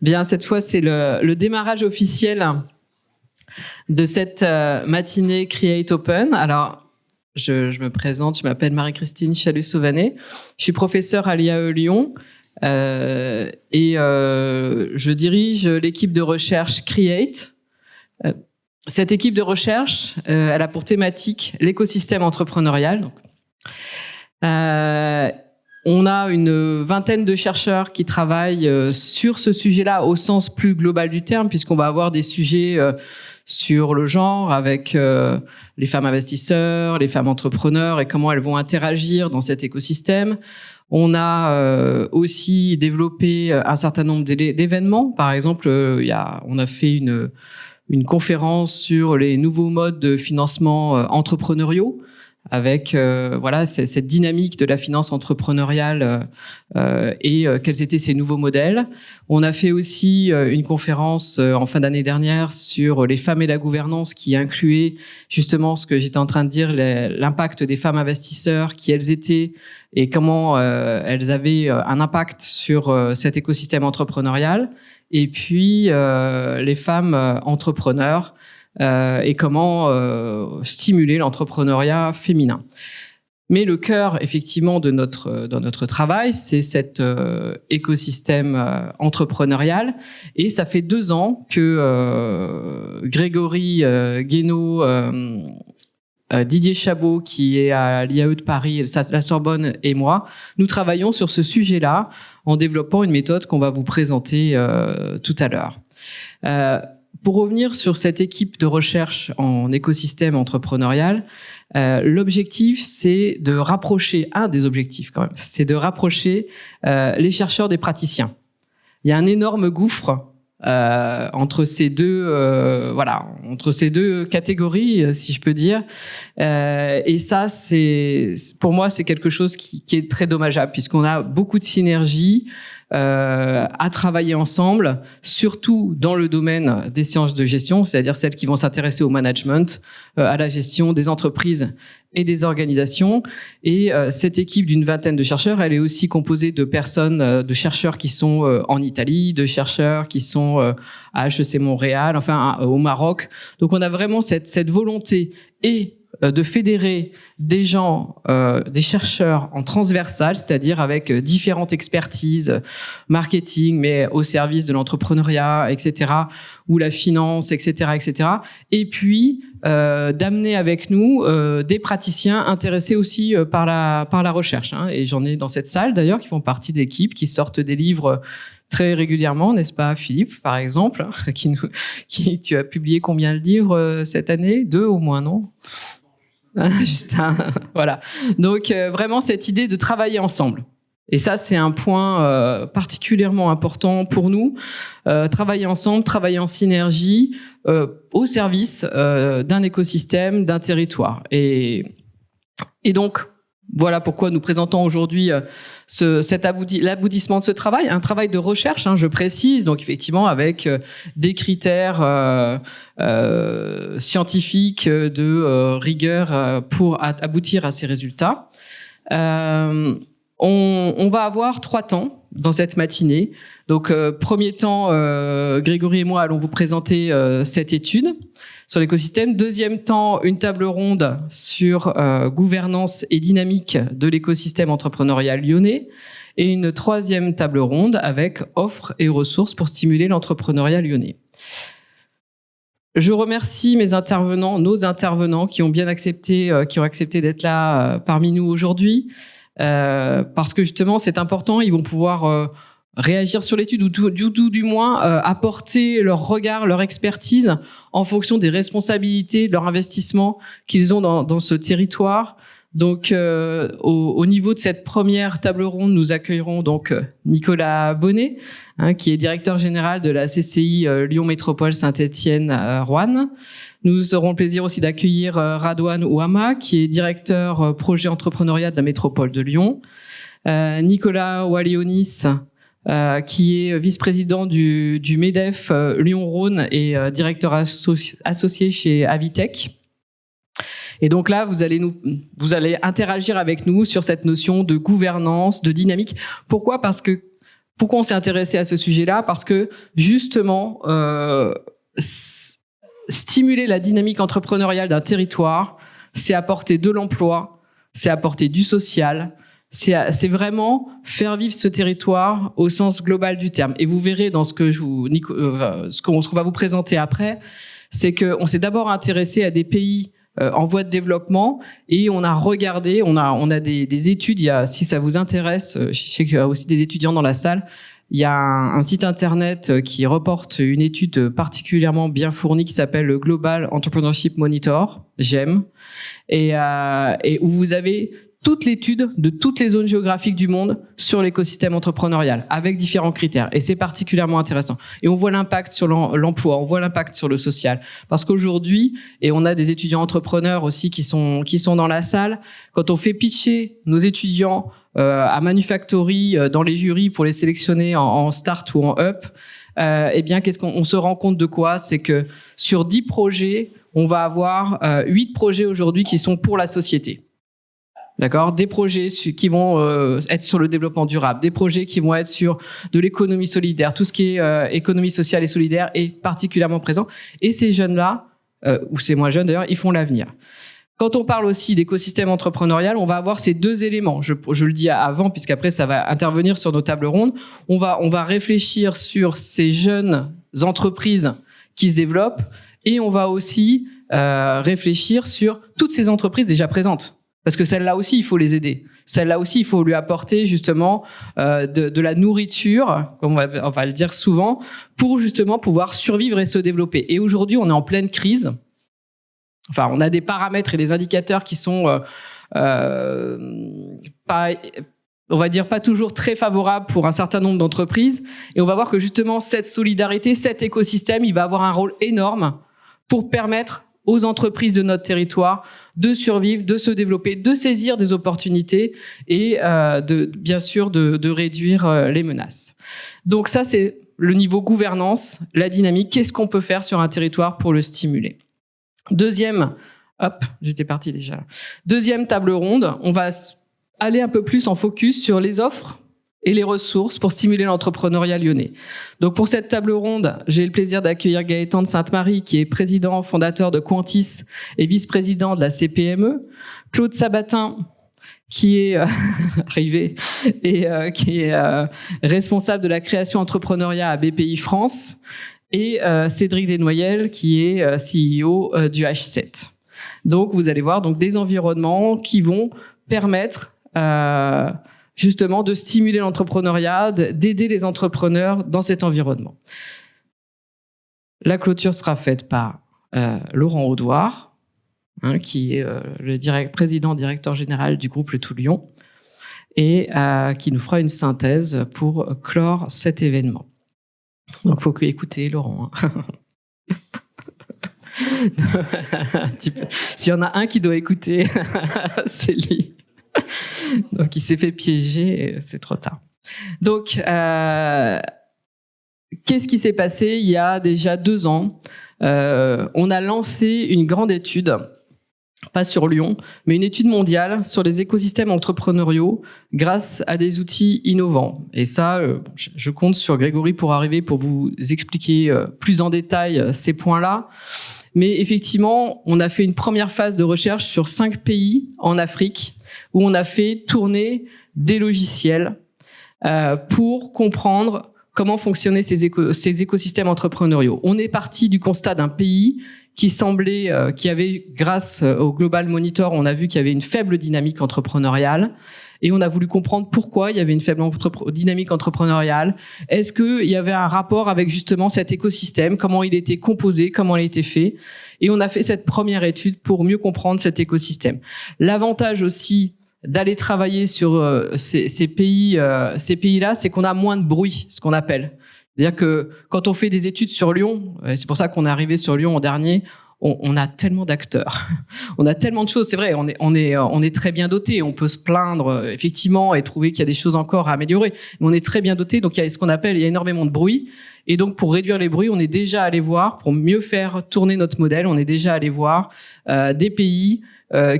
Bien, cette fois, c'est le démarrage officiel de cette matinée Create Open. Alors, je me présente, je m'appelle Marie-Christine Chalus-Sauvanet. Je suis professeure à l'IAE Lyon et je dirige l'équipe de recherche Create. Cette équipe de recherche, elle a pour thématique l'écosystème entrepreneurial. Donc, on a une vingtaine de chercheurs qui travaillent sur ce sujet-là au sens plus global du terme, puisqu'on va avoir des sujets sur le genre avec les femmes investisseurs, les femmes entrepreneurs et comment elles vont interagir dans cet écosystème. On a aussi développé un certain nombre d'événements. Par exemple, on a fait une conférence sur les nouveaux modes de financement entrepreneuriaux, avec cette dynamique de la finance entrepreneuriale et quels étaient ces nouveaux modèles. On a fait aussi une conférence en fin d'année dernière sur les femmes et la gouvernance qui incluait justement ce que j'étais en train de dire, l'impact des femmes investisseurs, qui elles étaient et comment elles avaient un impact sur cet écosystème entrepreneurial. Et puis les femmes entrepreneurs et comment stimuler l'entrepreneuriat féminin. Mais le cœur, effectivement, de notre travail, c'est cet écosystème entrepreneurial. Et ça fait 2 ans que Grégory Guénaud, Didier Chabot, qui est à l'IAE de Paris, la Sorbonne, et moi, nous travaillons sur ce sujet-là en développant une méthode qu'on va vous présenter tout à l'heure. Pour revenir sur cette équipe de recherche en écosystème entrepreneurial, l'objectif, c'est de rapprocher, un des objectifs quand même, c'est de rapprocher les chercheurs des praticiens. Il y a un énorme gouffre entre ces deux catégories, si je peux dire, et ça, pour moi, c'est quelque chose qui est très dommageable, puisqu'on a beaucoup de synergies à travailler ensemble, surtout dans le domaine des sciences de gestion, c'est-à-dire celles qui vont s'intéresser au management, à la gestion des entreprises et des organisations. Et cette équipe d'une vingtaine de chercheurs, elle est aussi composée de personnes, de chercheurs qui sont en Italie, de chercheurs qui sont à HEC Montréal, enfin au Maroc. Donc on a vraiment cette volonté et de fédérer des gens, des chercheurs en transversal, c'est-à-dire avec différentes expertises, marketing, mais au service de l'entrepreneuriat, etc., ou la finance, etc., etc. Et puis d'amener avec nous des praticiens intéressés aussi par la recherche. Hein. Et j'en ai dans cette salle d'ailleurs qui font partie de l'équipe, qui sortent des livres très régulièrement, n'est-ce pas, Philippe, par exemple, tu as publié combien de livres cette année? 2 au moins, non? Justin, voilà. Donc vraiment cette idée de travailler ensemble. Et ça, c'est un point particulièrement important pour nous. Travailler ensemble, travailler en synergie, au service d'un écosystème, d'un territoire. Et donc, voilà pourquoi nous présentons aujourd'hui l'aboutissement de ce travail, un travail de recherche, hein, je précise, donc effectivement avec des critères scientifiques de rigueur pour aboutir à ces résultats. On va avoir 3 temps dans cette matinée. Donc, premier temps, Grégory et moi allons vous présenter cette étude sur l'écosystème. Deuxième temps, une table ronde sur gouvernance et dynamique de l'écosystème entrepreneurial lyonnais. Et une 3e table ronde avec offres et ressources pour stimuler l'entrepreneuriat lyonnais. Je remercie nos intervenants qui ont bien accepté, d'être là parmi nous aujourd'hui, parce que justement c'est important, ils vont pouvoir réagir sur l'étude ou du moins apporter leur regard, leur expertise en fonction des responsabilités, de leur investissement qu'ils ont dans ce territoire. Donc au niveau de cette première table ronde, nous accueillerons donc Nicolas Bonnet, hein, qui est directeur général de la CCI Lyon Métropole Saint-Étienne Roanne. Nous aurons le plaisir aussi d'accueillir Radouane Ouama, qui est directeur projet entrepreneuriat de la métropole de Lyon. Nicolas Walionis, qui est vice-président du MEDEF Lyon-Rhône et directeur associé chez Avitech. Et donc là, vous allez interagir avec nous sur cette notion de gouvernance, de dynamique. Pourquoi ? Parce que Pourquoi on s'est intéressé à ce sujet-là? Parce que justement, stimuler la dynamique entrepreneuriale d'un territoire, c'est apporter de l'emploi, c'est apporter du social, c'est vraiment faire vivre ce territoire au sens global du terme. Et vous verrez dans ce qu'on va vous présenter après, c'est qu'on s'est d'abord intéressé à des pays en voie de développement et on a regardé, on a des études. Si ça vous intéresse, je sais qu'il y a aussi des étudiants dans la salle. Il y a un site internet qui reporte une étude particulièrement bien fournie qui s'appelle le Global Entrepreneurship Monitor, GEM, et où vous avez toute l'étude de toutes les zones géographiques du monde sur l'écosystème entrepreneurial, avec différents critères. Et c'est particulièrement intéressant. Et on voit l'impact sur l'emploi, on voit l'impact sur le social. Parce qu'aujourd'hui, et on a des étudiants entrepreneurs aussi qui sont dans la salle, quand on fait pitcher nos étudiants à Manufactory dans les jurys pour les sélectionner en start ou en up, eh bien, on se rend compte de quoi? C'est que sur 10 projets, on va avoir 8 projets aujourd'hui qui sont pour la société. D'accord, des projets qui vont être sur le développement durable, des projets qui vont être sur de l'économie solidaire, tout ce qui est économie sociale et solidaire est particulièrement présent. Et ces jeunes-là, ou ces moins jeunes d'ailleurs, ils font l'avenir. Quand on parle aussi d'écosystème entrepreneurial, on va avoir ces deux éléments. Je le dis avant, puisqu'après ça va intervenir sur nos tables rondes. On va réfléchir sur ces jeunes entreprises qui se développent et on va aussi réfléchir sur toutes ces entreprises déjà présentes. Parce que celles-là aussi, il faut les aider. Celles-là aussi, il faut lui apporter justement de la nourriture, comme on va le dire souvent, pour justement pouvoir survivre et se développer. Et aujourd'hui, on est en pleine crise. Enfin, on a des paramètres et des indicateurs qui sont pas, on va dire, pas toujours très favorables pour un certain nombre d'entreprises. Et on va voir que justement, cette solidarité, cet écosystème, il va avoir un rôle énorme pour permettre aux entreprises de notre territoire de survivre, de se développer, de saisir des opportunités et bien sûr de réduire les menaces. Donc ça, c'est le niveau gouvernance, la dynamique. Qu'est-ce qu'on peut faire sur un territoire pour le stimuler? Deuxième table ronde, on va aller un peu plus en focus sur les offres et les ressources pour stimuler l'entrepreneuriat lyonnais. Donc pour cette table ronde, j'ai le plaisir d'accueillir Gaëtan de Sainte-Marie, qui est président fondateur de Quantis et vice-président de la CPME, Claude Sabatin, qui est arrivé et qui est responsable de la création entrepreneuriat à BPI France, et Cédric Desnoyelles, qui est CEO du H7. Donc vous allez voir des environnements qui vont permettre justement de stimuler l'entrepreneuriat, d'aider les entrepreneurs dans cet environnement. La clôture sera faite par Laurent Audouard, qui est le président-directeur général du groupe Le Toulion, et qui nous fera une synthèse pour clore cet événement. Donc, il faut écouter Laurent. Un petit peu. S'il y en a un qui doit écouter, c'est lui. Donc, il s'est fait piéger et c'est trop tard. Donc, qu'est-ce qui s'est passé il y a déjà 2 ans? On a lancé une grande étude, pas sur Lyon, mais une étude mondiale sur les écosystèmes entrepreneuriaux grâce à des outils innovants. Et ça, je compte sur Grégory pour vous expliquer plus en détail ces points-là. Mais effectivement, on a fait une première phase de recherche sur 5 pays en Afrique où on a fait tourner des logiciels pour comprendre comment fonctionnaient ces écosystèmes entrepreneuriaux. On est parti du constat d'un pays qui semblait, qui avait, grâce au Global Monitor, on a vu qu'il y avait une faible dynamique entrepreneuriale. Et on a voulu comprendre pourquoi il y avait une faible dynamique entrepreneuriale. Est-ce qu'il y avait un rapport avec justement cet écosystème, comment il était composé, comment il était fait. Et on a fait cette première étude pour mieux comprendre cet écosystème. L'avantage aussi d'aller travailler sur ces pays-là, c'est qu'on a moins de bruit, ce qu'on appelle. C'est-à-dire que quand on fait des études sur Lyon, et c'est pour ça qu'on est arrivé sur Lyon en dernier, on a tellement d'acteurs, on a tellement de choses. C'est vrai, on est très bien doté. On peut se plaindre effectivement et trouver qu'il y a des choses encore à améliorer, mais on est très bien doté. Donc il y a ce qu'on appelle, il y a énormément de bruit. Et donc pour réduire les bruits, on est déjà allé voir, pour mieux faire tourner notre modèle, on est déjà allé voir des pays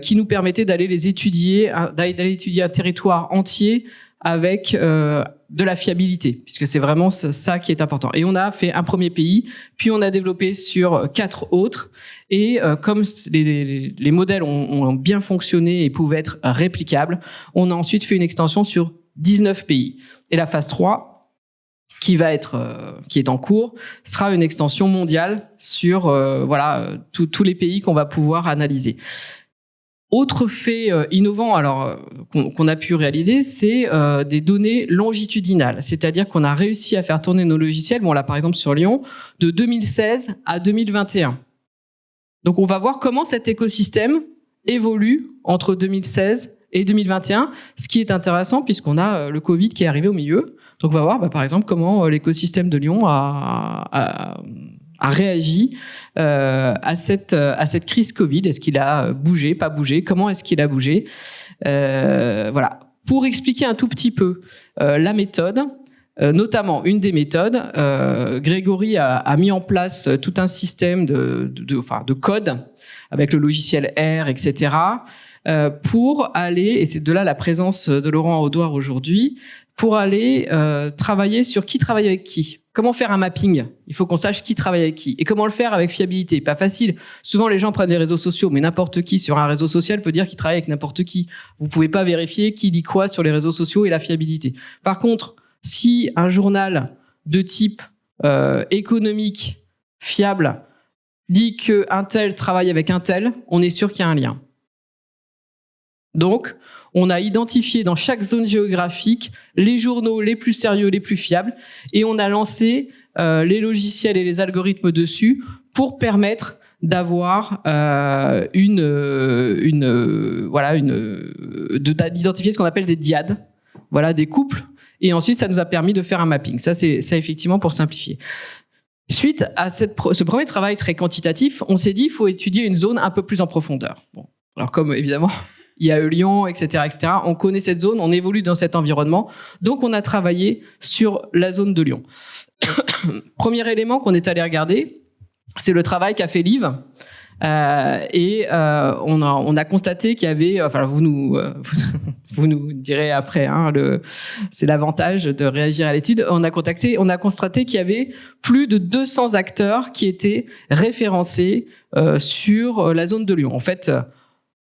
qui nous permettaient d'aller étudier un territoire entier avec de la fiabilité, puisque c'est vraiment ça qui est important. Et on a fait un premier pays, puis on a développé sur 4 autres. Et comme les modèles ont bien fonctionné et pouvaient être réplicables, on a ensuite fait une extension sur 19 pays. Et la phase 3, qui est en cours, sera une extension mondiale sur tous les pays qu'on va pouvoir analyser. Autre fait innovant qu'on a pu réaliser, c'est des données longitudinales, c'est-à-dire qu'on a réussi à faire tourner nos logiciels, là par exemple sur Lyon, de 2016 à 2021. Donc on va voir comment cet écosystème évolue entre 2016 et 2021, ce qui est intéressant puisqu'on a le Covid qui est arrivé au milieu. Donc on va voir par exemple comment l'écosystème de Lyon a réagi à cette crise Covid. Est-ce qu'il a bougé, pas bougé? Comment est-ce qu'il a bougé? Voilà. Pour expliquer un tout petit peu la méthode, notamment une des méthodes, Grégory a mis en place tout un système de code avec le logiciel R, etc., pour aller, et c'est de là la présence de Laurent Audoir aujourd'hui, pour aller travailler sur qui travaille avec qui. Comment faire un mapping? Il faut qu'on sache qui travaille avec qui. Et comment le faire avec fiabilité? Pas facile. Souvent, les gens prennent les réseaux sociaux, mais n'importe qui sur un réseau social peut dire qu'il travaille avec n'importe qui. Vous pouvez pas vérifier qui dit quoi sur les réseaux sociaux et la fiabilité. Par contre, si un journal de type économique fiable dit qu'un tel travaille avec un tel, on est sûr qu'il y a un lien. Donc, on a identifié dans chaque zone géographique les journaux les plus sérieux, les plus fiables, et on a lancé les logiciels et les algorithmes dessus pour permettre d'avoir d'identifier ce qu'on appelle des dyades, des couples, et ensuite ça nous a permis de faire un mapping. Ça effectivement pour simplifier. Suite à ce premier travail très quantitatif, on s'est dit il faut étudier une zone un peu plus en profondeur. Bon, alors comme évidemment il y a Lyon, etc., etc. On connaît cette zone, on évolue dans cet environnement. Donc, on a travaillé sur la zone de Lyon. Premier élément qu'on est allé regarder, c'est le travail qu'a fait Liv. On a constaté qu'il y avait... vous nous direz après, c'est l'avantage de réagir à l'étude. On a constaté qu'il y avait plus de 200 acteurs qui étaient référencés sur la zone de Lyon. En fait...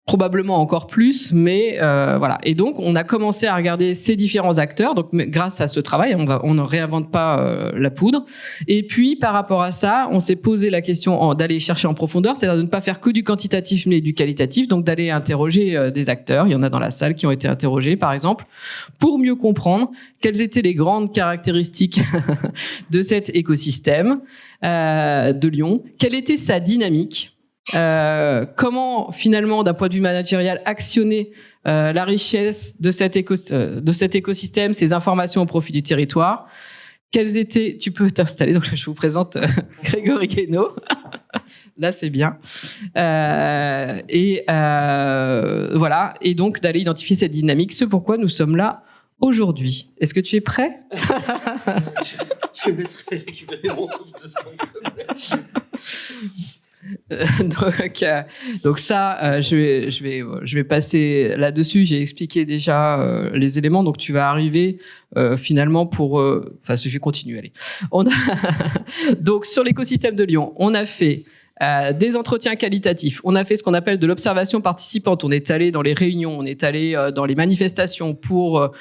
probablement encore plus, mais voilà. Et donc, on a commencé à regarder ces différents acteurs. Donc, grâce à ce travail, on ne réinvente pas la poudre. Et puis, par rapport à ça, on s'est posé la question d'aller chercher en profondeur, c'est-à-dire de ne pas faire que du quantitatif, mais du qualitatif. Donc, d'aller interroger des acteurs. Il y en a dans la salle qui ont été interrogés, par exemple, pour mieux comprendre quelles étaient les grandes caractéristiques de cet écosystème de Lyon, quelle était sa dynamique. Comment finalement d'un point de vue managérial actionner la richesse de cet écosystème, ces informations au profit du territoire. Tu peux t'installer, donc là, je vous présente Grégory Guénaud. Là c'est bien. Voilà, et donc d'aller identifier cette dynamique, ce pourquoi nous sommes là aujourd'hui. Est-ce que tu es prêt? Je me laisserai récupérer mon souffle 2 secondes. Donc ça, je vais passer là-dessus. J'ai expliqué déjà les éléments. Donc tu vas arriver finalement je vais continuer. Allez. Donc sur l'écosystème de Lyon, on a fait des entretiens qualitatifs. On a fait ce qu'on appelle de l'observation participante. On est allé dans les réunions, on est allé dans les manifestations pour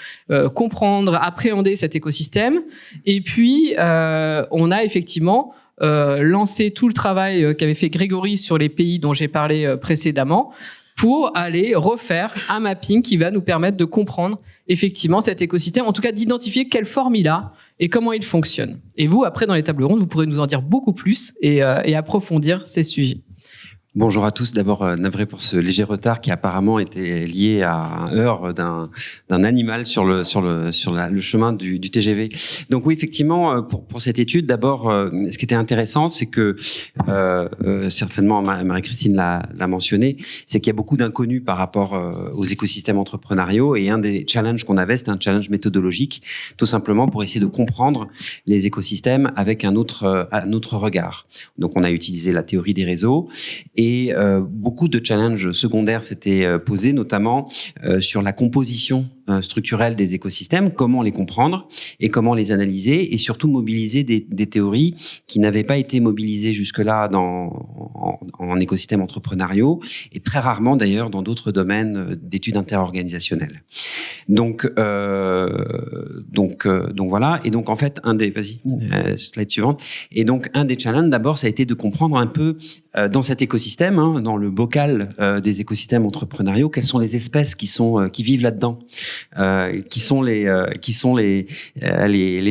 comprendre, appréhender cet écosystème. Et puis on a effectivement lancer tout le travail qu'avait fait Grégory sur les pays dont j'ai parlé précédemment pour aller refaire un mapping qui va nous permettre de comprendre effectivement cet écosystème, en tout cas d'identifier quelle forme il a et comment il fonctionne. Et vous, après, dans les tables rondes, vous pourrez nous en dire beaucoup plus et approfondir ces sujets. Bonjour à tous. D'abord, navré pour ce léger retard qui apparemment était lié à un heurt d'un animal sur le chemin du TGV. Donc oui, effectivement, pour cette étude, d'abord, ce qui était intéressant, c'est que certainement Marie-Christine l'a mentionné, c'est qu'il y a beaucoup d'inconnus par rapport aux écosystèmes entrepreneuriaux. Et un des challenges qu'on avait, c'était un challenge méthodologique, tout simplement pour essayer de comprendre les écosystèmes avec un autre regard. Donc on a utilisé la théorie des réseaux. Et et beaucoup de challenges secondaires s'étaient posés, notamment sur la composition structurelle des écosystèmes, comment les comprendre et comment les analyser, et surtout mobiliser des théories qui n'avaient pas été mobilisées jusque-là en écosystèmes entrepreneuriaux, et très rarement d'ailleurs dans d'autres domaines d'études interorganisationnelles. Donc voilà. Et donc en fait, slide suivante. Et donc un des challenges d'abord, ça a été de comprendre un peu dans cet écosystème, dans le bocal des écosystèmes entrepreneuriaux, quelles sont les espèces qui vivent là-dedans, qui sont les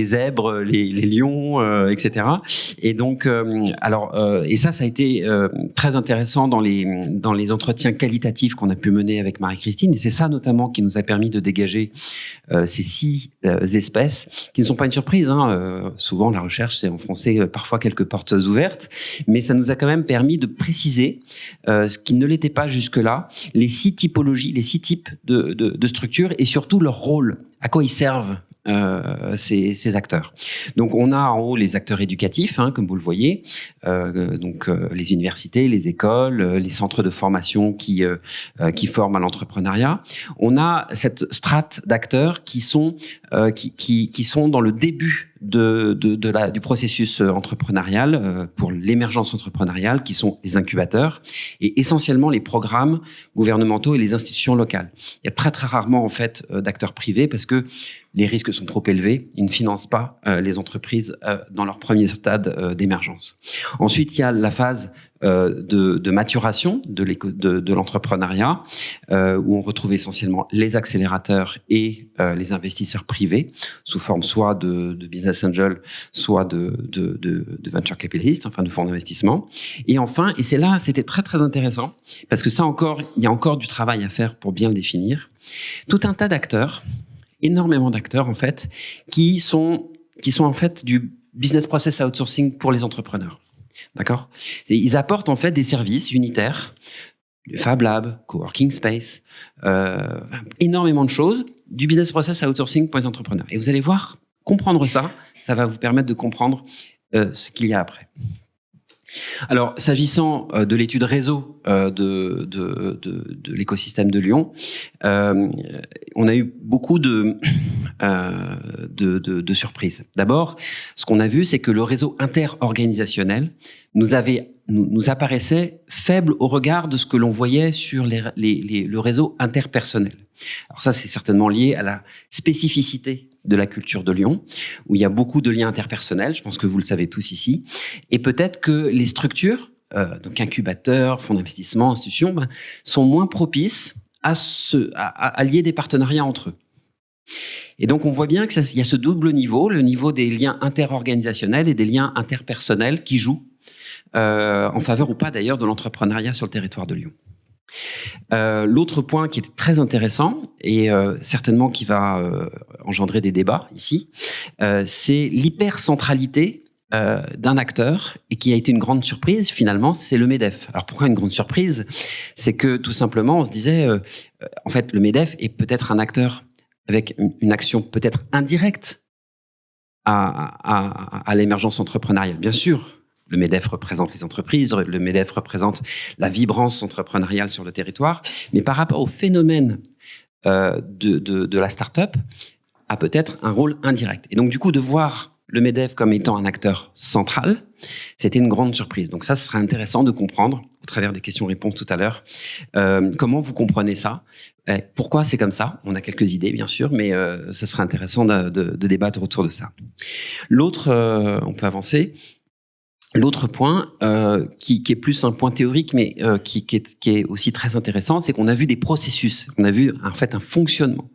zèbres, les lions, etc. Et donc et ça a été très intéressant dans les entretiens qualitatifs qu'on a pu mener avec Marie-Christine, et c'est ça notamment qui nous a permis de dégager ces 6 espèces qui ne sont pas une surprise. Souvent la recherche c'est enfoncer parfois quelques portes ouvertes, mais ça nous a quand même permis de préciser ce qui ne l'était pas jusque-là, les 6 typologies, les 6 types de structures, et surtout leur rôle, à quoi ils servent ces acteurs. Donc on a en haut les acteurs éducatifs, comme vous le voyez, les universités, les écoles, les centres de formation qui forment à l'entrepreneuriat. On a cette strate d'acteurs qui sont dans le début du processus entrepreneurial, pour l'émergence entrepreneuriale, qui sont les incubateurs et essentiellement les programmes gouvernementaux et les institutions locales. Il y a très très rarement en fait d'acteurs privés parce que les risques sont trop élevés. Ils ne financent pas les entreprises dans leur premier stade d'émergence. Ensuite, il y a la phase de maturation de l'entrepreneuriat, où on retrouve essentiellement les accélérateurs et les investisseurs privés, sous forme soit de business angel, soit de venture capitalistes, enfin de fonds d'investissement. Et enfin, et c'est là, c'était très très intéressant, parce que ça encore, il y a encore du travail à faire pour bien le définir, tout un tas d'acteurs, énormément d'acteurs en fait, qui sont en fait du business process outsourcing pour les entrepreneurs. D'accord ? Ils apportent en fait des services unitaires, le Fab Lab, Coworking Space, énormément de choses, du business process outsourcing pour les entrepreneurs. Et vous allez voir, comprendre ça, ça va vous permettre de comprendre ce qu'il y a après. Alors, s'agissant de l'étude réseau de l'écosystème de Lyon, on a eu beaucoup de surprises. D'abord, ce qu'on a vu, c'est que le réseau interorganisationnel nous apparaissait faible au regard de ce que l'on voyait sur le réseau interpersonnel. Alors ça, c'est certainement lié à la spécificité de la culture de Lyon, où il y a beaucoup de liens interpersonnels, je pense que vous le savez tous ici, et peut-être que les structures, donc incubateurs, fonds d'investissement, institutions, sont moins propices à lier des partenariats entre eux. Et donc on voit bien qu'il y a ce double niveau, le niveau des liens interorganisationnels et des liens interpersonnels qui jouent en faveur ou pas d'ailleurs de l'entrepreneuriat sur le territoire de Lyon. L'autre point qui est très intéressant et certainement qui va engendrer des débats ici, c'est l'hypercentralité d'un acteur, et qui a été une grande surprise finalement, c'est le MEDEF. Alors pourquoi une grande surprise ? C'est que tout simplement on se disait en fait le MEDEF est peut-être un acteur avec une action peut-être indirecte à l'émergence entrepreneuriale. Bien sûr, le MEDEF représente les entreprises, le MEDEF représente la vibrance entrepreneuriale sur le territoire, mais par rapport au phénomène de la start-up, a peut-être un rôle indirect. Et donc du coup, de voir le MEDEF comme étant un acteur central, c'était une grande surprise. Donc ça, ce serait intéressant de comprendre, au travers des questions-réponses tout à l'heure, comment vous comprenez ça, pourquoi c'est comme ça. On a quelques idées, bien sûr, mais ce serait intéressant de débattre autour de ça. L'autre, on peut avancer. L'autre point, qui est plus un point théorique, mais qui est aussi très intéressant, c'est qu'on a vu des processus, on a vu en fait un fonctionnement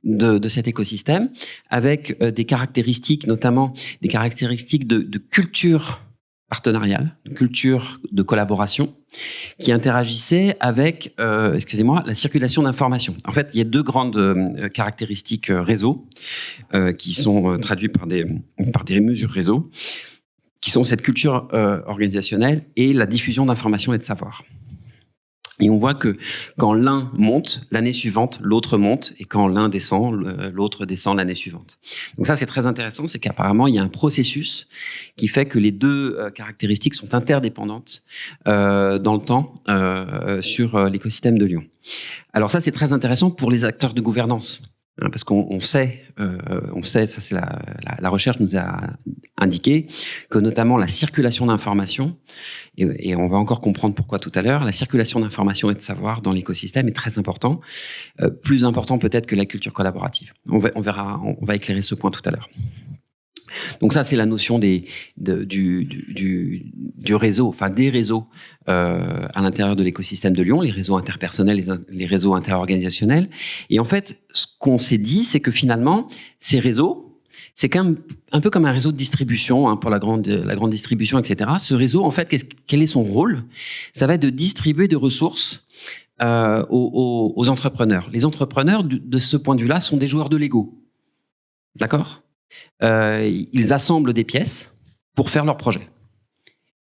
de cet écosystème avec des caractéristiques, notamment des caractéristiques de culture partenariale, de culture de collaboration, qui interagissaient avec, la circulation d'informations. En fait, il y a deux grandes caractéristiques réseau qui sont traduites par des mesures réseau, qui sont cette culture organisationnelle et la diffusion d'informations et de savoir. Et on voit que quand l'un monte, l'année suivante, l'autre monte, et quand l'un descend, l'autre descend l'année suivante. Donc ça, c'est très intéressant, c'est qu'apparemment, il y a un processus qui fait que les deux caractéristiques sont interdépendantes dans le temps sur l'écosystème de Lyon. Alors ça, c'est très intéressant pour les acteurs de gouvernance. Parce qu'on sait, ça c'est la recherche nous a indiqué, que notamment la circulation d'informations, et on va encore comprendre pourquoi tout à l'heure, la circulation d'informations et de savoir dans l'écosystème est très important, plus important peut-être que la culture collaborative. On va éclairer ce point tout à l'heure. Donc ça, c'est la notion du réseau, enfin des réseaux à l'intérieur de l'écosystème de Lyon, les réseaux interpersonnels, les réseaux interorganisationnels. Et en fait, ce qu'on s'est dit, c'est que finalement, ces réseaux, c'est quand même un peu comme un réseau de distribution pour la grande distribution, etc. Ce réseau, en fait, quel est son rôle? Ça va être de distribuer des ressources aux entrepreneurs. Les entrepreneurs, de ce point de vue-là, sont des joueurs de Lego. D'accord? Ils assemblent des pièces pour faire leur projet,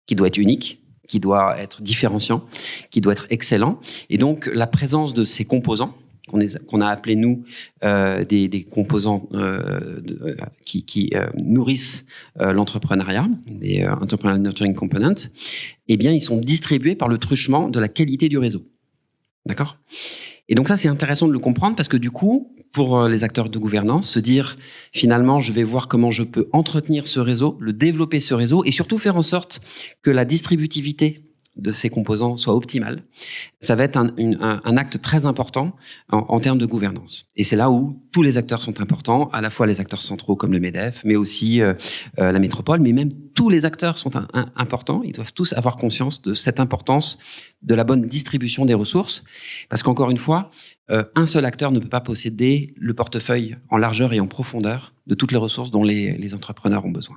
qui doit être unique, qui doit être différenciant, qui doit être excellent. Et donc, la présence de ces composants, qu'on a appelés, nous, des composants qui nourrissent l'entrepreneuriat, des entrepreneurial nurturing components, eh bien, ils sont distribués par le truchement de la qualité du réseau. D'accord ? Et donc ça, c'est intéressant de le comprendre parce que du coup, pour les acteurs de gouvernance, se dire finalement, je vais voir comment je peux entretenir ce réseau, le développer ce réseau et surtout faire en sorte que la distributivité de ces composants soit optimale. Ça va être un acte très important en termes de gouvernance. Et c'est là où tous les acteurs sont importants, à la fois les acteurs centraux comme le MEDEF, mais aussi la métropole, mais même tous les acteurs sont importants. Ils doivent tous avoir conscience de cette importance de la bonne distribution des ressources. Parce qu'encore une fois, un seul acteur ne peut pas posséder le portefeuille en largeur et en profondeur de toutes les ressources dont les entrepreneurs ont besoin.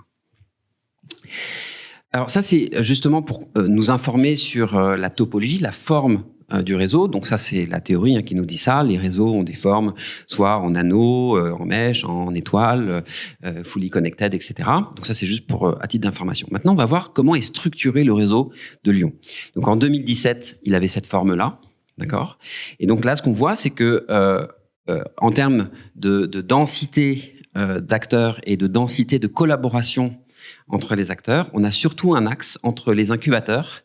Alors ça, c'est justement pour nous informer sur la topologie, la forme du réseau. Donc ça, c'est la théorie qui nous dit ça. Les réseaux ont des formes soit en anneau, en mèche, en étoile, fully connected, etc. Donc ça, c'est juste pour à titre d'information. Maintenant, on va voir comment est structuré le réseau de Lyon. Donc en 2017, il avait cette forme-là, d'accord. Et donc là, ce qu'on voit, c'est que en termes de densité d'acteurs et de densité de collaboration entre les acteurs, on a surtout un axe entre les incubateurs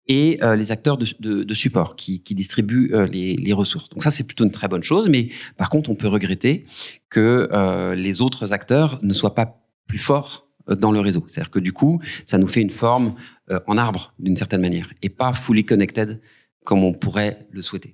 et les acteurs de support qui distribuent les ressources. Donc ça, c'est plutôt une très bonne chose, mais par contre, on peut regretter que les autres acteurs ne soient pas plus forts dans le réseau. C'est-à-dire que du coup, ça nous fait une forme en arbre, d'une certaine manière, et pas fully connected comme on pourrait le souhaiter.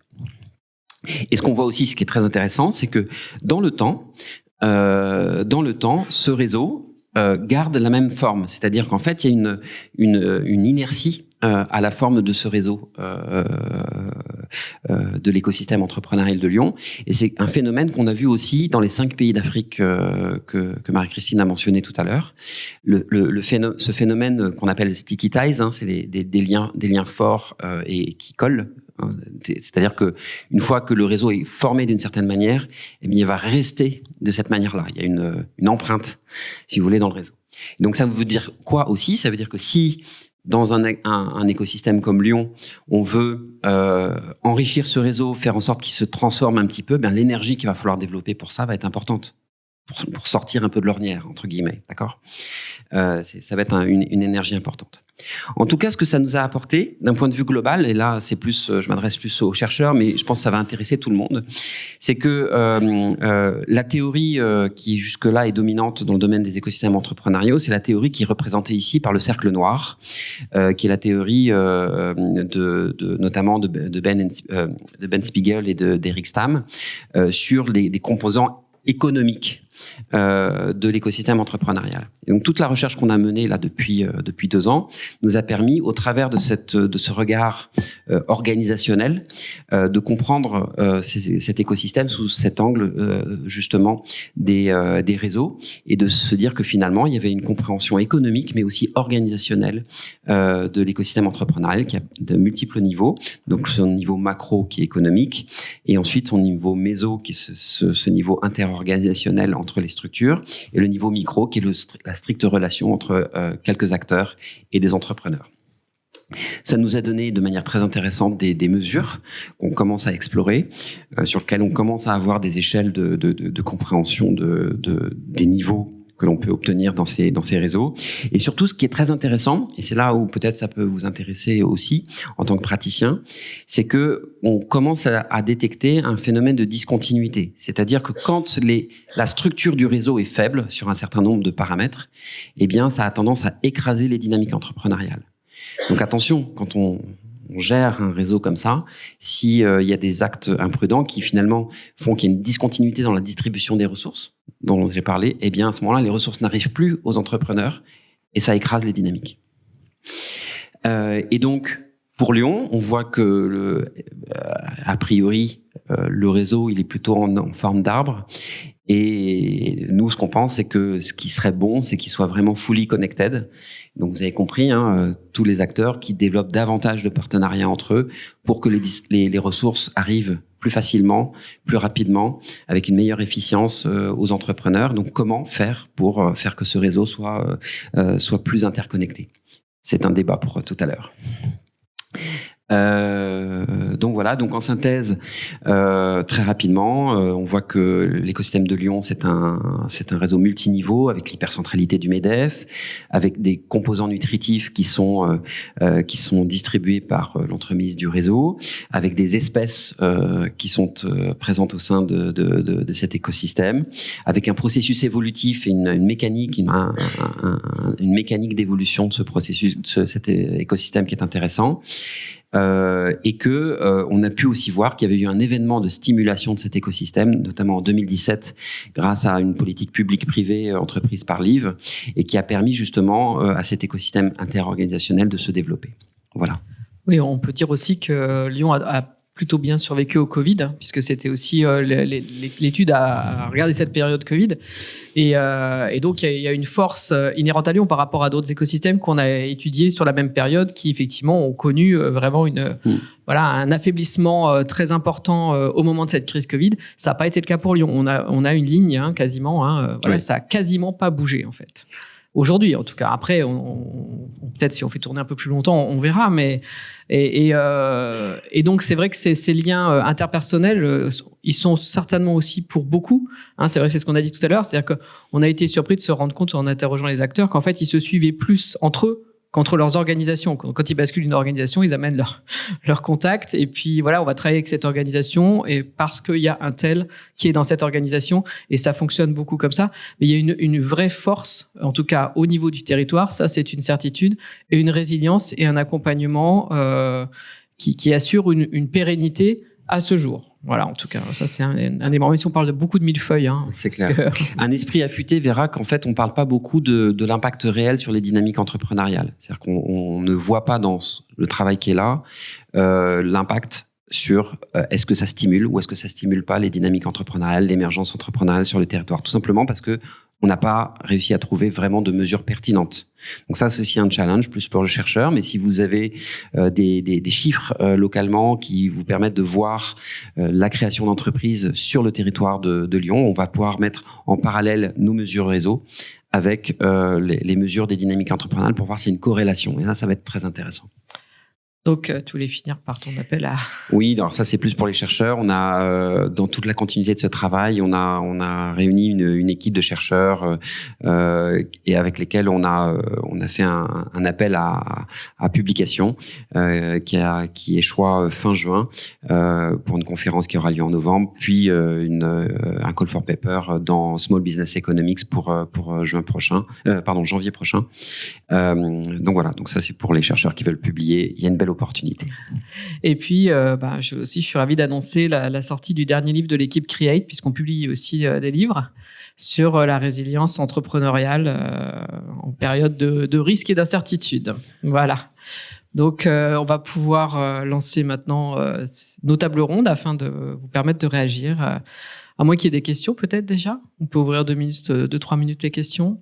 Et ce qu'on voit aussi, ce qui est très intéressant, c'est que dans le temps, ce réseau garde la même forme, c'est-à-dire qu'en fait, il y a une inertie à la forme de ce réseau de l'écosystème entrepreneurial de Lyon. Et c'est un phénomène qu'on a vu aussi dans les 5 pays d'Afrique que Marie-Christine a mentionné tout à l'heure. Ce phénomène qu'on appelle sticky ties, c'est des liens forts et qui collent. C'est-à-dire que une fois que le réseau est formé d'une certaine manière, eh bien, il va rester de cette manière-là. Il y a une empreinte, si vous voulez, dans le réseau. Donc ça veut dire quoi aussi? Ça veut dire que si dans un écosystème comme Lyon, on veut enrichir ce réseau, faire en sorte qu'il se transforme un petit peu, bien l'énergie qu'il va falloir développer pour ça va être importante, pour sortir un peu de l'ornière, entre guillemets, d'accord? Ça va être une énergie importante. En tout cas, ce que ça nous a apporté, d'un point de vue global, et là, c'est plus, je m'adresse plus aux chercheurs, mais je pense que ça va intéresser tout le monde, c'est que la théorie qui jusque-là est dominante dans le domaine des écosystèmes entrepreneuriaux, c'est la théorie qui est représentée ici par le cercle noir, qui est la théorie notamment de Ben Spiegel et d'Eric Stamm sur des composants économiques de l'écosystème entrepreneurial. Et donc toute la recherche qu'on a menée là depuis 2 ans nous a permis, au travers de ce regard organisationnel, de comprendre cet écosystème sous cet angle justement des réseaux et de se dire que finalement il y avait une compréhension économique mais aussi organisationnelle de l'écosystème entrepreneurial qui a de multiples niveaux. Donc son niveau macro qui est économique et ensuite son niveau méso qui est ce niveau interorganisationnel entre les structures et le niveau micro qui est la stricte relation entre quelques acteurs et des entrepreneurs. Ça nous a donné de manière très intéressante des mesures qu'on commence à explorer, sur lesquelles on commence à avoir des échelles de compréhension des niveaux que l'on peut obtenir dans ces réseaux. Et surtout, ce qui est très intéressant, et c'est là où peut-être ça peut vous intéresser aussi en tant que praticien, c'est que on commence à détecter un phénomène de discontinuité. C'est-à-dire que quand la structure du réseau est faible sur un certain nombre de paramètres, eh bien, ça a tendance à écraser les dynamiques entrepreneuriales. Donc attention, quand on gère un réseau comme ça, s'il y a des actes imprudents qui finalement font qu'il y a une discontinuité dans la distribution des ressources dont j'ai parlé, eh bien à ce moment-là, les ressources n'arrivent plus aux entrepreneurs et ça écrase les dynamiques. Et donc, pour Lyon, on voit que a priori, le réseau il est plutôt en forme d'arbre. Et nous, ce qu'on pense, c'est que ce qui serait bon, c'est qu'il soit vraiment fully connected. Donc, vous avez compris, tous les acteurs qui développent davantage de partenariats entre eux pour que les ressources arrivent plus facilement, plus rapidement, avec une meilleure efficience aux entrepreneurs. Donc, comment faire pour faire que ce réseau soit plus interconnecté ? C'est un débat pour tout à l'heure. Donc voilà, donc en synthèse, très rapidement, on voit que l'écosystème de Lyon, c'est un réseau multiniveau avec l'hypercentralité du MEDEF, avec des composants nutritifs qui sont distribués par l'entremise du réseau, avec des espèces qui sont présentes au sein de cet écosystème, avec un processus évolutif et une mécanique, une mécanique d'évolution de ce processus, cet écosystème qui est intéressant. Et on a pu aussi voir qu'il y avait eu un événement de stimulation de cet écosystème, notamment en 2017, grâce à une politique publique-privée entreprise par l'IV, et qui a permis justement à cet écosystème interorganisationnel de se développer. Voilà. Oui, on peut dire aussi que Lyon a plutôt bien survécu au Covid, puisque c'était aussi l'étude à regarder cette période Covid. Et donc, il y a une force inhérente à Lyon par rapport à d'autres écosystèmes qu'on a étudiés sur la même période qui, effectivement, ont connu vraiment un affaiblissement très important au moment de cette crise Covid. Ça n'a pas été le cas pour Lyon. On a une ligne quasiment. Oui. Ça n'a quasiment pas bougé, en fait. Aujourd'hui, en tout cas. Après, peut-être si on fait tourner un peu plus longtemps, on verra. Mais et donc, c'est vrai que ces liens interpersonnels, ils sont certainement aussi pour beaucoup. C'est vrai, c'est ce qu'on a dit tout à l'heure. C'est-à-dire qu'on a été surpris de se rendre compte en interrogeant les acteurs qu'en fait, ils se suivaient plus entre eux qu'entre leurs organisations. Quand ils basculent une organisation, ils amènent leur contact. Et puis, voilà, on va travailler avec cette organisation et parce qu'il y a un tel qui est dans cette organisation et ça fonctionne beaucoup comme ça. Mais il y a une vraie force, en tout cas au niveau du territoire, ça c'est une certitude, et une résilience et un accompagnement qui assure une pérennité à ce jour. Voilà, en tout cas, ça c'est un des moments. Mais si on parle de beaucoup de millefeuilles, c'est clair. Un esprit affûté verra qu'en fait, on ne parle pas beaucoup de l'impact réel sur les dynamiques entrepreneuriales. C'est-à-dire qu'on ne voit pas dans le travail qui est là l'impact sur est-ce que ça stimule ou est-ce que ça stimule pas les dynamiques entrepreneuriales, l'émergence entrepreneuriale sur le territoire. Tout simplement parce que on n'a pas réussi à trouver vraiment de mesures pertinentes. Donc ça, c'est aussi un challenge plus pour le chercheur. Mais si vous avez des chiffres localement qui vous permettent de voir la création d'entreprises sur le territoire de Lyon, on va pouvoir mettre en parallèle nos mesures réseau avec les mesures des dynamiques entrepreneuriales pour voir s'il y a une corrélation. Et là, ça va être très intéressant. Donc, tu voulais finir par ton appel à... Oui, alors ça, c'est plus pour les chercheurs. On a, dans toute la continuité de ce travail, on a réuni une équipe de chercheurs et avec lesquels on a fait un appel à publication qui échoua fin juin pour une conférence qui aura lieu en novembre, puis un call for paper dans Small Business Economics pour janvier prochain. Donc voilà, donc ça, c'est pour les chercheurs qui veulent publier. Il y a une belle opportunité. Et puis, je suis ravi d'annoncer la sortie du dernier livre de l'équipe Create, puisqu'on publie aussi des livres sur la résilience entrepreneuriale en période de risque et d'incertitude. Voilà. Donc, on va pouvoir lancer maintenant nos tables rondes afin de vous permettre de réagir. À moins qu'il y ait des questions, peut-être déjà. On peut ouvrir 2-3 minutes les questions.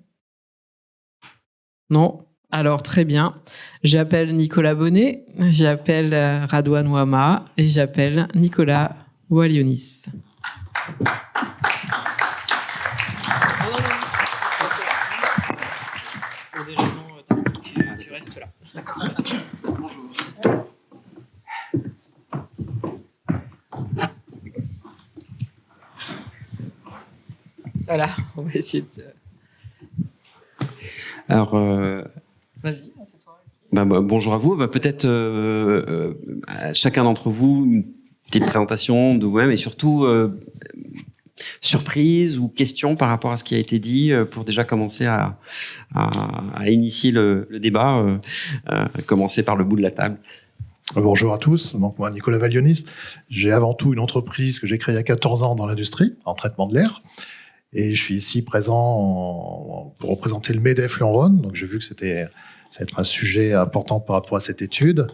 Non ? Alors, très bien. J'appelle Nicolas Bonnet, j'appelle Radouane Ouama et j'appelle Nicolas Oualionis. Pour des raisons techniques, tu restes là. D'accord. Bonjour. On va essayer de... Alors, Vas-y, c'est toi. bonjour à vous. Peut-être à chacun d'entre vous, une petite présentation de vous-même et surtout surprise ou question par rapport à ce qui a été dit pour déjà commencer à initier le débat, commencer par le bout de la table. Bonjour à tous, donc moi Nicolas Valionis, j'ai avant tout une entreprise que j'ai créée il y a 14 ans dans l'industrie, en traitement de l'air, et je suis ici présent pour représenter le MEDEF Lyon-Rhône, donc j'ai vu que ça va être un sujet important par rapport à cette étude.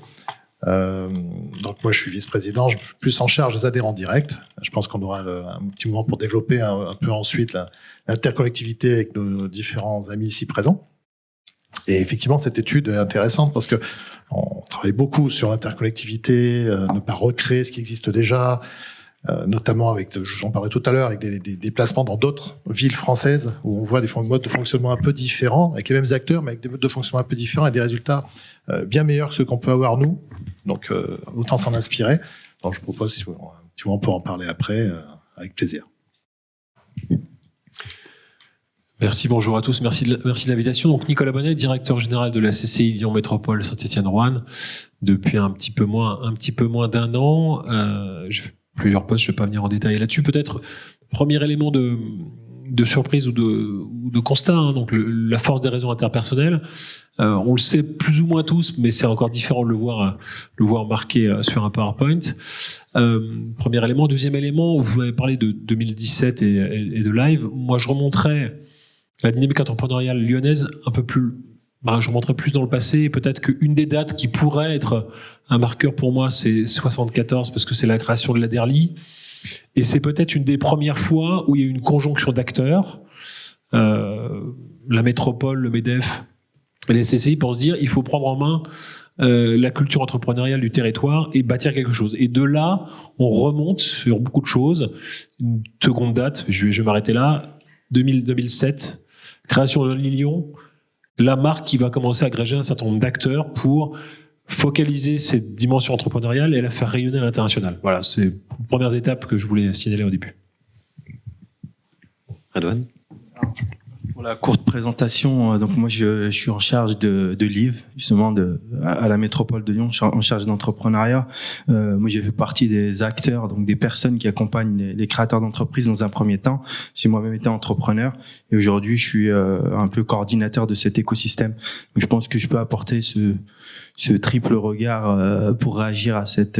Donc moi je suis vice-président, je suis plus en charge des adhérents directs. Je pense qu'on aura un petit moment pour développer un peu ensuite l'intercollectivité avec nos différents amis ici présents. Et effectivement cette étude est intéressante parce que on travaille beaucoup sur l'intercollectivité, ne pas recréer ce qui existe déjà, notamment avec, je vous en parlais tout à l'heure, avec des déplacements dans d'autres villes françaises où on voit des modes de fonctionnement un peu différents, avec les mêmes acteurs, mais avec des modes de fonctionnement un peu différents et des résultats bien meilleurs que ceux qu'on peut avoir nous. Donc, autant s'en inspirer. Donc, je propose, si on peut en parler après, avec plaisir. Merci, bonjour à tous. Merci de l'invitation. Donc, Nicolas Bonnet, directeur général de la CCI Lyon Métropole Saint-Étienne-Roanne, depuis un petit peu moins d'un an. J'ai fait plusieurs postes, je ne vais pas venir en détail là-dessus. Peut-être, premier élément de surprise ou de constat, hein, donc la force des réseaux interpersonnels. On le sait plus ou moins tous, mais c'est encore différent de le voir marqué sur un PowerPoint. Premier élément. Deuxième élément, vous avez parlé de 2017 et de Live. Moi, je remonterais la dynamique entrepreneuriale lyonnaise un peu plus... je remonterais plus dans le passé. Peut-être qu'une des dates qui pourrait être un marqueur pour moi, c'est 74, parce que c'est la création de la DERLI. Et c'est peut-être une des premières fois où il y a eu une conjonction d'acteurs, la métropole, le MEDEF et les CCI, pour se dire il faut prendre en main la culture entrepreneuriale du territoire et bâtir quelque chose. Et de là, on remonte sur beaucoup de choses. Une seconde date, je vais m'arrêter là, 2007, création de Lyon, la marque qui va commencer à agréger un certain nombre d'acteurs pour focaliser cette dimension entrepreneuriale et la faire rayonner à l'international. Voilà, c'est les premières étapes que je voulais signaler au début. Redouane. Pour la courte présentation, donc moi je suis en charge de Live, justement à la métropole de Lyon, en charge d'entrepreneuriat. Moi j'ai fait partie des acteurs, donc des personnes qui accompagnent les créateurs d'entreprises dans un premier temps. J'ai moi-même été entrepreneur et aujourd'hui je suis un peu coordinateur de cet écosystème. Donc je pense que je peux apporter ce triple regard pour réagir à cette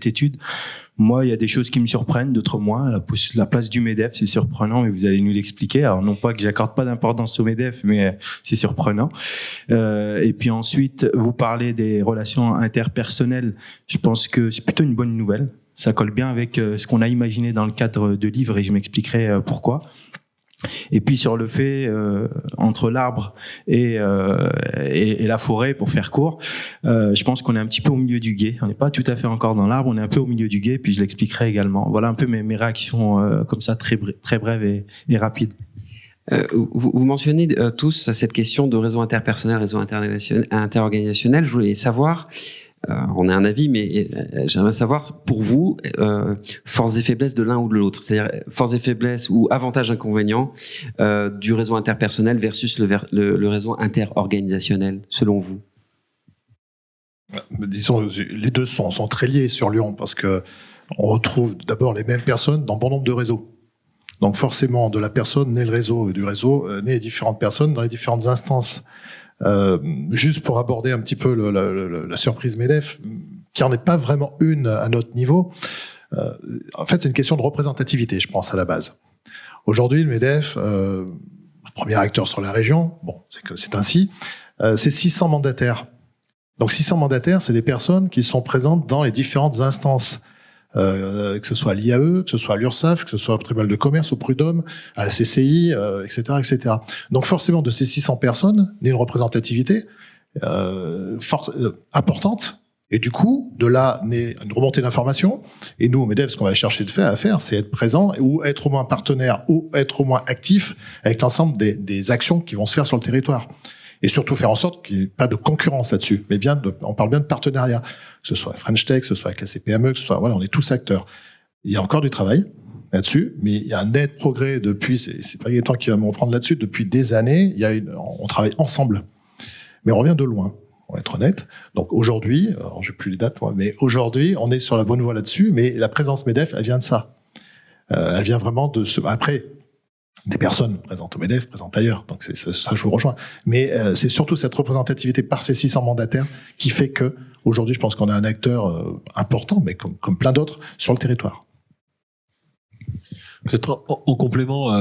étude. Moi, il y a des choses qui me surprennent, d'autres moins. La place du MEDEF, c'est surprenant, mais vous allez nous l'expliquer. Alors, non pas que j'accorde pas d'importance au MEDEF, mais c'est surprenant. Et puis ensuite, vous parlez des relations interpersonnelles. Je pense que c'est plutôt une bonne nouvelle. Ça colle bien avec ce qu'on a imaginé dans le cadre de Livre, et je m'expliquerai pourquoi. Et puis sur le fait entre l'arbre et la forêt, pour faire court, je pense qu'on est un petit peu au milieu du gué. On n'est pas tout à fait encore dans l'arbre, on est un peu au milieu du gué. Puis je l'expliquerai également. Voilà un peu mes réactions comme ça, très brèves et rapides. Vous mentionnez tous cette question de réseau interpersonnel, réseau interorganisationnel. Je voulais savoir, on a un avis, mais j'aimerais savoir, pour vous, forces et faiblesses de l'un ou de l'autre. C'est-à-dire forces et faiblesses ou avantages, inconvénients du réseau interpersonnel versus le réseau interorganisationnel, selon vous. Disons, les deux sont très liés sur Lyon, parce que on retrouve d'abord les mêmes personnes dans bon nombre de réseaux. Donc forcément, de la personne naît le réseau, et du réseau naît les différentes personnes dans les différentes instances. Juste pour aborder un petit peu la surprise MEDEF, qui n'en est pas vraiment une à notre niveau. En fait, c'est une question de représentativité, je pense, à la base. Aujourd'hui, le MEDEF, premier acteur sur la région, bon, c'est ainsi, c'est 600 mandataires. Donc 600 mandataires, c'est des personnes qui sont présentes dans les différentes instances, que ce soit à l'IAE, que ce soit à l'URSSAF, que ce soit au tribunal de commerce, au prud'homme, à la CCI, etc., etc. Donc forcément, de ces 600 personnes, naît une représentativité importante. Et du coup, de là naît une remontée d'informations. Et nous, au MEDEF, ce qu'on va chercher à faire, c'est être présent ou être au moins partenaire ou être au moins actif avec l'ensemble des actions qui vont se faire sur le territoire. Et surtout faire en sorte qu'il n'y ait pas de concurrence là-dessus, mais on parle bien de partenariat, que ce soit French Tech, que ce soit avec la CPME, que ce soit, voilà, on est tous acteurs. Il y a encore du travail, là-dessus, mais il y a un net progrès depuis, c'est pas Gaëtan qui va me reprendre là-dessus, depuis des années, on travaille ensemble. Mais on revient de loin, on va être honnête. Donc aujourd'hui, je n'ai plus les dates, moi, mais aujourd'hui, on est sur la bonne voie là-dessus, mais la présence MEDEF, elle vient de ça. Elle vient vraiment de ce... Après, des personnes présentes au MEDEF, présentes ailleurs, donc ça je vous rejoins. Mais c'est surtout cette représentativité par ces 600 mandataires qui fait que, aujourd'hui, je pense qu'on a un acteur important, mais comme plein d'autres, sur le territoire. Peut-être en complément,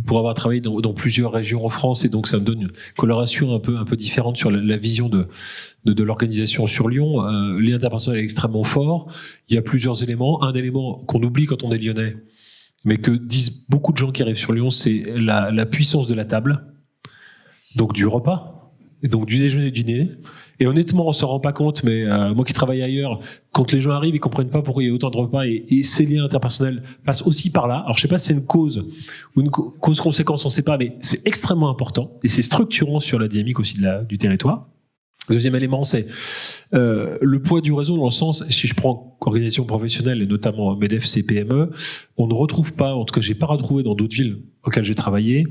pour avoir travaillé dans plusieurs régions en France, et donc ça me donne une coloration un peu différente sur la vision de l'organisation sur Lyon. Les interpersonnels est extrêmement fort. Il y a plusieurs éléments. Un élément qu'on oublie quand on est lyonnais, mais que disent beaucoup de gens qui arrivent sur Lyon, c'est la puissance de la table, donc du repas, et donc du déjeuner et du dîner. Et honnêtement, on s'en rend pas compte, mais moi qui travaille ailleurs, quand les gens arrivent, ils comprennent pas pourquoi il y a autant de repas, et ces liens interpersonnels passent aussi par là. Alors je sais pas si c'est une cause ou une cause-conséquence, on sait pas, mais c'est extrêmement important, et c'est structurant sur la dynamique aussi du territoire. Le deuxième élément, c'est le poids du réseau, dans le sens, si je prends organisation professionnelle, et notamment MEDEF, CPME, on ne retrouve pas, en tout cas j'ai pas retrouvé dans d'autres villes auxquelles j'ai travaillé,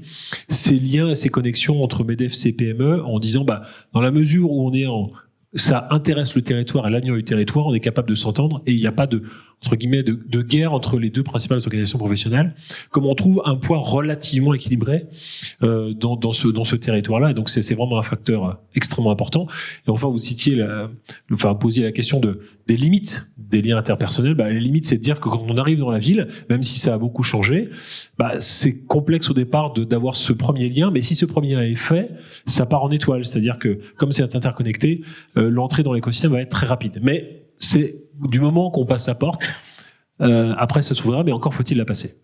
ces liens et ces connexions entre MEDEF, CPME, en disant, dans la mesure où on est ça intéresse le territoire et l'agneau du territoire, on est capable de s'entendre, et il n'y a pas entre guillemets, de guerre entre les deux principales organisations professionnelles, comme on trouve un poids relativement équilibré dans ce territoire-là. Et donc c'est vraiment un facteur extrêmement important. Et enfin, vous posiez la question des limites des liens interpersonnels. Les limites, c'est de dire que quand on arrive dans la ville, même si ça a beaucoup changé, c'est complexe au départ d'avoir ce premier lien, mais si ce premier lien est fait, ça part en étoile. C'est-à-dire que comme c'est interconnecté, l'entrée dans l'écosystème va être très rapide. Mais c'est du moment qu'on passe la porte, après ça s'ouvrira, mais encore faut-il la passer.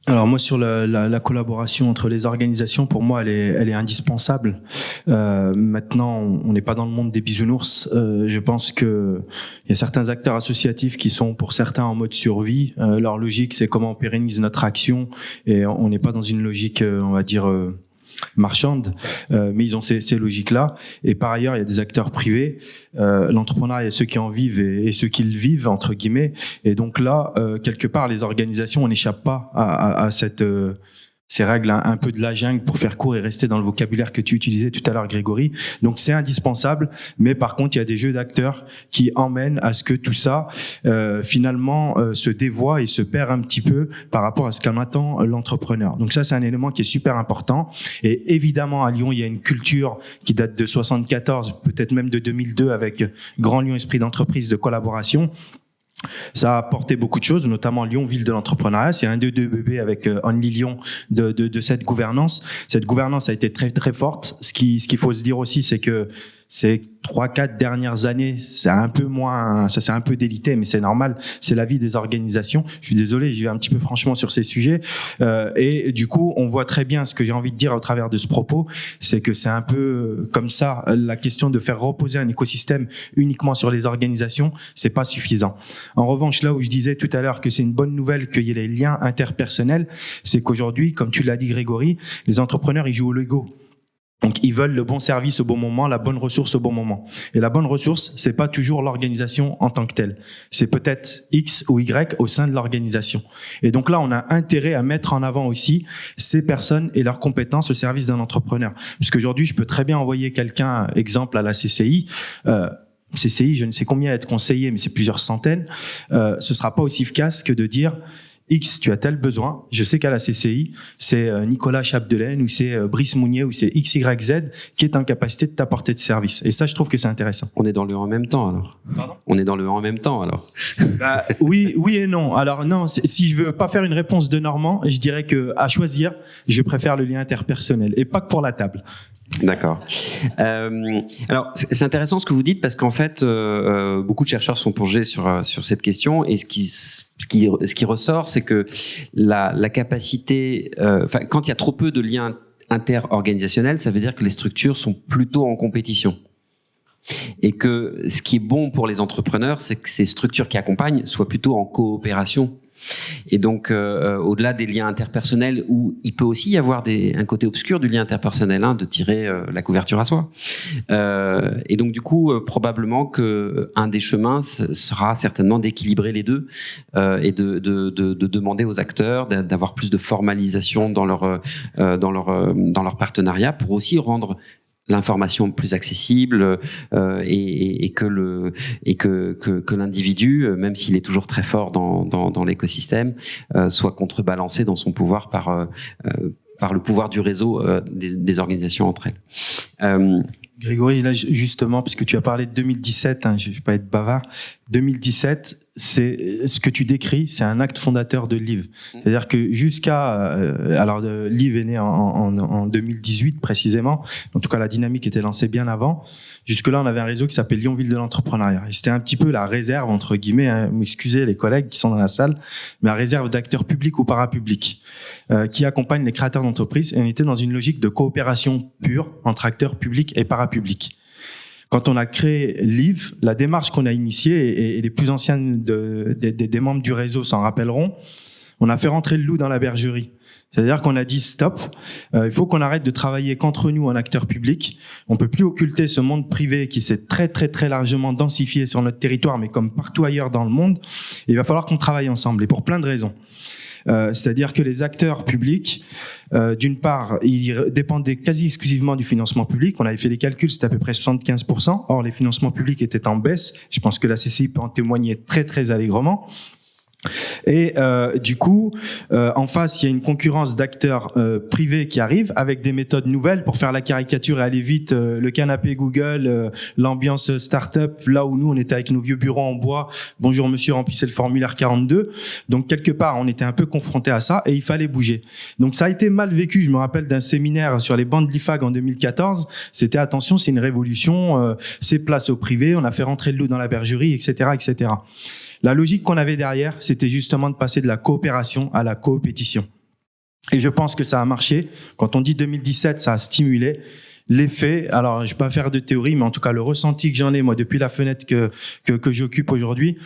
Alors moi, sur la collaboration entre les organisations, pour moi, elle est indispensable. Maintenant, on n'est pas dans le monde des bisounours. Je pense que il y a certains acteurs associatifs qui sont pour certains en mode survie. Leur logique, c'est comment on pérennise notre action, et on n'est pas dans une logique, on va dire, marchande, mais ils ont ces logiques-là. Et par ailleurs, il y a des acteurs privés. L'entrepreneuriat, il y a ceux qui en vivent et ceux qui le vivent, entre guillemets. Et donc là, quelque part, les organisations, on n'échappe pas à ces règles un peu de la jungle, pour faire court et rester dans le vocabulaire que tu utilisais tout à l'heure, Grégory. Donc c'est indispensable, mais par contre, il y a des jeux d'acteurs qui emmènent à ce que tout ça, finalement, se dévoie et se perd un petit peu par rapport à ce qu'en attend l'entrepreneur. Donc ça, c'est un élément qui est super important. Et évidemment, à Lyon, il y a une culture qui date de 74, peut-être même de 2002, avec Grand Lyon Esprit d'entreprise, de collaboration. Ça a apporté beaucoup de choses, notamment Lyon, ville de l'entrepreneuriat. C'est un des deux bébés avec Only Lyon de cette gouvernance. Cette gouvernance a été très très forte. Ce qu'il faut se dire aussi, c'est que ces 3-4 dernières années, ça s'est un peu délité, mais c'est normal. C'est la vie des organisations. Je suis désolé, j'y vais un petit peu franchement sur ces sujets. Et du coup, on voit très bien ce que j'ai envie de dire au travers de ce propos, c'est que c'est un peu comme ça, la question de faire reposer un écosystème uniquement sur les organisations, c'est pas suffisant. En revanche, là où je disais tout à l'heure que c'est une bonne nouvelle qu'il y ait les liens interpersonnels, c'est qu'aujourd'hui, comme tu l'as dit, Grégory, les entrepreneurs, ils jouent au Lego. Donc, ils veulent le bon service au bon moment, la bonne ressource au bon moment. Et la bonne ressource, c'est pas toujours l'organisation en tant que telle. C'est peut-être X ou Y au sein de l'organisation. Et donc là, on a intérêt à mettre en avant aussi ces personnes et leurs compétences au service d'un entrepreneur. Parce qu'aujourd'hui, je peux très bien envoyer quelqu'un, exemple, à la CCI. CCI, je ne sais combien être conseillé, mais c'est plusieurs centaines. Ce sera pas aussi efficace que de dire X, tu as tel besoin. Je sais qu'à la CCI, c'est Nicolas Chapdelaine ou c'est Brice Mounier ou c'est XYZ qui est en capacité de t'apporter de service. Et ça, je trouve que c'est intéressant. On est dans le en même temps, alors. Pardon ? On est dans le en même temps, alors. Oui et non. Alors non, si je veux pas faire une réponse de Normand, je dirais que à choisir, je préfère le lien interpersonnel et pas que pour la table. D'accord. Alors, c'est intéressant ce que vous dites parce qu'en fait, beaucoup de chercheurs sont plongés sur cette question et ce qui ressort, c'est que la capacité, quand il y a trop peu de liens interorganisationnels, ça veut dire que les structures sont plutôt en compétition. Et que ce qui est bon pour les entrepreneurs, c'est que ces structures qui accompagnent soient plutôt en coopération. Et donc, au-delà des liens interpersonnels, où il peut aussi y avoir un côté obscur du lien interpersonnel, de tirer la couverture à soi. Et donc, du coup, probablement qu'un des chemins sera certainement d'équilibrer les deux et de demander aux acteurs d'avoir plus de formalisation dans leur partenariat pour aussi rendre l'information plus accessible et que l'individu, même s'il est toujours très fort dans l'écosystème, soit contrebalancé dans son pouvoir par le pouvoir du réseau des organisations entre elles. Grégory, là justement, parce que tu as parlé de 2017, je ne vais pas être bavard, 2017, c'est ce que tu décris, c'est un acte fondateur de Live. C'est-à-dire que jusqu'à... Live est né en 2018 précisément, en tout cas la dynamique était lancée bien avant. Jusque-là, on avait un réseau qui s'appelle Lyon-Ville de l'entrepreneuriat. Et c'était un petit peu la réserve, entre guillemets, m'excusez les collègues qui sont dans la salle, mais la réserve d'acteurs publics ou parapublics qui accompagnent les créateurs d'entreprises. Et on était dans une logique de coopération pure entre acteurs publics et parapublics. Quand on a créé Live, la démarche qu'on a initiée, et les plus anciens des membres du réseau s'en rappelleront, on a fait rentrer le loup dans la bergerie. C'est-à-dire qu'on a dit stop, il faut qu'on arrête de travailler qu'entre nous en acteurs publics. On peut plus occulter ce monde privé qui s'est très très très largement densifié sur notre territoire, mais comme partout ailleurs dans le monde. Et il va falloir qu'on travaille ensemble, et pour plein de raisons. C'est-à-dire que les acteurs publics, d'une part, ils dépendaient quasi exclusivement du financement public. On avait fait les calculs, c'était à peu près 75%. Or, les financements publics étaient en baisse. Je pense que la CCI peut en témoigner très très allègrement. Et du coup, en face, il y a une concurrence d'acteurs privés qui arrivent avec des méthodes nouvelles pour faire la caricature et aller vite. Le canapé Google, l'ambiance start-up, là où nous, on était avec nos vieux bureaux en bois. Bonjour monsieur, remplissez le formulaire 42. Donc, quelque part, on était un peu confronté à ça et il fallait bouger. Donc, ça a été mal vécu. Je me rappelle d'un séminaire sur les bancs de l'IFAG en 2014. C'était attention, c'est une révolution, c'est place au privé, on a fait rentrer le loup dans la bergerie, etc., etc. La logique qu'on avait derrière, c'était justement de passer de la coopération à la coopétition. Et je pense que ça a marché. Quand on dit 2017, ça a stimulé. L'effet, alors je ne vais pas faire de théorie, mais en tout cas le ressenti que j'en ai, moi, depuis la fenêtre que j'occupe aujourd'hui,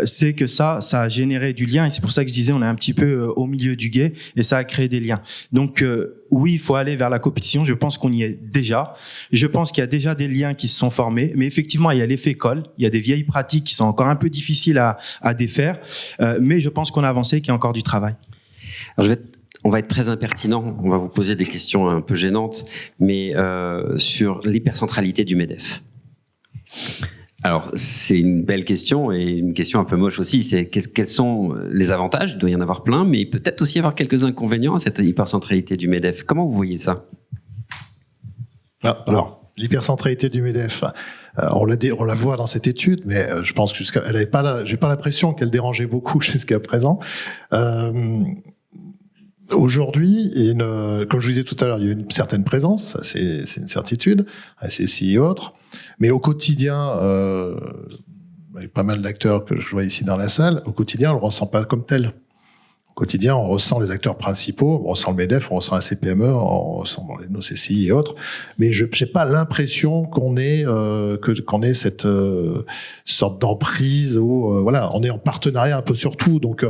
c'est que ça a généré du lien. Et c'est pour ça que je disais, on est un petit peu au milieu du gué et ça a créé des liens. Donc oui, il faut aller vers la compétition. Je pense qu'on y est déjà. Je pense qu'il y a déjà des liens qui se sont formés. Mais effectivement, il y a l'effet colle. Il y a des vieilles pratiques qui sont encore un peu difficiles à défaire. Mais je pense qu'on a avancé, qu'il y a encore du travail. Alors on va être très impertinent, on va vous poser des questions un peu gênantes, mais sur l'hypercentralité du MEDEF. Alors, c'est une belle question et une question un peu moche aussi. C'est quels sont les avantages? Il doit y en avoir plein, mais peut-être aussi y avoir quelques inconvénients à cette hypercentralité du MEDEF. Comment vous voyez ça? Alors, l'hypercentralité du MEDEF, on la voit dans cette étude, mais je pense que j'ai pas l'impression qu'elle dérangeait beaucoup jusqu'à présent. Aujourd'hui, comme je vous disais tout à l'heure, il y a une certaine présence, c'est une certitude, SSI et autres, mais au quotidien, il y a pas mal d'acteurs que je vois ici dans la salle, au quotidien, on ne le ressent pas comme tel. Au quotidien, on ressent les acteurs principaux, on ressent le MEDEF, on ressent la CPME, on ressent nos CCI et autres, mais je n'ai pas l'impression qu'on ait cette sorte d'emprise où voilà, on est en partenariat un peu sur tout, donc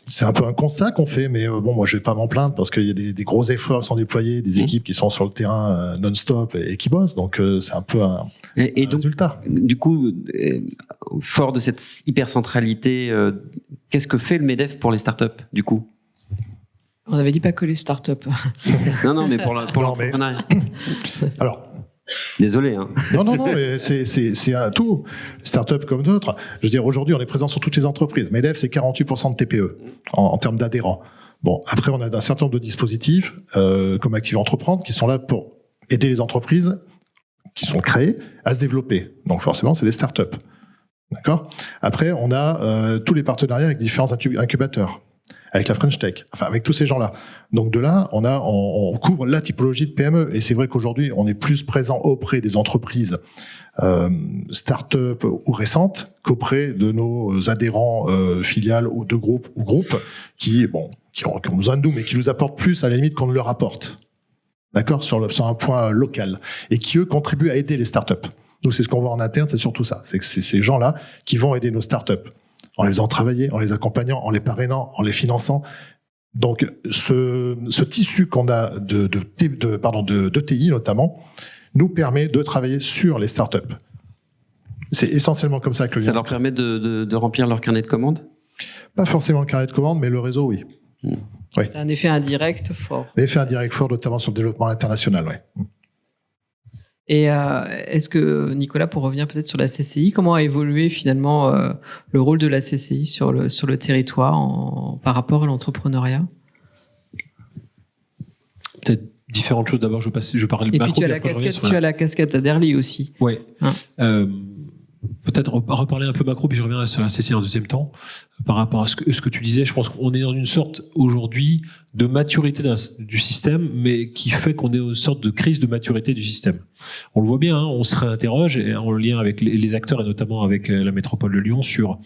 c'est un peu un constat qu'on fait, mais bon, moi je vais pas m'en plaindre parce qu'il y a des gros efforts qui sont déployés, des équipes qui sont sur le terrain non-stop et qui bossent, donc c'est un peu un résultat. Du coup, fort de cette hypercentralité, qu'est-ce que fait le MEDEF pour les startups, du coup? On avait dit pas que les startups. Non, mais pour l'entrepreneuriat. Alors, désolé. Hein. Non, mais c'est un tout. Start-up comme d'autres. Je veux dire, aujourd'hui, on est présent sur toutes les entreprises. MEDEF, c'est 48% de TPE en termes d'adhérents. Bon, après, on a un certain nombre de dispositifs comme Active Entreprendre qui sont là pour aider les entreprises qui sont créées à se développer. Donc, forcément, c'est des start-up. D'accord ? Après, on a tous les partenariats avec différents incubateurs, avec la French Tech, enfin avec tous ces gens-là. Donc de là, on couvre la typologie de PME. Et c'est vrai qu'aujourd'hui, on est plus présent auprès des entreprises start-up ou récentes qu'auprès de nos adhérents filiales ou de groupes qui ont besoin de nous, mais qui nous apportent plus à la limite qu'on ne leur apporte. D'accord ? Sur un point local. Et qui, eux, contribuent à aider les start-up. Nous, c'est ce qu'on voit en interne, c'est surtout ça. C'est que c'est ces gens-là qui vont aider nos start-up. en les faisant travailler, en les accompagnant, en les parrainant, en les finançant. Donc, ce tissu qu'on a de TI notamment nous permet de travailler sur les startups. C'est essentiellement comme ça que ça leur permet de remplir leur carnet de commandes. Pas forcément le carnet de commandes, mais le réseau, oui. Oui. C'est un effet indirect fort. L'effet indirect fort, notamment sur le développement international, oui. Et est-ce que, Nicolas, pour revenir peut-être sur la CCI, comment a évolué finalement le rôle de la CCI sur le territoire par rapport à l'entrepreneuriat ? Peut-être différentes choses. D'abord, je parle de Et macro. puis tu as la casquette Adderly aussi. Oui. Hein. Peut-être reparler un peu macro, puis je reviens sur la CCI en deuxième temps. Par rapport à ce que tu disais, je pense qu'on est dans une sorte aujourd'hui de maturité du système, mais qui fait qu'on est dans une sorte de crise de maturité du système. On le voit bien, hein, on se réinterroge et en lien avec les acteurs et notamment avec la métropole de Lyon sur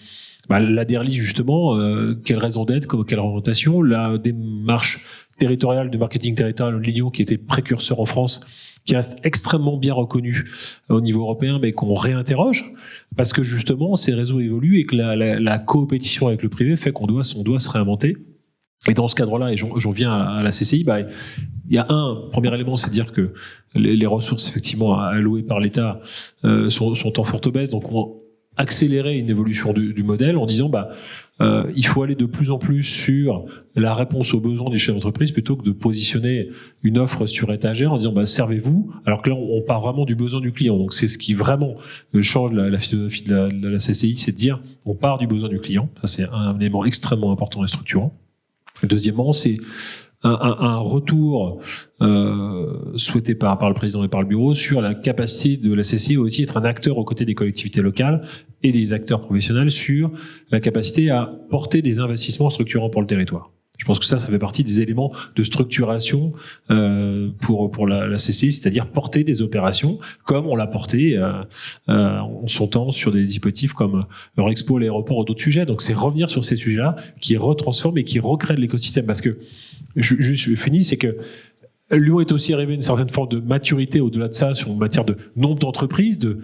l'Adderly justement, quelle raison d'être, quelle orientation, la démarche territoriale de marketing territorial de Lyon qui était précurseur en France, qui reste extrêmement bien reconnu au niveau européen, mais qu'on réinterroge, parce que justement, ces réseaux évoluent et que la coopétition avec le privé fait qu'on doit se réinventer. Et dans ce cadre-là, et j'en viens à la CCI, il y a un premier élément, c'est de dire que les ressources effectivement allouées par l'État sont en forte baisse, donc on va accélérer une évolution du modèle en disant il faut aller de plus en plus sur la réponse aux besoins du chef d'entreprise plutôt que de positionner une offre sur étagère en disant servez-vous, alors que là on part vraiment du besoin du client. Donc c'est ce qui vraiment change la philosophie de la CCI, c'est de dire on part du besoin du client. Ça c'est un élément extrêmement important et structurant. Deuxièmement, c'est un retour souhaité par le président et par le bureau sur la capacité de la CCI aussi d'être un acteur aux côtés des collectivités locales et des acteurs professionnels sur la capacité à porter des investissements structurants pour le territoire. Je pense que ça fait partie des éléments de structuration pour la CCI, c'est-à-dire porter des opérations comme on l'a porté en son temps sur des dispositifs comme Eurexpo, l'aéroport ou d'autres sujets. Donc c'est revenir sur ces sujets-là qui retransforment et qui recréent de l'écosystème. Parce que, je finis, c'est que Lyon est aussi arrivé à une certaine forme de maturité au-delà de ça en matière de nombre d'entreprises, de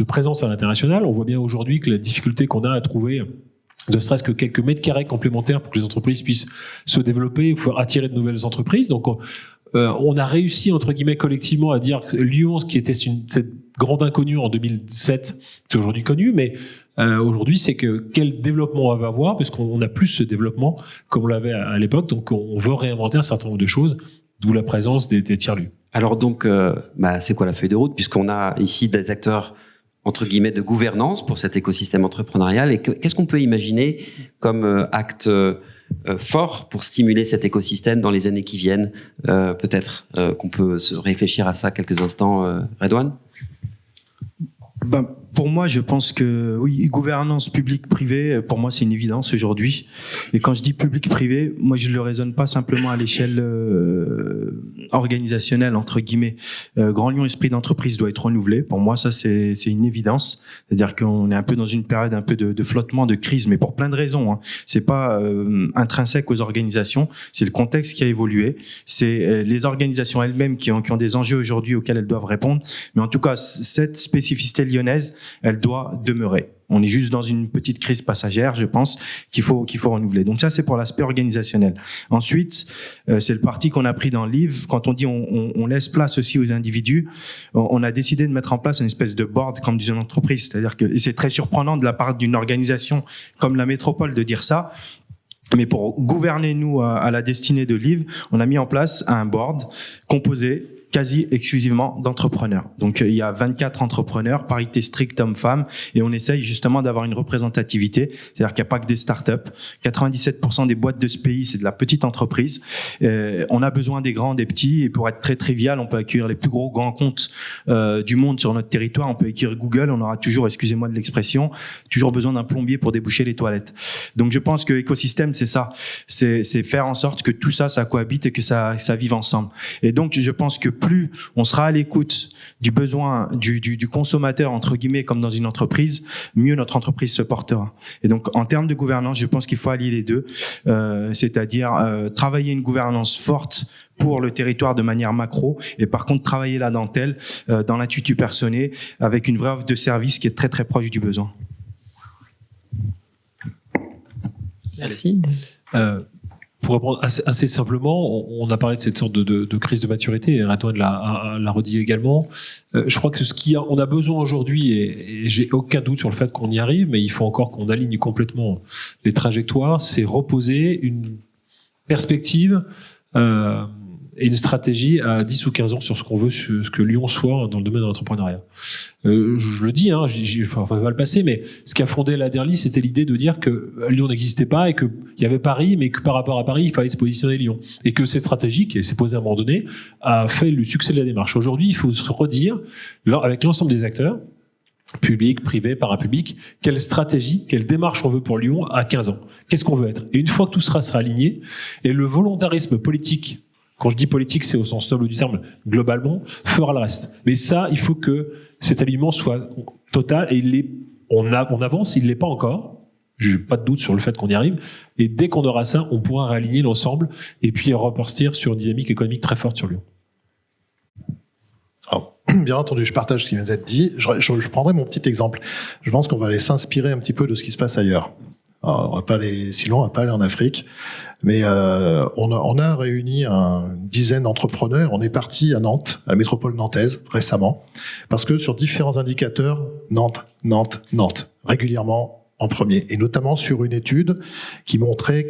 présence à l'international. On voit bien aujourd'hui que la difficulté qu'on a à trouver ne serait-ce que quelques mètres carrés complémentaires pour que les entreprises puissent se développer, pouvoir attirer de nouvelles entreprises. Donc, on a réussi, entre guillemets, collectivement à dire que Lyon, qui était cette grande inconnue en 2007, est aujourd'hui connue, mais aujourd'hui, c'est que quel développement on va avoir, parce qu'on a plus ce développement comme on l'avait à l'époque, donc on veut réinventer un certain nombre de choses, d'où la présence des tiers-lieux. Alors donc, c'est quoi la feuille de route, puisqu'on a ici des acteurs entre guillemets de gouvernance pour cet écosystème entrepreneurial, et qu'est-ce qu'on peut imaginer comme acte fort pour stimuler cet écosystème dans les années qui viennent, peut-être qu'on peut se réfléchir à ça quelques instants, Redouane? Pour moi, je pense que oui, gouvernance publique-privée, pour moi, c'est une évidence aujourd'hui. Et quand je dis public-privé, moi, je le raisonne pas simplement à l'échelle organisationnelle, entre guillemets. Grand Lyon Esprit d'entreprise doit être renouvelé. Pour moi, ça, c'est une évidence. C'est-à-dire qu'on est un peu dans une période un peu de flottement, de crise, mais pour plein de raisons. Hein. C'est pas intrinsèque aux organisations. C'est le contexte qui a évolué. C'est les organisations elles-mêmes qui ont des enjeux aujourd'hui auxquels elles doivent répondre. Mais en tout cas, cette spécificité lyonnaise, elle doit demeurer. On est juste dans une petite crise passagère, je pense, qu'il faut renouveler. Donc ça, c'est pour l'aspect organisationnel. Ensuite, c'est le parti qu'on a pris dans le livre. Quand on dit on laisse place aussi aux individus, on a décidé de mettre en place une espèce de board comme dans une entreprise. C'est-à-dire que, et c'est très surprenant de la part d'une organisation comme la métropole de dire ça, mais pour gouverner, nous, à la destinée de Liv, on a mis en place un board composé quasi exclusivement d'entrepreneurs. Donc il y a 24 entrepreneurs, parité stricte hommes-femmes, et on essaye justement d'avoir une représentativité, c'est-à-dire qu'il n'y a pas que des startups. 97% des boîtes de ce pays, c'est de la petite entreprise. On a besoin des grands, des petits, et pour être très trivial, on peut accueillir les plus grands comptes du monde sur notre territoire. On peut accueillir Google, on aura toujours, excusez-moi de l'expression, toujours besoin d'un plombier pour déboucher les toilettes. Donc je pense que l'écosystème, c'est ça, c'est faire en sorte que tout ça, ça cohabite et que ça vive ensemble. Et donc je pense que plus on sera à l'écoute du besoin du consommateur, entre guillemets, comme dans une entreprise, mieux notre entreprise se portera. Et donc, en termes de gouvernance, je pense qu'il faut allier les deux, c'est-à-dire travailler une gouvernance forte pour le territoire de manière macro, et par contre travailler la dentelle dans l'intuitu personné avec une vraie offre de service qui est très très proche du besoin. Merci. Pour répondre assez simplement, on a parlé de cette sorte de crise de maturité, et Antoine l'a redit également. Je crois que on a besoin aujourd'hui, et j'ai aucun doute sur le fait qu'on y arrive, mais il faut encore qu'on aligne complètement les trajectoires, c'est reposer une perspective et une stratégie à 10 ou 15 ans sur ce qu'on veut, sur ce que Lyon soit dans le domaine de l'entrepreneuriat. Je le dis, enfin, pas le passer, mais ce qui a fondé la Derly, c'était l'idée de dire que Lyon n'existait pas et qu'il y avait Paris, mais que par rapport à Paris, il fallait se positionner Lyon. Et que c'est stratégique, et c'est posé à un moment donné, a fait le succès de la démarche. Aujourd'hui, il faut se redire, avec l'ensemble des acteurs, public, privé, parapublic, quelle stratégie, quelle démarche on veut pour Lyon à 15 ans. Qu'est-ce qu'on veut être? Et une fois que tout sera aligné, et le volontarisme politique, quand je dis politique, c'est au sens noble du terme, globalement, fera le reste. Mais ça, il faut que cet alignement soit total, et on avance, il ne l'est pas encore. Je n'ai pas de doute sur le fait qu'on y arrive. Et dès qu'on aura ça, on pourra réaligner l'ensemble, et puis repartir sur une dynamique économique très forte sur Lyon. Alors, bien entendu, je partage ce qui vient d'être dit. Je prendrai mon petit exemple. Je pense qu'on va aller s'inspirer un petit peu de ce qui se passe ailleurs. Alors, on va pas aller si loin, on va pas aller en Afrique. Mais on a réuni une dizaine d'entrepreneurs. On est parti à Nantes, à la métropole nantaise, récemment, parce que sur différents indicateurs, Nantes, régulièrement en premier, et notamment sur une étude qui montrait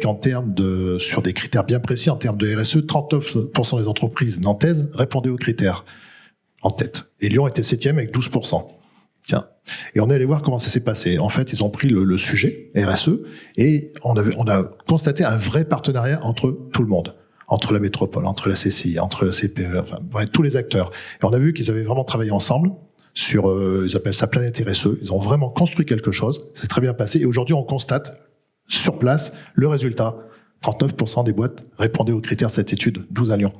sur des critères bien précis, en termes de RSE, 39% des entreprises nantaises répondaient aux critères en tête. Et Lyon était 7e avec 12%. Tiens. Et on est allé voir comment ça s'est passé. En fait, ils ont pris le sujet RSE et on a constaté un vrai partenariat entre tout le monde, entre la métropole, entre la CCI, entre le CPE, enfin bref, tous les acteurs. Et on a vu qu'ils avaient vraiment travaillé ensemble sur, ils appellent ça Planète RSE. Ils ont vraiment construit quelque chose. C'est très bien passé. Et aujourd'hui, on constate sur place le résultat. 39% des boîtes répondaient aux critères de cette étude, 12 à Lyon.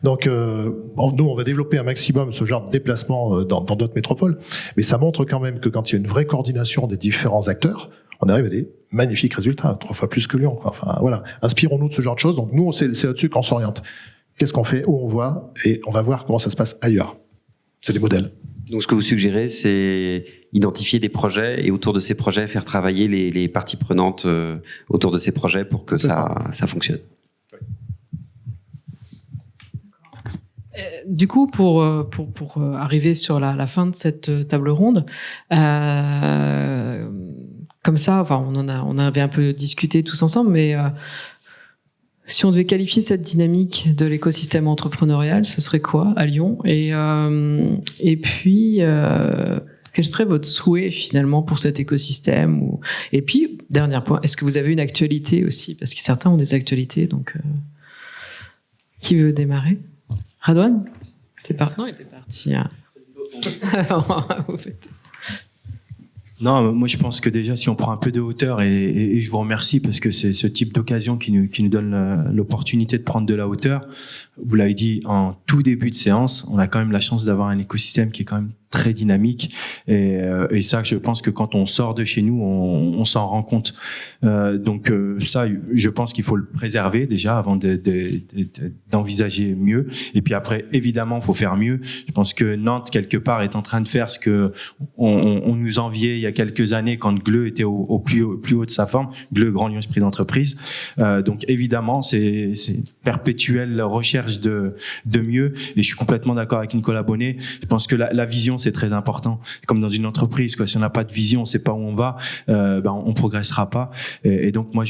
Donc, nous, on va développer un maximum ce genre de déplacement dans d'autres métropoles, mais ça montre quand même que quand il y a une vraie coordination des différents acteurs, on arrive à des magnifiques résultats, 3 fois plus que Lyon, quoi. Enfin, voilà. Inspirons-nous de ce genre de choses. Donc, nous, c'est là-dessus qu'on s'oriente. Qu'est-ce qu'on fait, où on voit, et on va voir comment ça se passe ailleurs. C'est des modèles. Donc, ce que vous suggérez, c'est identifier des projets et autour de ces projets, faire travailler les parties prenantes autour de ces projets pour que ça fonctionne. Du coup, pour arriver sur la fin de cette table ronde, comme ça, enfin, on avait un peu discuté tous ensemble, mais si on devait qualifier cette dynamique de l'écosystème entrepreneurial, ce serait quoi à Lyon? Et puis, quel serait votre souhait finalement pour cet écosystème? Et puis, dernier point, est-ce que vous avez une actualité aussi? Parce que certains ont des actualités, donc qui veut démarrer? Radouane? Non, il était parti. Non, moi je pense que déjà si on prend un peu de hauteur, et je vous remercie parce que c'est ce type d'occasion qui nous donne l'opportunité de prendre de la hauteur. Vous l'avez dit en tout début de séance, on a quand même la chance d'avoir un écosystème qui est quand même très dynamique, et ça, je pense que quand on sort de chez nous, on s'en rend compte. Donc ça, je pense qu'il faut le préserver déjà avant d'envisager mieux. Et puis après, évidemment, il faut faire mieux. Je pense que Nantes quelque part est en train de faire ce que on nous enviait il y a quelques années quand Gleu était au plus haut de sa forme. Gleu, Grand Lyon Esprit d'entreprise. Donc évidemment, c'est perpétuelle recherche de mieux. Et je suis complètement d'accord avec Nicolas Bonnet. Je pense que la vision, c'est très important. Comme dans une entreprise, quoi. Si on n'a pas de vision, on ne sait pas où on va, on progressera pas. Et donc moi,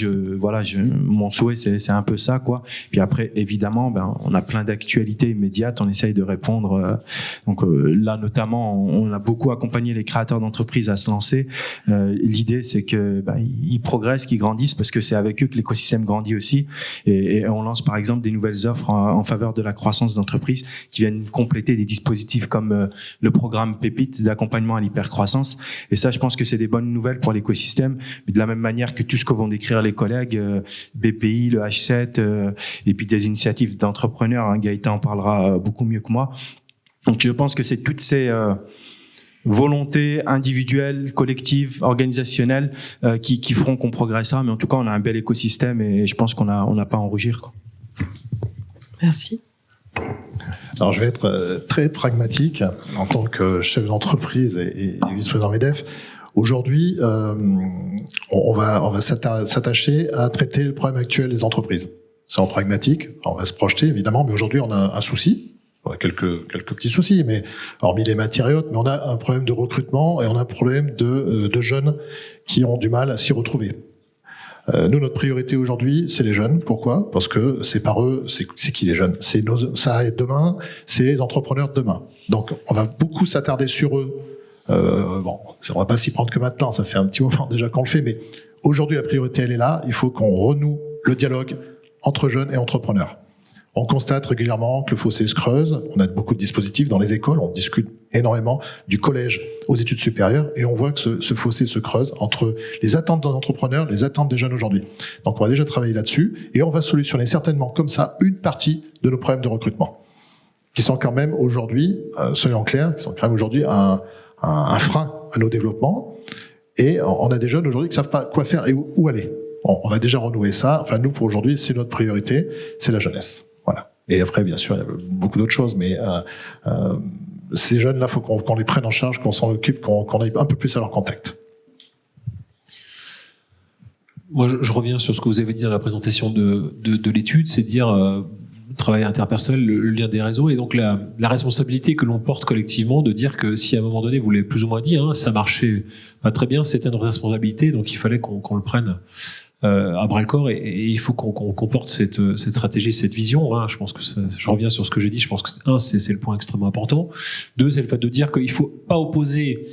mon souhait, c'est un peu ça, quoi. Puis après, évidemment, on a plein d'actualités immédiates. On essaye de répondre. Donc là, notamment, on a beaucoup accompagné les créateurs d'entreprises à se lancer. L'idée, c'est que ils progressent, qu'ils grandissent, parce que c'est avec eux que l'écosystème grandit aussi. Et on lance par exemple des nouvelles offres en faveur de la croissance d'entreprise qui viennent compléter des dispositifs comme le programme Pépite d'accompagnement à l'hypercroissance. Et ça, je pense que c'est des bonnes nouvelles pour l'écosystème, mais de la même manière que tout ce que vont décrire les collègues, BPI, le H7, et puis des initiatives d'entrepreneurs. Hein, Gaëtan en parlera beaucoup mieux que moi. Donc je pense que c'est toutes ces volontés individuelles, collectives, organisationnelles qui feront qu'on progressera. Mais en tout cas, on a un bel écosystème et je pense qu'on n'a pas à en rougir, quoi. Merci. Alors, je vais être très pragmatique en tant que chef d'entreprise et vice-président MEDEF. Aujourd'hui, on va s'attacher à traiter le problème actuel des entreprises. C'est en pragmatique, on va se projeter évidemment, mais aujourd'hui on a un souci, on a quelques petits soucis, mais hormis les matériaux, mais on a un problème de recrutement et on a un problème de jeunes qui ont du mal à s'y retrouver. Nous, notre priorité aujourd'hui, c'est les jeunes. Pourquoi ? Parce que c'est par eux, c'est qui les jeunes ? Ça est demain, c'est les entrepreneurs de demain. Donc, on va beaucoup s'attarder sur eux. On va pas s'y prendre que maintenant, ça fait un petit moment déjà qu'on le fait, mais aujourd'hui, la priorité, elle est là. Il faut qu'on renoue le dialogue entre jeunes et entrepreneurs. On constate régulièrement que le fossé se creuse. On a beaucoup de dispositifs dans les écoles. On discute énormément du collège aux études supérieures et on voit que ce fossé se creuse entre les attentes des entrepreneurs, les attentes des jeunes aujourd'hui. Donc on va déjà travailler là-dessus et on va solutionner certainement comme ça une partie de nos problèmes de recrutement qui sont quand même aujourd'hui, soyons clairs, qui sont quand même aujourd'hui un frein à nos développements. Et on a des jeunes aujourd'hui qui ne savent pas quoi faire et où aller. On va déjà renouer ça. Enfin, nous, pour aujourd'hui, c'est notre priorité, c'est la jeunesse. Voilà. Et après, bien sûr, il y a beaucoup d'autres choses, mais ces jeunes-là, il faut qu'on les prenne en charge, qu'on s'en occupe, qu'on aille un peu plus à leur contact. Moi, je reviens sur ce que vous avez dit dans la présentation de l'étude, c'est dire le travail interpersonnel, le lien des réseaux, et donc la responsabilité que l'on porte collectivement de dire que si à un moment donné, vous l'avez plus ou moins dit, ça marchait pas très bien, c'était une responsabilité, donc il fallait qu'on le prenne à bras le corps, et il faut qu'on porte cette stratégie, cette vision. Je pense que je reviens sur ce que j'ai dit. Je pense que c'est le point extrêmement important. 2, c'est le fait de dire qu'il faut pas opposer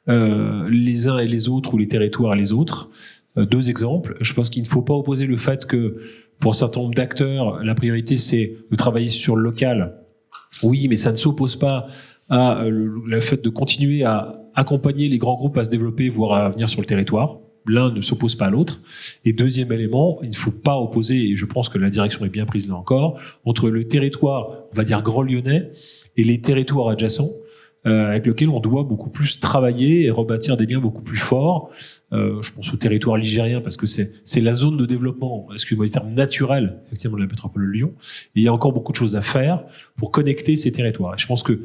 les uns et les autres ou les territoires et les autres. 2 exemples. Je pense qu'il ne faut pas opposer le fait que pour un certain nombre d'acteurs, la priorité c'est de travailler sur le local. Oui, mais ça ne s'oppose pas à le fait de continuer à accompagner les grands groupes à se développer, voire à venir sur le territoire. L'un ne s'oppose pas à l'autre. Et 2e élément, il ne faut pas opposer, et je pense que la direction est bien prise là encore, entre le territoire, on va dire grand lyonnais, et les territoires adjacents, avec lesquels on doit beaucoup plus travailler et rebâtir des liens beaucoup plus forts. Je pense au territoire ligérien, parce que c'est la zone de développement, excusez-moi du terme, naturel, effectivement, de la métropole de Lyon. Et il y a encore beaucoup de choses à faire pour connecter ces territoires. Et je pense que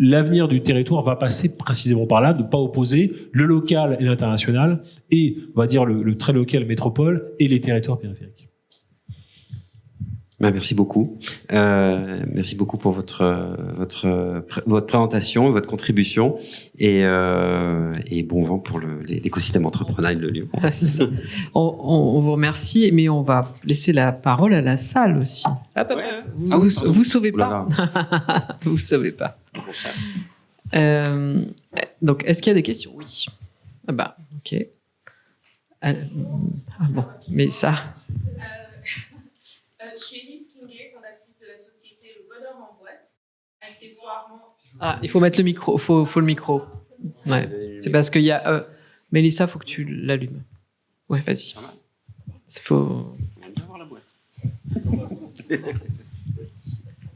l'avenir du territoire va passer précisément par là, de ne pas opposer le local et l'international, et on va dire le très local métropole et les territoires périphériques. Merci beaucoup. Merci beaucoup pour votre présentation, votre contribution, et bon vent pour l'écosystème entrepreneurial de Lyon. C'est ça. On vous remercie, mais on va laisser la parole à la salle aussi. Vous sauvez pas. Vous sauvez pas. Donc, est-ce qu'il y a des questions ? Oui. Ah bah, ok. Bon, mais ça. Je suis Élise Kinguet, fondatrice de la société Le Bonheur en Boîte. Accessoirement. Il faut mettre le micro. Faut le micro. Ouais. C'est parce qu'il y a. Mélissa, faut que tu l'allumes. Ouais, vas-y. Faut.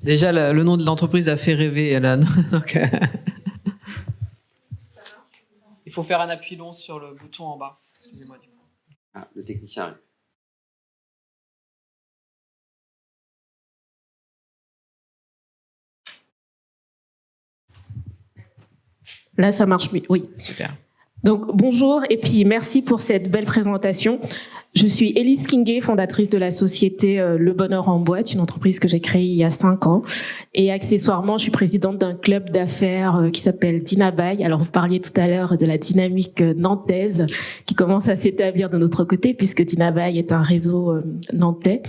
Déjà, le nom de l'entreprise a fait rêver, Alan. Donc, il faut faire un appui long sur le bouton en bas. Excusez-moi du coup. Le technicien arrive. Là, ça marche mieux. Oui. Super. Donc, bonjour et puis merci pour cette belle présentation. Je suis Élise Kinguet, fondatrice de la société Le Bonheur en Boîte, une entreprise que j'ai créée il y a 5 ans. Et accessoirement, je suis présidente d'un club d'affaires qui s'appelle Dinabaye. Alors, vous parliez tout à l'heure de la dynamique nantaise qui commence à s'établir de notre côté puisque Dinabaye est un réseau nantais.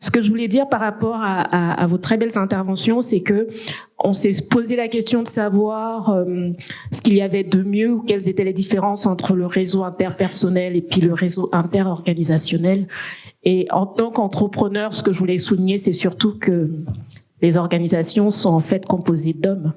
Ce que je voulais dire par rapport à vos très belles interventions, c'est que on s'est posé la question de savoir ce qu'il y avait de mieux ou quelles étaient les différences entre le réseau interpersonnel et puis le réseau interorganisationnel. Et en tant qu'entrepreneur, ce que je voulais souligner, c'est surtout que les organisations sont en fait composées d'hommes.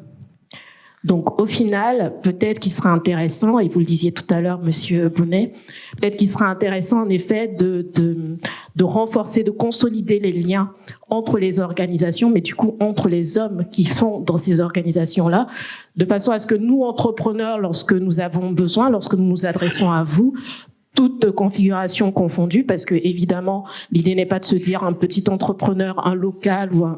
Donc, au final, peut-être qu'il sera intéressant, et vous le disiez tout à l'heure, Monsieur Bonnet, peut-être qu'il sera intéressant, en effet, de renforcer, de consolider les liens entre les organisations, mais du coup, entre les hommes qui sont dans ces organisations-là, de façon à ce que nous, entrepreneurs, lorsque nous avons besoin, lorsque nous nous adressons à vous, toute configuration confondue, parce que évidemment, l'idée n'est pas de se dire un petit entrepreneur, un local ou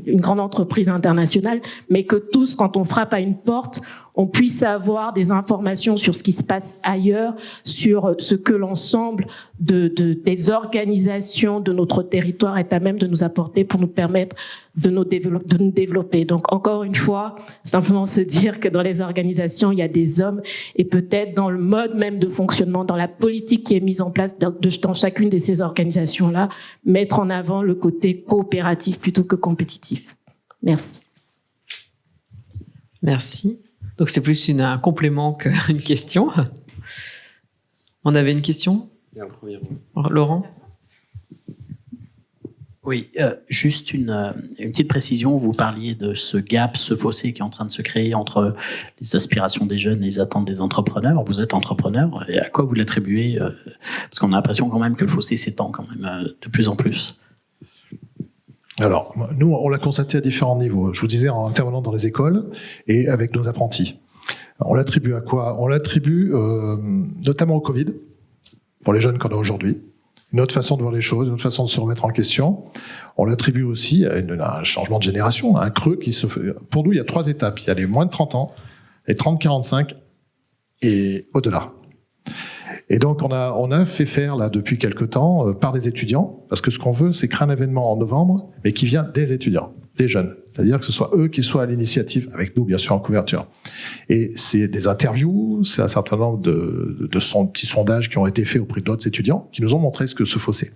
une grande entreprise internationale, mais que tous, quand on frappe à une porte, on puisse avoir des informations sur ce qui se passe ailleurs, sur ce que l'ensemble des organisations de notre territoire est à même de nous apporter pour nous permettre de nous développer. Donc, encore une fois, simplement se dire que dans les organisations, il y a des hommes et peut-être dans le mode même de fonctionnement, dans la politique qui est mise en place dans chacune de ces organisations-là, mettre en avant le côté coopératif plutôt que compétitif. Merci. Merci. Donc, c'est plus un complément qu'une question. On avait une question ? Laurent ? Oui, juste une petite précision. Vous parliez de ce gap, ce fossé qui est en train de se créer entre les aspirations des jeunes et les attentes des entrepreneurs. Vous êtes entrepreneur, et à quoi vous l'attribuez ? Parce qu'on a l'impression quand même que le fossé s'étend quand même de plus en plus. Alors, nous, on l'a constaté à différents niveaux. Je vous disais, en intervenant dans les écoles et avec nos apprentis. On l'attribue à quoi ? On l'attribue notamment au Covid, pour les jeunes qu'on a aujourd'hui. Une autre façon de voir les choses, une autre façon de se remettre en question. On l'attribue aussi à un changement de génération, à un creux qui se fait. Pour nous, il y a 3 étapes. Il y a les moins de 30 ans, les 30-45 et au-delà. Et donc, on a fait faire, là, depuis quelque temps, par des étudiants, parce que ce qu'on veut, c'est créer un événement en novembre, mais qui vient des étudiants, des jeunes. C'est-à-dire que ce soit eux qui soient à l'initiative, avec nous, bien sûr, en couverture. Et c'est des interviews, c'est un certain nombre de petits sondages qui ont été faits auprès d'autres étudiants, qui nous ont montré ce que ce fossé.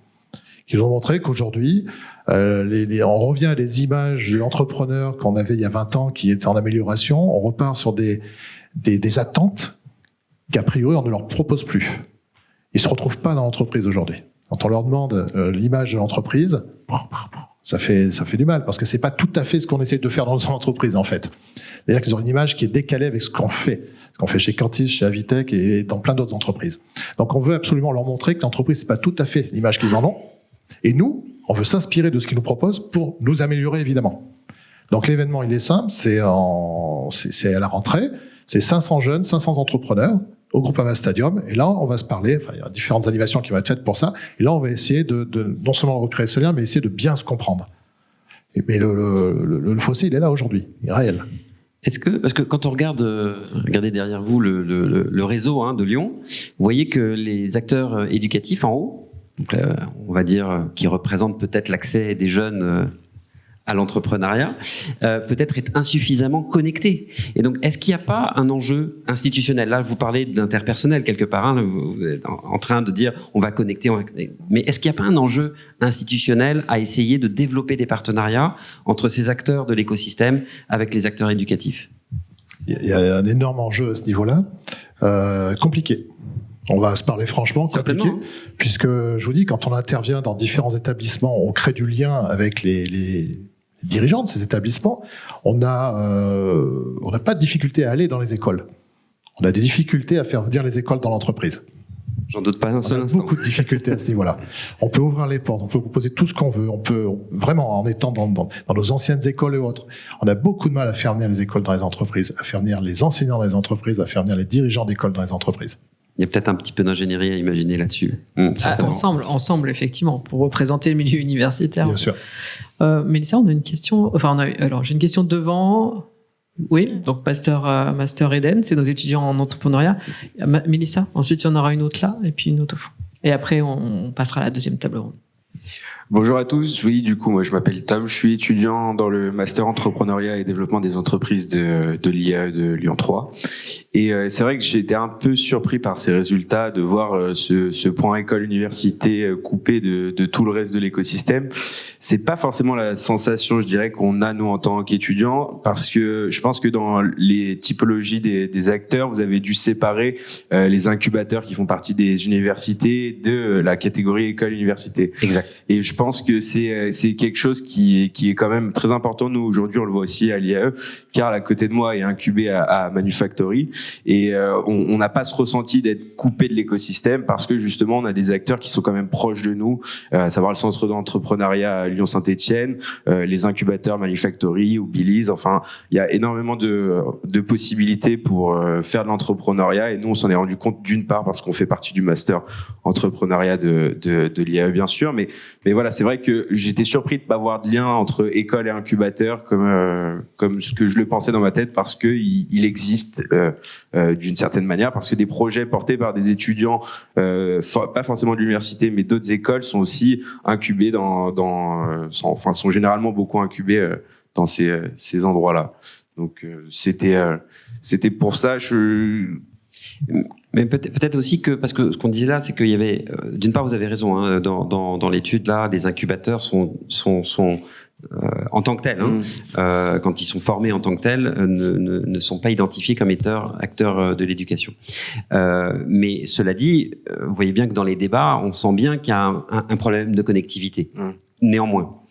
Qui nous ont montré qu'aujourd'hui, on revient à des images de l'entrepreneur qu'on avait il y a 20 ans, qui étaient en amélioration. On repart sur des attentes qu'a priori, on ne leur propose plus. Ils se retrouvent pas dans l'entreprise aujourd'hui. Quand on leur demande l'image de l'entreprise, ça fait du mal, parce que c'est pas tout à fait ce qu'on essaie de faire dans l'entreprise, en fait. C'est-à-dire qu'ils ont une image qui est décalée avec ce qu'on fait chez Cantis, chez Avitech et dans plein d'autres entreprises. Donc, on veut absolument leur montrer que l'entreprise, c'est pas tout à fait l'image qu'ils en ont. Et nous, on veut s'inspirer de ce qu'ils nous proposent pour nous améliorer, évidemment. Donc, l'événement, il est simple, c'est à la rentrée, c'est 500 jeunes, 500 entrepreneurs, au Groupama Stadium, et là, on va se parler, il y a différentes animations qui vont être faites pour ça, et là, on va essayer de non seulement recréer ce lien, mais essayer de bien se comprendre. Mais le fossé, il est là aujourd'hui, il est réel. Parce que quand on regardez derrière vous le réseau de Lyon, vous voyez que les acteurs éducatifs en haut, donc on va dire qui représentent peut-être l'accès des jeunes à l'entrepreneuriat, peut-être est insuffisamment connecté. Et donc, est-ce qu'il n'y a pas un enjeu institutionnel ? Là, vous parlez d'interpersonnel quelque part, vous êtes en train de dire on va connecter, mais est-ce qu'il n'y a pas un enjeu institutionnel à essayer de développer des partenariats entre ces acteurs de l'écosystème avec les acteurs éducatifs ? Il y a un énorme enjeu à ce niveau-là, compliqué. On va se parler franchement, compliqué, puisque je vous dis, quand on intervient dans différents établissements, on crée du lien avec les dirigeants de ces établissements. On n'a pas de difficulté à aller dans les écoles. On a des difficultés à faire venir les écoles dans l'entreprise. J'en doute pas un seul instant. On a beaucoup de difficultés à ce niveau-là. On peut ouvrir les portes, on peut proposer tout ce qu'on veut, on peut vraiment, en étant dans nos anciennes écoles et autres, on a beaucoup de mal à faire venir les écoles dans les entreprises, à faire venir les enseignants dans les entreprises, à faire venir les dirigeants d'écoles dans les entreprises. Il y a peut-être un petit peu d'ingénierie à imaginer là-dessus. Ensemble, effectivement, pour représenter le milieu universitaire. Bien sûr. Mélissa, on a une question. J'ai une question devant. Oui, donc Master Eden, c'est nos étudiants en entrepreneuriat. Mélissa, ensuite il y en aura une autre là, et puis une autre au fond. Et après, on passera à la deuxième table ronde. Bonjour à tous. Oui, du coup, moi, je m'appelle Tom. Je suis étudiant dans le Master Entrepreneuriat et Développement des entreprises de l'IAE de Lyon 3. Et c'est vrai que j'étais un peu surpris par ces résultats, de voir ce point école-université coupé de tout le reste de l'écosystème. C'est pas forcément la sensation, je dirais, qu'on a, nous, en tant qu'étudiants, parce que je pense que dans les typologies des acteurs, vous avez dû séparer les incubateurs qui font partie des universités de la catégorie école-université. Exact. Et je pense que c'est quelque chose qui est quand même très important. Nous, aujourd'hui, on le voit aussi à l'IAE, car à côté de moi est incubé à Manufactory. et on n'a pas ce ressenti d'être coupé de l'écosystème parce que justement on a des acteurs qui sont quand même proches de nous, à savoir le centre d'entrepreneuriat à Lyon-Saint-Étienne, les incubateurs Manufactory ou Billy's. Enfin, il y a énormément de possibilités pour faire de l'entrepreneuriat, et nous on s'en est rendu compte d'une part parce qu'on fait partie du master entrepreneuriat de l'IAE bien sûr, mais voilà, c'est vrai que j'étais surpris de pas voir de lien entre école et incubateur comme ce que je le pensais dans ma tête, parce que il existe d'une certaine manière, parce que des projets portés par des étudiants pas forcément de l'université mais d'autres écoles sont aussi incubés sont généralement beaucoup incubés dans ces endroits-là. Donc c'était pour ça. Mais peut-être aussi que, parce que ce qu'on disait là, c'est qu'il y avait, d'une part, vous avez raison, hein, dans l'étude là, les incubateurs sont en tant que tels, quand ils sont formés en tant que tels, ne sont pas identifiés comme acteurs de l'éducation. Mais cela dit, vous voyez bien que dans les débats, on sent bien qu'il y a un problème de connectivité. Néanmoins.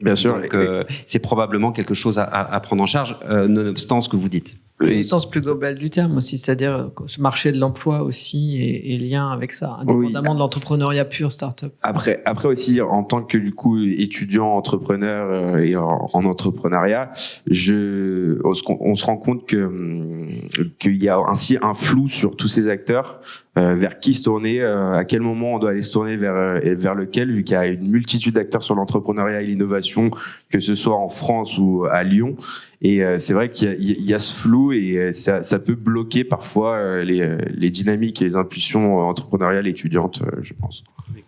Bien sûr. Donc, c'est probablement quelque chose à prendre en charge, nonobstant ce que vous dites. Au sens plus global du terme aussi, c'est-à-dire que ce marché de l'emploi aussi est lien avec ça, indépendamment de l'entrepreneuriat pur start-up. Après aussi, en tant que du coup étudiant entrepreneur et en entrepreneuriat, on se rend compte qu'il y a ainsi un flou sur tous ces acteurs. Vers qui se tourner, à quel moment on doit aller se tourner vers lequel, vu qu'il y a une multitude d'acteurs sur l'entrepreneuriat et l'innovation, que ce soit en France ou à Lyon. Et c'est vrai qu'il y a ce flou, et ça peut bloquer parfois les dynamiques et les impulsions entrepreneuriales étudiantes, je pense.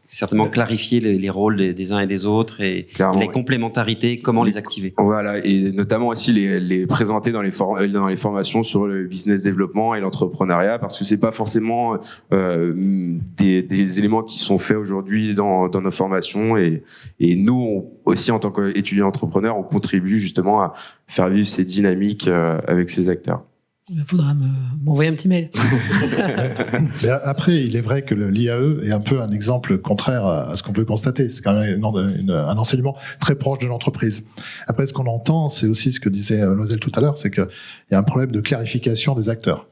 Certainement clarifier les rôles des uns et des autres, et clairement, les complémentarités, comment les activer. Voilà, et notamment aussi les présenter dans les formations sur le business développement et l'entrepreneuriat, parce que c'est pas forcément des éléments qui sont faits aujourd'hui dans nos formations, et nous aussi en tant qu'étudiants entrepreneurs, on contribue justement à faire vivre ces dynamiques avec ces acteurs. Il faudra m'envoyer un petit mail. Mais après, il est vrai que l'IAE est un peu un exemple contraire à ce qu'on peut constater. C'est quand même un enseignement très proche de l'entreprise. Après, ce qu'on entend, c'est aussi ce que disait Loisel tout à l'heure, c'est qu'il y a un problème de clarification des acteurs.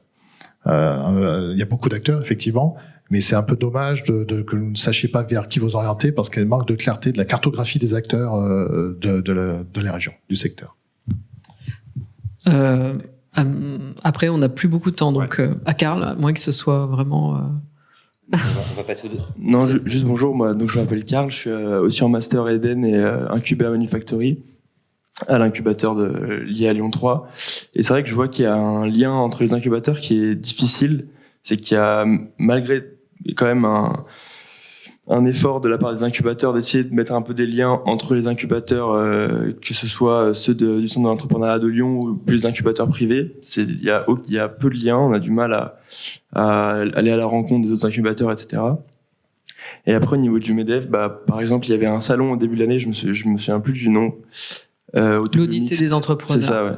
Il y a beaucoup d'acteurs, effectivement, mais c'est un peu dommage que vous ne sachiez pas vers qui vous orienter, parce qu'il manque de clarté de la cartographie des acteurs de la région, du secteur. Après, on n'a plus beaucoup de temps, donc à Karl, à moins que ce soit vraiment... On va passer aux deux. Non, juste bonjour, moi, donc je m'appelle Karl, je suis aussi en Master Eden et incubé à Manufactory, à l'incubateur de l'IA Lyon 3. Et c'est vrai que je vois qu'il y a un lien entre les incubateurs qui est difficile, c'est qu'il y a, malgré quand même un effort de la part des incubateurs d'essayer de mettre un peu des liens entre les incubateurs, que ce soit ceux du centre de l'entrepreneuriat de Lyon ou les incubateurs privés. Il y a peu de liens, on a du mal à aller à la rencontre des autres incubateurs, etc. Et après, au niveau du MEDEF, par exemple, il y avait un salon au début de l'année, je me souviens plus du nom. L'Odyssée des entrepreneurs. C'est ça, ouais.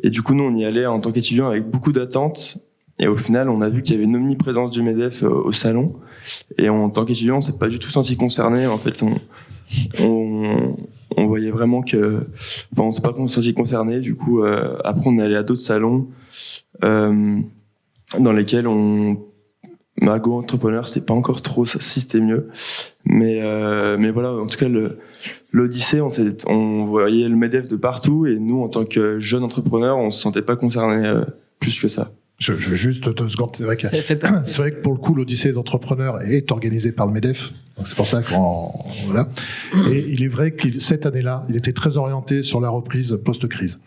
Et du coup, nous, on y allait en tant qu'étudiants avec beaucoup d'attentes. Et au final, on a vu qu'il y avait une omniprésence du MEDEF au salon. Et en tant qu'étudiant, on s'est pas du tout senti concerné. En fait, on voyait vraiment on s'est pas senti concerné. Du coup, après, on est allé à d'autres salons dans lesquels Go Entrepreneur, c'était pas encore trop ça, si c'était mieux. Mais voilà, en tout cas, l'Odyssée, on voyait le MEDEF de partout, et nous, en tant que jeunes entrepreneurs, on se sentait pas concernés plus que ça. Je veux juste 2 secondes. C'est vrai que pour le coup, l'Odyssée des entrepreneurs est organisée par le MEDEF. Donc c'est pour ça voilà. Et il est vrai que cette année-là, il était très orienté sur la reprise post-crise.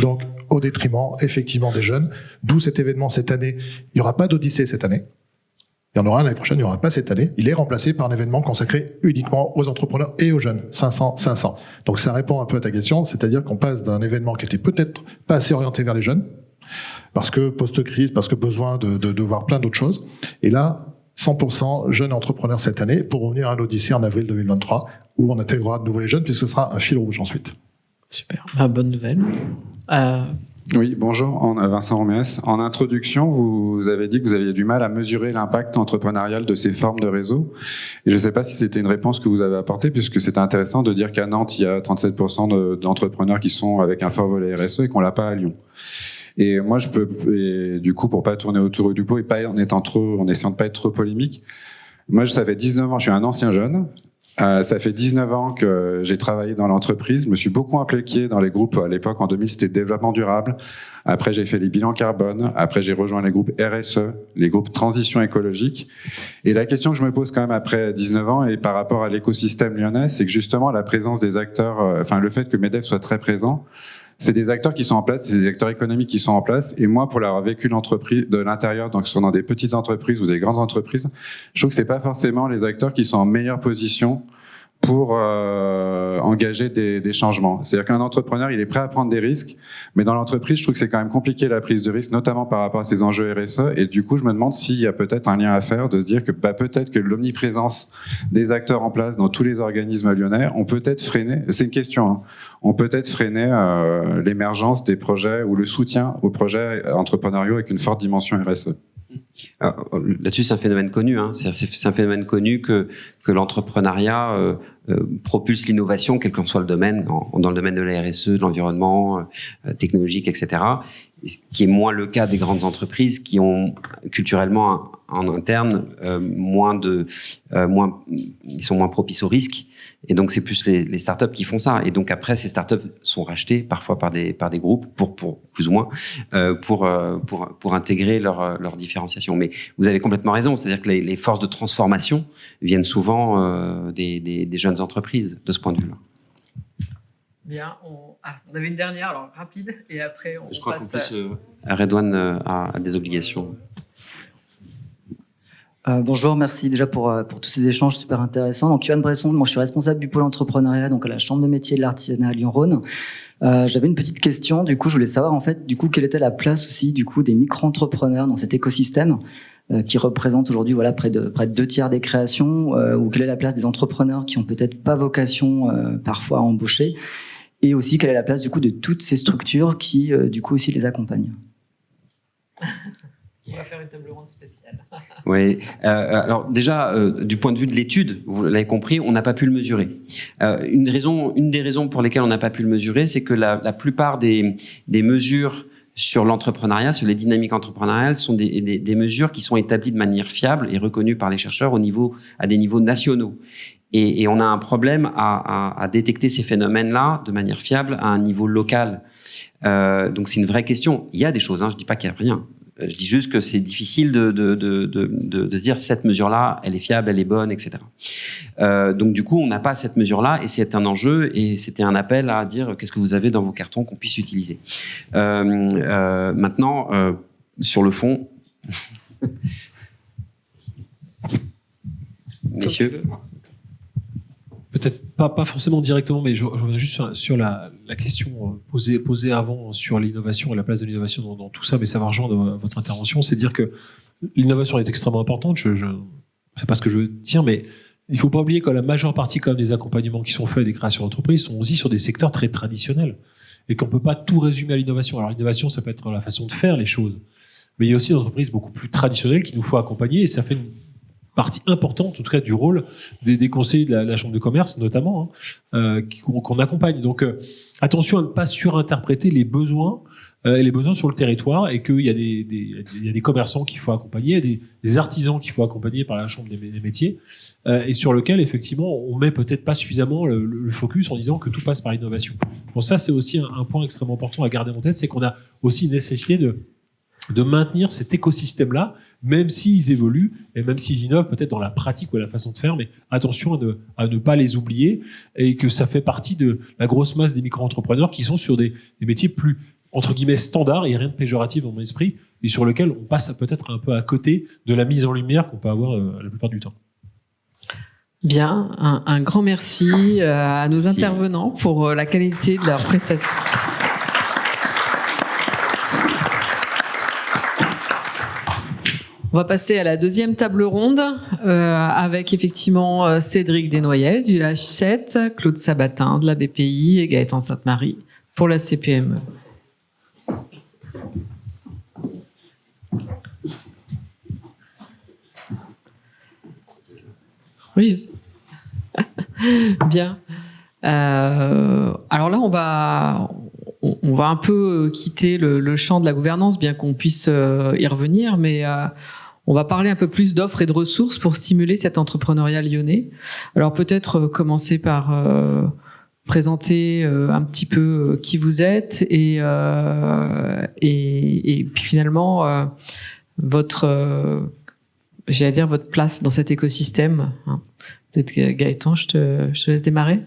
Donc, au détriment, effectivement, des jeunes. D'où cet événement cette année. Il n'y aura pas d'Odyssée cette année. Il y en aura l'année prochaine, il n'y aura pas cette année. Il est remplacé par un événement consacré uniquement aux entrepreneurs et aux jeunes. 500. Donc ça répond un peu à ta question. C'est-à-dire qu'on passe d'un événement qui était peut-être pas assez orienté vers les jeunes, parce que post-crise, parce que besoin de voir plein d'autres choses. Et là, 100% jeunes entrepreneurs cette année, pour revenir à l'Odyssée en avril 2023, où on intégrera de nouveau les jeunes, puisque ce sera un fil rouge ensuite. Super, bonne nouvelle. Oui, bonjour, Vincent Roméas. En introduction, vous avez dit que vous aviez du mal à mesurer l'impact entrepreneurial de ces formes de réseau. Et je ne sais pas si c'était une réponse que vous avez apportée, puisque c'était intéressant de dire qu'à Nantes, il y a 37% d'entrepreneurs qui sont avec un fort volet RSE et qu'on l'a pas à Lyon. Et moi, du coup, pour pas tourner autour du pot et pas en essayant de pas être trop polémique, moi, ça fait 19 ans, je suis un ancien jeune. Ça fait 19 ans que j'ai travaillé dans l'entreprise. Je me suis beaucoup impliqué dans les groupes. À l'époque, en 2000, c'était développement durable. Après, j'ai fait les bilans carbone. Après, j'ai rejoint les groupes RSE, les groupes transition écologique. Et la question que je me pose quand même après 19 ans et par rapport à l'écosystème lyonnais, c'est que justement, la présence des acteurs, le fait que MEDEF soit très présent, c'est des acteurs qui sont en place, c'est des acteurs économiques qui sont en place. Et moi, pour l'avoir vécu l'entreprise de l'intérieur, donc soit dans des petites entreprises ou des grandes entreprises, je trouve que c'est pas forcément les acteurs qui sont en meilleure position pour engager des changements. C'est-à-dire qu'un entrepreneur, il est prêt à prendre des risques, mais dans l'entreprise, je trouve que c'est quand même compliqué la prise de risque, notamment par rapport à ces enjeux RSE. Et du coup, je me demande s'il y a peut-être un lien à faire, de se dire que peut-être que l'omniprésence des acteurs en place dans tous les organismes lyonnais, on peut peut-être freiner, c'est une question, hein, on peut peut-être freiner l'émergence des projets ou le soutien aux projets entrepreneuriaux avec une forte dimension RSE. Là-dessus, c'est un phénomène connu. Hein. C'est un phénomène connu que l'entrepreneuriat propulse l'innovation, quel qu'en soit le domaine, dans le domaine de la RSE, de l'environnement, technologique, etc. Ce qui est moins le cas des grandes entreprises qui ont culturellement en interne ils sont moins propices au risque. Et donc, c'est plus les startups qui font ça. Et donc, après, ces startups sont rachetées parfois par des groupes, pour plus ou moins, pour intégrer leur différenciation. Mais vous avez complètement raison. C'est-à-dire que les forces de transformation viennent souvent des jeunes entreprises, de ce point de vue-là. Bien. On avait une dernière, alors rapide, et après on Je crois passe... qu'en plus, Redouane a des obligations. Bonjour, merci déjà pour tous ces échanges super intéressants. Donc, Yoann Bresson, moi je suis responsable du pôle entrepreneuriat, donc à la Chambre de métiers de l'artisanat à Lyon-Rhône. J'avais une petite question, du coup je voulais savoir en fait, du coup quelle était la place aussi du coup des micro-entrepreneurs dans cet écosystème qui représente aujourd'hui près de 2/3 des créations, ou quelle est la place des entrepreneurs qui ont peut-être pas vocation parfois à embaucher, et aussi quelle est la place du coup de toutes ces structures qui du coup aussi les accompagnent. On va faire une table ronde spéciale. Oui. Alors déjà, du point de vue de l'étude, vous l'avez compris, on n'a pas pu le mesurer. Une des raisons pour lesquelles on n'a pas pu le mesurer, c'est que la plupart des mesures sur l'entrepreneuriat, sur les dynamiques entrepreneuriales, sont des mesures qui sont établies de manière fiable et reconnues par les chercheurs à des niveaux nationaux. Et on a un problème à détecter ces phénomènes-là de manière fiable à un niveau local. Donc c'est une vraie question. Il y a des choses, hein, je dis pas qu'il y a rien. Je dis juste que c'est difficile de se dire cette mesure-là, elle est fiable, elle est bonne, etc. Donc du coup, on n'a pas cette mesure-là et c'est un enjeu et c'était un appel à dire qu'est-ce que vous avez dans vos cartons qu'on puisse utiliser. Maintenant, sur le fond, messieurs. Peut-être pas forcément directement, mais je reviens juste sur la question posée avant sur l'innovation et la place de l'innovation dans tout ça, mais ça va rejoindre votre intervention, c'est dire que l'innovation est extrêmement importante, je sais pas ce que je veux dire, mais il ne faut pas oublier que la majeure partie quand même des accompagnements qui sont faits des créations d'entreprises sont aussi sur des secteurs très traditionnels et qu'on ne peut pas tout résumer à l'innovation. Alors l'innovation, ça peut être la façon de faire les choses, mais il y a aussi des entreprises beaucoup plus traditionnelles qu'il nous faut accompagner et ça fait une partie importante, en tout cas, du rôle des conseillers de la Chambre de commerce, notamment, hein, qu'on accompagne. Donc, attention à ne pas surinterpréter les besoins et les besoins sur le territoire, et qu'il y a des commerçants qu'il faut accompagner, des artisans qu'il faut accompagner par la Chambre des métiers, et sur lequel, effectivement, on met peut-être pas suffisamment le focus en disant que tout passe par l'innovation. Bon, ça, c'est aussi un point extrêmement important à garder en tête, c'est qu'on a aussi une nécessité de maintenir cet écosystème-là, même s'ils évoluent et même s'ils innovent peut-être dans la pratique ou la façon de faire, mais attention à ne pas les oublier et que ça fait partie de la grosse masse des micro-entrepreneurs qui sont sur des métiers plus, entre guillemets, standards, il n'y a rien de péjoratif dans mon esprit, et sur lequel on passe peut-être un peu à côté de la mise en lumière qu'on peut avoir la plupart du temps. Bien, un grand merci à nos intervenants pour la qualité de leur prestation. On va passer à la deuxième table ronde avec effectivement Cédric Desnoyelles du H7, Claude Sabatin de la BPI et Gaëtan Sainte-Marie pour la CPME. Oui, je sais. Bien. Alors là, on va un peu quitter le champ de la gouvernance, bien qu'on puisse y revenir, mais on va parler un peu plus d'offres et de ressources pour stimuler cet entrepreneuriat lyonnais. Alors peut-être commencer par présenter un petit peu qui vous êtes et puis finalement votre place dans cet écosystème. Peut-être Gaëtan, je te laisse démarrer.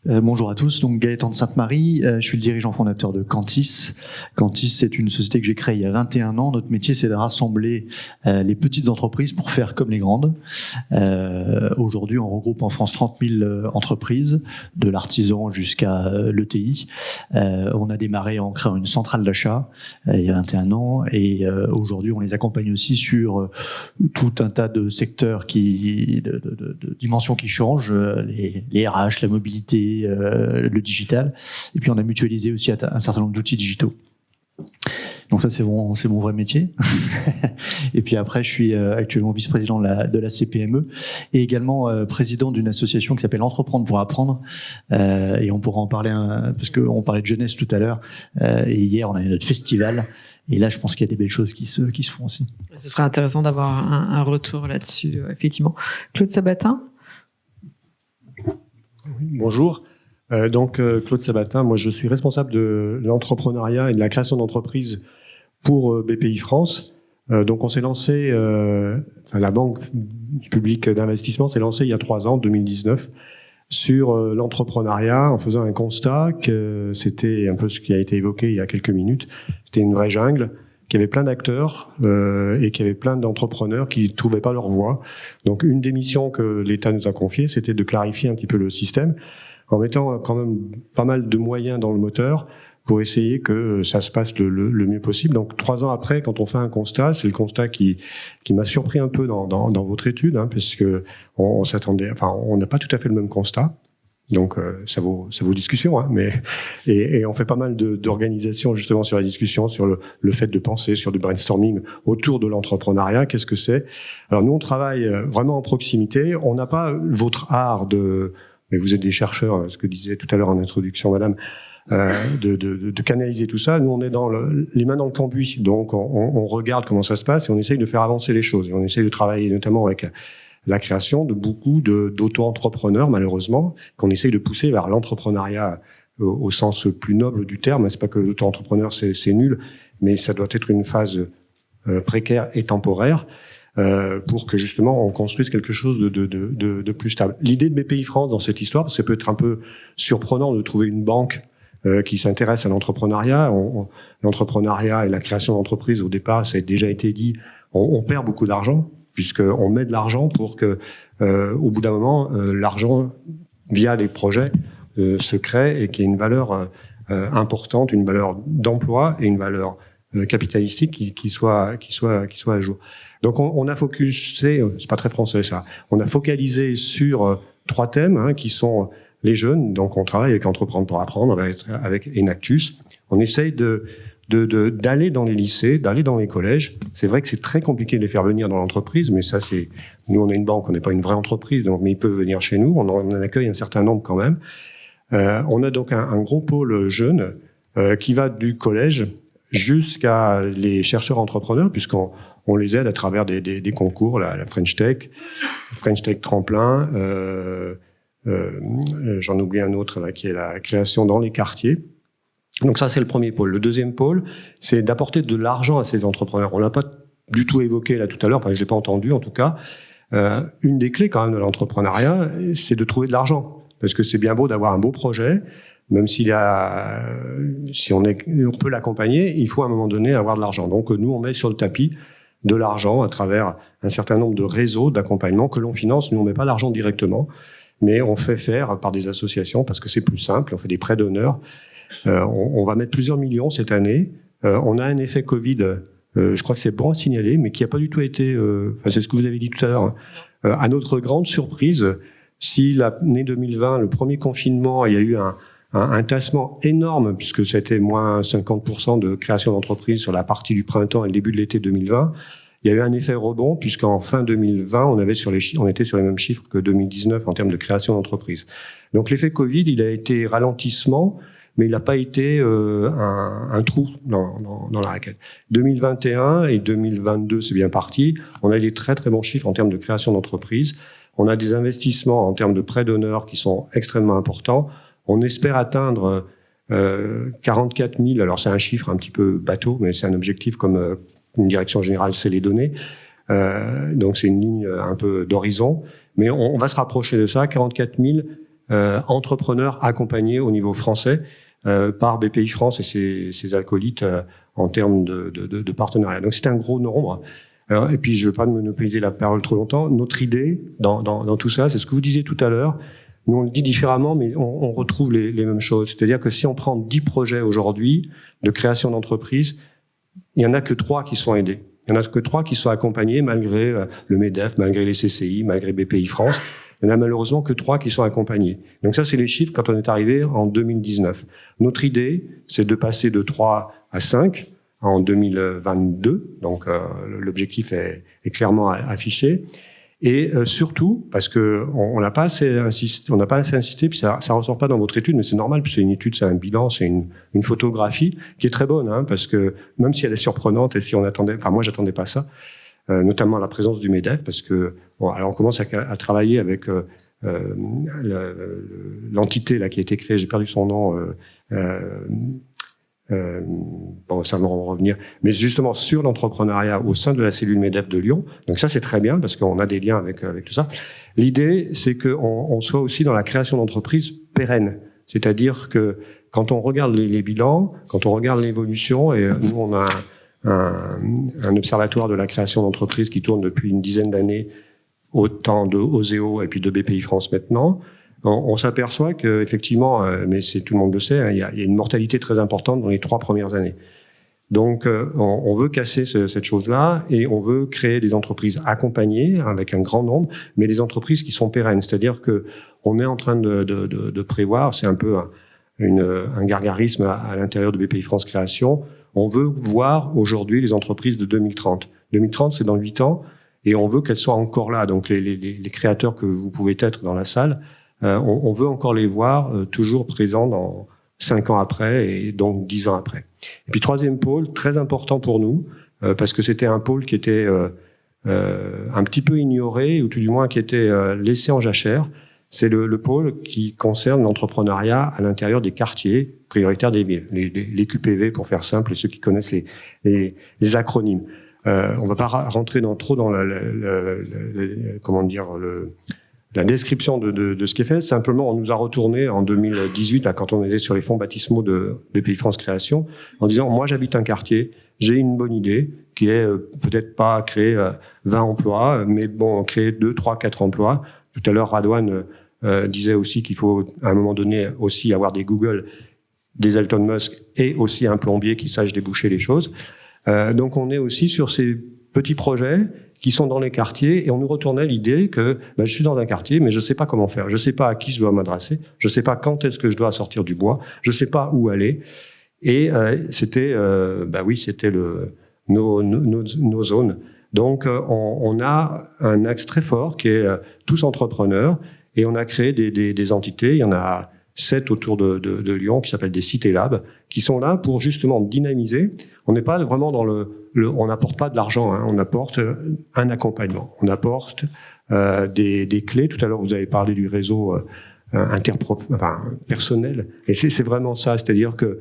Bonjour à tous, donc Gaëtan de Sainte-Marie, je suis le dirigeant fondateur de Cantis. Cantis, c'est une société que j'ai créée il y a 21 ans. Notre métier, c'est de rassembler les petites entreprises pour faire comme les grandes. Aujourd'hui, on regroupe en France 30 000 entreprises, de l'artisan jusqu'à l'ETI. On a démarré en créant une centrale d'achat il y a 21 ans et aujourd'hui, on les accompagne aussi sur tout un tas de secteurs de dimensions qui changent, les RH, la mobilité, le digital, et puis on a mutualisé aussi un certain nombre d'outils digitaux. Donc ça, c'est mon vrai métier. Et puis après, je suis actuellement vice-président de la CPME et également président d'une association qui s'appelle Entreprendre pour apprendre. Et on pourra en parler parce qu'on parlait de jeunesse tout à l'heure. Et hier, on a eu notre festival. Et là, je pense qu'il y a des belles choses qui se font aussi. Ce serait intéressant d'avoir un retour là-dessus, effectivement. Claude Sabatin. Bonjour. Claude Sabatin, moi je suis responsable de l'entrepreneuriat et de la création d'entreprises pour BPI France. Donc on s'est lancé, la Banque publique d'investissement s'est lancée il y a 3 ans, en 2019, sur l'entrepreneuriat en faisant un constat que c'était un peu ce qui a été évoqué il y a quelques minutes. C'était une vraie jungle, qu'il y avait plein d'acteurs et qu'il y avait plein d'entrepreneurs qui ne trouvaient pas leur voie. Donc une des missions que l'État nous a confiées, c'était de clarifier un petit peu le système en mettant quand même pas mal de moyens dans le moteur pour essayer que ça se passe le mieux possible. Donc 3 ans après, quand on fait un constat, c'est le constat qui m'a surpris un peu dans votre étude, parce que on s'attendait, on n'a pas tout à fait le même constat. Donc ça vaut discussion, et on fait pas mal d'organisations justement sur la discussion, sur le fait de penser, sur du brainstorming autour de l'entrepreneuriat. Qu'est-ce que c'est? Alors nous on travaille vraiment en proximité. On n'a pas votre art mais vous êtes des chercheurs, ce que disait tout à l'heure en introduction Madame, de canaliser tout ça. Nous on est dans les mains dans le cambouis, donc on regarde comment ça se passe et on essaye de faire avancer les choses. Et on essaye de travailler notamment avec la création de beaucoup d'auto-entrepreneurs, malheureusement, qu'on essaye de pousser vers l'entrepreneuriat au sens plus noble du terme. C'est pas que l'auto-entrepreneur c'est nul, mais ça doit être une phase précaire et temporaire pour que justement on construise quelque chose de plus stable. L'idée de BPI France dans cette histoire, parce que ça peut être un peu surprenant de trouver une banque qui s'intéresse à l'entrepreneuriat. L'entrepreneuriat et la création d'entreprises, au départ, ça a déjà été dit, on perd beaucoup d'argent, puisqu'on met de l'argent pour que, au bout d'un moment, l'argent, via les projets, se crée et qu'il y ait une valeur importante, une valeur d'emploi et une valeur capitalistique qui soit à jour. Donc on a focusé, c'est pas très français ça, on a focalisé sur 3 thèmes qui sont les jeunes. Donc on travaille avec Entreprendre pour apprendre, avec Enactus. On essaye d'aller dans les lycées, d'aller dans les collèges. C'est vrai que c'est très compliqué de les faire venir dans l'entreprise, mais ça nous on est une banque, on n'est pas une vraie entreprise, donc mais ils peuvent venir chez nous. On en accueille un certain nombre quand même. On a donc un gros pôle jeune qui va du collège jusqu'à les chercheurs entrepreneurs, puisqu'on les aide à travers des concours, la French Tech Tremplin. J'en oublie un autre là, qui est la création dans les quartiers. Donc ça, c'est le premier pôle. Le deuxième pôle, c'est d'apporter de l'argent à ces entrepreneurs. On l'a pas du tout évoqué là tout à l'heure, je l'ai pas entendu en tout cas. Une des clés quand même de l'entrepreneuriat, c'est de trouver de l'argent. Parce que c'est bien beau d'avoir un beau projet, même si on peut l'accompagner, il faut à un moment donné avoir de l'argent. Donc nous, on met sur le tapis de l'argent à travers un certain nombre de réseaux d'accompagnement que l'on finance. Nous, on met pas l'argent directement, mais on fait faire par des associations parce que c'est plus simple. On fait des prêts d'honneur. On va mettre plusieurs millions cette année. On a un effet Covid, je crois que c'est bon à signaler, mais qui n'a pas du tout été... c'est ce que vous avez dit tout à l'heure. À notre grande surprise, si l'année 2020, le premier confinement, il y a eu un tassement énorme, puisque c'était moins 50% de création d'entreprises sur la partie du printemps et le début de l'été 2020, il y a eu un effet rebond, puisqu'en fin 2020, on était sur les mêmes chiffres que 2019 en termes de création d'entreprises. Donc l'effet Covid, il a été ralentissement, mais il n'a pas été un trou dans la raquette. 2021 et 2022, c'est bien parti. On a des très très bons chiffres en termes de création d'entreprises. On a des investissements en termes de prêts d'honneur qui sont extrêmement importants. On espère atteindre 44 000, alors c'est un chiffre un petit peu bateau, mais c'est un objectif comme une direction générale sait les donner. Donc c'est une ligne un peu d'horizon, mais on va se rapprocher de ça. 44 000 entrepreneurs accompagnés au niveau français par BPI France et ses acolytes en termes de partenariat. Donc c'est un gros nombre. Alors, et puis je ne veux pas monopoliser la parole trop longtemps. Notre idée dans tout ça, c'est ce que vous disiez tout à l'heure. Nous on le dit différemment, mais on retrouve les mêmes choses. C'est-à-dire que si on prend 10 projets aujourd'hui de création d'entreprise, il n'y en a que 3 qui sont aidés. Il n'y en a que 3 qui sont accompagnés malgré le MEDEF, malgré les CCI, malgré BPI France. Il n'y en a malheureusement que 3 qui sont accompagnés. Donc ça, c'est les chiffres quand on est arrivé en 2019. Notre idée, c'est de passer de 3 à 5 en 2022. Donc l'objectif est clairement affiché. Et surtout, parce que on n'a pas assez insisté, puis ça ressort pas dans votre étude, mais c'est normal, puisque c'est une étude, c'est un bilan, c'est une photographie qui est très bonne, hein, parce que même si elle est surprenante et si on attendait, enfin moi j'attendais pas ça, notamment la présence du MEDEF, parce que bon, alors on commence à travailler avec l'entité là qui a été créée, j'ai perdu son nom. Bon, ça va en revenir, mais justement sur l'entrepreneuriat au sein de la cellule MEDEF de Lyon. Donc ça, c'est très bien parce qu'on a des liens avec tout ça. L'idée, c'est qu'on soit aussi dans la création d'entreprises pérennes. C'est-à-dire que quand on regarde les bilans, quand on regarde l'évolution, et nous, on a un observatoire de la création d'entreprises qui tourne depuis une dizaine d'années, autant de Oseo et puis de BPI France maintenant, on s'aperçoit que effectivement, mais tout le monde le sait, hein, il y a une mortalité très importante dans les 3 premières années. Donc, on veut casser cette chose-là et on veut créer des entreprises accompagnées avec un grand nombre, mais des entreprises qui sont pérennes. C'est-à-dire que on est en train de prévoir, c'est un peu un gargarisme à l'intérieur de BPI France Création. On veut voir aujourd'hui les entreprises de 2030. 2030, c'est dans 8 ans et on veut qu'elles soient encore là. Donc, les créateurs que vous pouvez être dans la salle, on veut encore les voir toujours présents dans 5 ans après et donc 10 ans après. Et puis 3e pôle, très important pour nous, parce que c'était un pôle qui était un petit peu ignoré, ou tout du moins qui était laissé en jachère, c'est le pôle qui concerne l'entrepreneuriat à l'intérieur des quartiers prioritaires des villes, les QPV pour faire simple, et ceux qui connaissent les acronymes. On va pas rentrer trop dans la description de ce qui est fait. Simplement, on nous a retourné en 2018, là, quand on était sur les fonds baptismaux de BPI France Création, en disant, moi j'habite un quartier, j'ai une bonne idée, qui est peut-être pas créer 20 emplois, mais bon, créer 2, 3, 4 emplois. Tout à l'heure, Radouane disait aussi qu'il faut, à un moment donné, aussi avoir des Google, des Elon Musk et aussi un plombier qui sache déboucher les choses. Donc on est aussi sur ces petits projets qui sont dans les quartiers, et on nous retournait l'idée que je suis dans un quartier, mais je ne sais pas comment faire, je ne sais pas à qui je dois m'adresser, je ne sais pas quand est-ce que je dois sortir du bois, je ne sais pas où aller. Et c'était nos zones. Donc on a un axe très fort qui est tous entrepreneurs, et on a créé des entités. Il y en a 7 autour de Lyon qui s'appellent des Cités Labs, qui sont là pour justement dynamiser. On n'est pas vraiment dans on n'apporte pas de l'argent, hein, on apporte un accompagnement, on apporte des clés. Tout à l'heure, vous avez parlé du réseau personnel, et c'est vraiment ça, c'est-à-dire que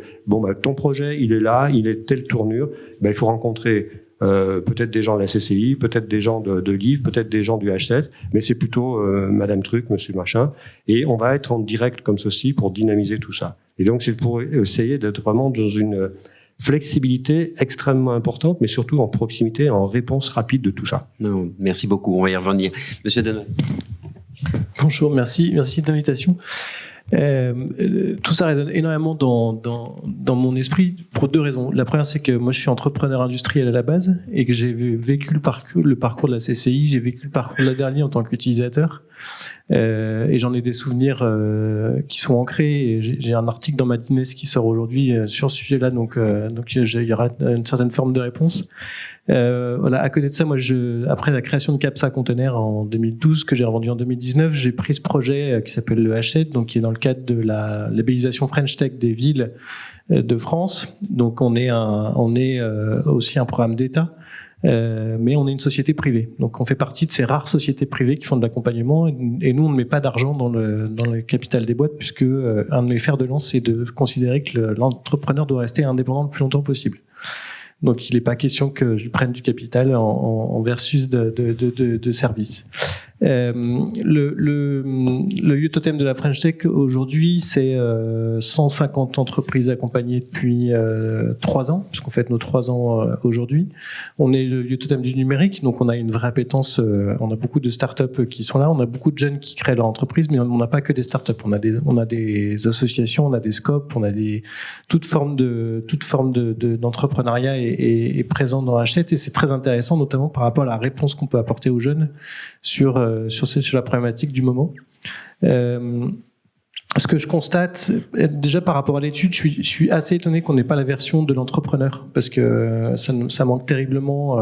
ton projet, il est là, il est telle tournure, il faut rencontrer peut-être des gens de la CCI, peut-être des gens de Livre, peut-être des gens du H7, mais c'est plutôt Madame Truc, Monsieur Machin, et on va être en direct comme ceci pour dynamiser tout ça. Et donc c'est pour essayer d'être vraiment dans une flexibilité extrêmement importante, mais surtout en proximité, en réponse rapide de tout ça. Non, merci beaucoup, on va y revenir. Monsieur Denol. Bonjour, merci de l'invitation. Tout ça résonne énormément dans mon esprit pour 2 raisons. La première, c'est que moi je suis entrepreneur industriel à la base et que j'ai vécu le parcours de la CCI, j'ai vécu le parcours de la dernière en tant qu'utilisateur. Et j'en ai des souvenirs qui sont ancrés. Et j'ai un article dans Madines qui sort aujourd'hui sur ce sujet-là, donc il y aura une certaine forme de réponse. Voilà. À côté de ça, moi, après la création de Capsa Container en 2012, que j'ai revendu en 2019, j'ai pris ce projet qui s'appelle le Hachette, donc qui est dans le cadre de la labellisation French Tech des villes de France. Donc on est aussi un programme d'État. Mais on est une société privée. Donc on fait partie de ces rares sociétés privées qui font de l'accompagnement et nous on ne met pas d'argent dans le capital des boîtes puisque un de mes fers de lance c'est de considérer que l'entrepreneur doit rester indépendant le plus longtemps possible. Donc il n'est pas question que je prenne du capital en versus de services. Le lieu totem de la French Tech aujourd'hui, c'est 150 entreprises accompagnées depuis 3 ans, puisqu'on fête nos 3 ans aujourd'hui. On est le lieu totem du numérique, donc on a une vraie appétence. On a beaucoup de startups qui sont là, on a beaucoup de jeunes qui créent leur entreprise, mais on n'a pas que des startups. On a des associations, on a des scopes, on a toute forme d'entrepreneuriat est présent dans Hachette, et c'est très intéressant, notamment par rapport à la réponse qu'on peut apporter aux jeunes sur la problématique du moment. Ce que je constate, déjà par rapport à l'étude, je suis assez étonné qu'on n'ait pas la version de l'entrepreneur, parce que ça manque terriblement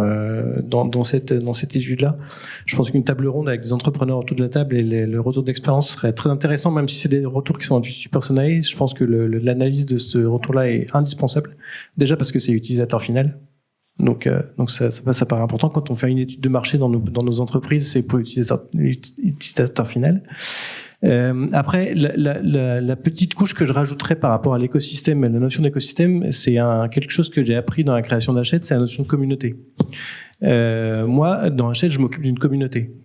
dans cette étude-là. Je pense qu'une table ronde avec des entrepreneurs autour de la table et le retour d'expérience serait très intéressant, même si c'est des retours qui sont personnalisés. Je pense que l'analyse de ce retour-là est indispensable, déjà parce que c'est utilisateur final. Donc ça paraît important quand on fait une étude de marché dans nos entreprises, c'est pour l'utilisateur final. Après, la petite couche que je rajouterais par rapport à l'écosystème, la notion d'écosystème, c'est quelque chose que j'ai appris dans la création d'Hachette, c'est la notion de communauté. Moi, dans Hachette, je m'occupe d'une communauté.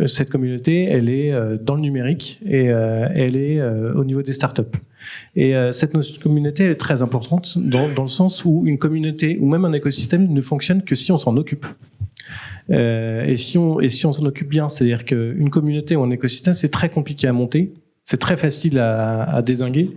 Cette communauté, elle est dans le numérique et elle est au niveau des startups. Et cette notion de communauté, elle est très importante dans le sens où une communauté ou même un écosystème ne fonctionne que si on s'en occupe. Et si on s'en occupe bien, c'est-à-dire qu'une communauté ou un écosystème, c'est très compliqué à monter, c'est très facile à dézinguer.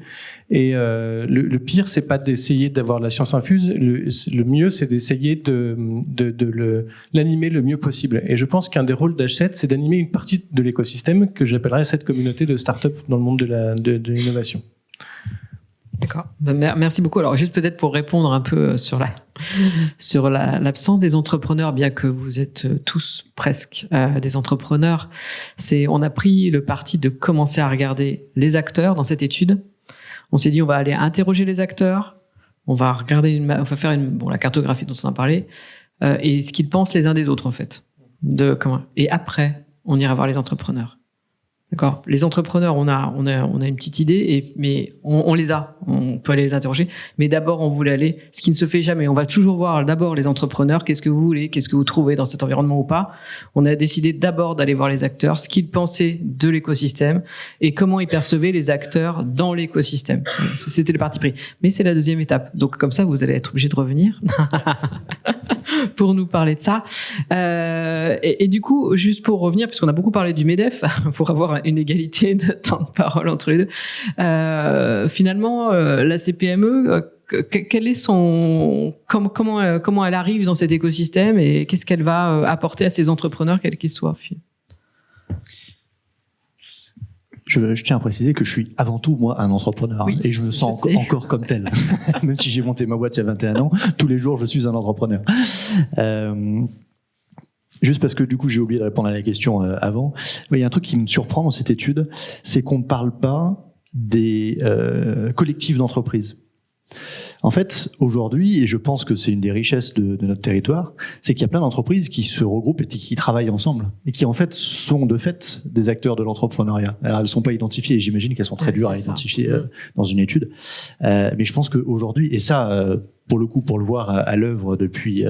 Et le pire, c'est pas d'essayer d'avoir la science infuse. Le mieux, c'est d'essayer de l'animer le mieux possible. Et je pense qu'un des rôles d'Hachette, c'est d'animer une partie de l'écosystème que j'appellerais cette communauté de start-up dans le monde de l'innovation. D'accord. Merci beaucoup. Alors, juste peut-être pour répondre un peu sur l'absence des entrepreneurs, bien que vous êtes tous presque des entrepreneurs, on a pris le parti de commencer à regarder les acteurs dans cette étude. On s'est dit, on va aller interroger les acteurs, on va regarder on va faire la cartographie dont on a parlé, et ce qu'ils pensent les uns des autres, en fait. Et après, on ira voir les entrepreneurs. D'accord. Les entrepreneurs, on a une petite idée, mais on les a. On peut aller les interroger. Mais d'abord, on voulait aller, ce qui ne se fait jamais. On va toujours voir d'abord les entrepreneurs. Qu'est-ce que vous voulez? Qu'est-ce que vous trouvez dans cet environnement ou pas? On a décidé d'abord d'aller voir les acteurs, ce qu'ils pensaient de l'écosystème et comment ils percevaient les acteurs dans l'écosystème. C'était le parti pris. Mais c'est la deuxième étape. Donc, comme ça, vous allez être obligé de revenir pour nous parler de ça. Et du coup, juste pour revenir, puisqu'on a beaucoup parlé du MEDEF, pour avoir une égalité de temps de parole entre les deux. Finalement, la CPME, quel est comment elle arrive dans cet écosystème et qu'est-ce qu'elle va apporter à ses entrepreneurs, quels qu'ils soient? Je tiens à préciser que je suis avant tout, moi, un entrepreneur. Oui, et je me sens encore comme tel. Même si j'ai monté ma boîte il y a 21 ans, tous les jours, je suis un entrepreneur. Juste parce que du coup j'ai oublié de répondre à la question avant. Il y a un truc qui me surprend dans cette étude, c'est qu'on ne parle pas des collectifs d'entreprises. En fait, aujourd'hui, et je pense que c'est une des richesses de notre territoire, c'est qu'il y a plein d'entreprises qui se regroupent et qui travaillent ensemble et qui en fait sont de fait des acteurs de l'entrepreneuriat. Alors elles ne sont pas identifiées et j'imagine qu'elles sont très dures à identifier dans une étude. Mais je pense qu'aujourd'hui, et ça pour le coup, pour le voir à l'œuvre depuis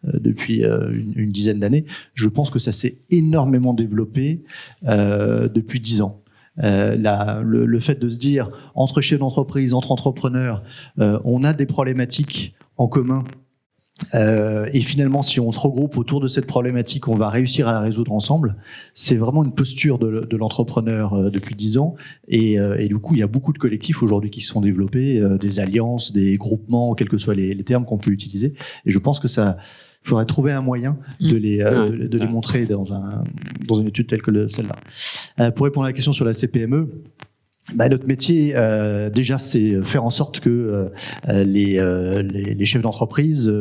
une dizaine d'années, je pense que ça s'est énormément développé depuis 10 ans. Le fait de se dire, entre chefs d'entreprise, entre entrepreneurs, on a des problématiques en commun Et finalement, si on se regroupe autour de cette problématique, on va réussir à la résoudre ensemble. C'est vraiment une posture de l'entrepreneur depuis 10 ans. Et du coup, il y a beaucoup de collectifs aujourd'hui qui se sont développés, des alliances, des groupements, quels que soient les termes qu'on peut utiliser. Et je pense que ça... Il faudrait trouver un moyen de les montrer dans une étude telle que celle-là. Pour répondre à la question sur la CPME, notre métier, déjà, c'est faire en sorte que les chefs d'entreprise,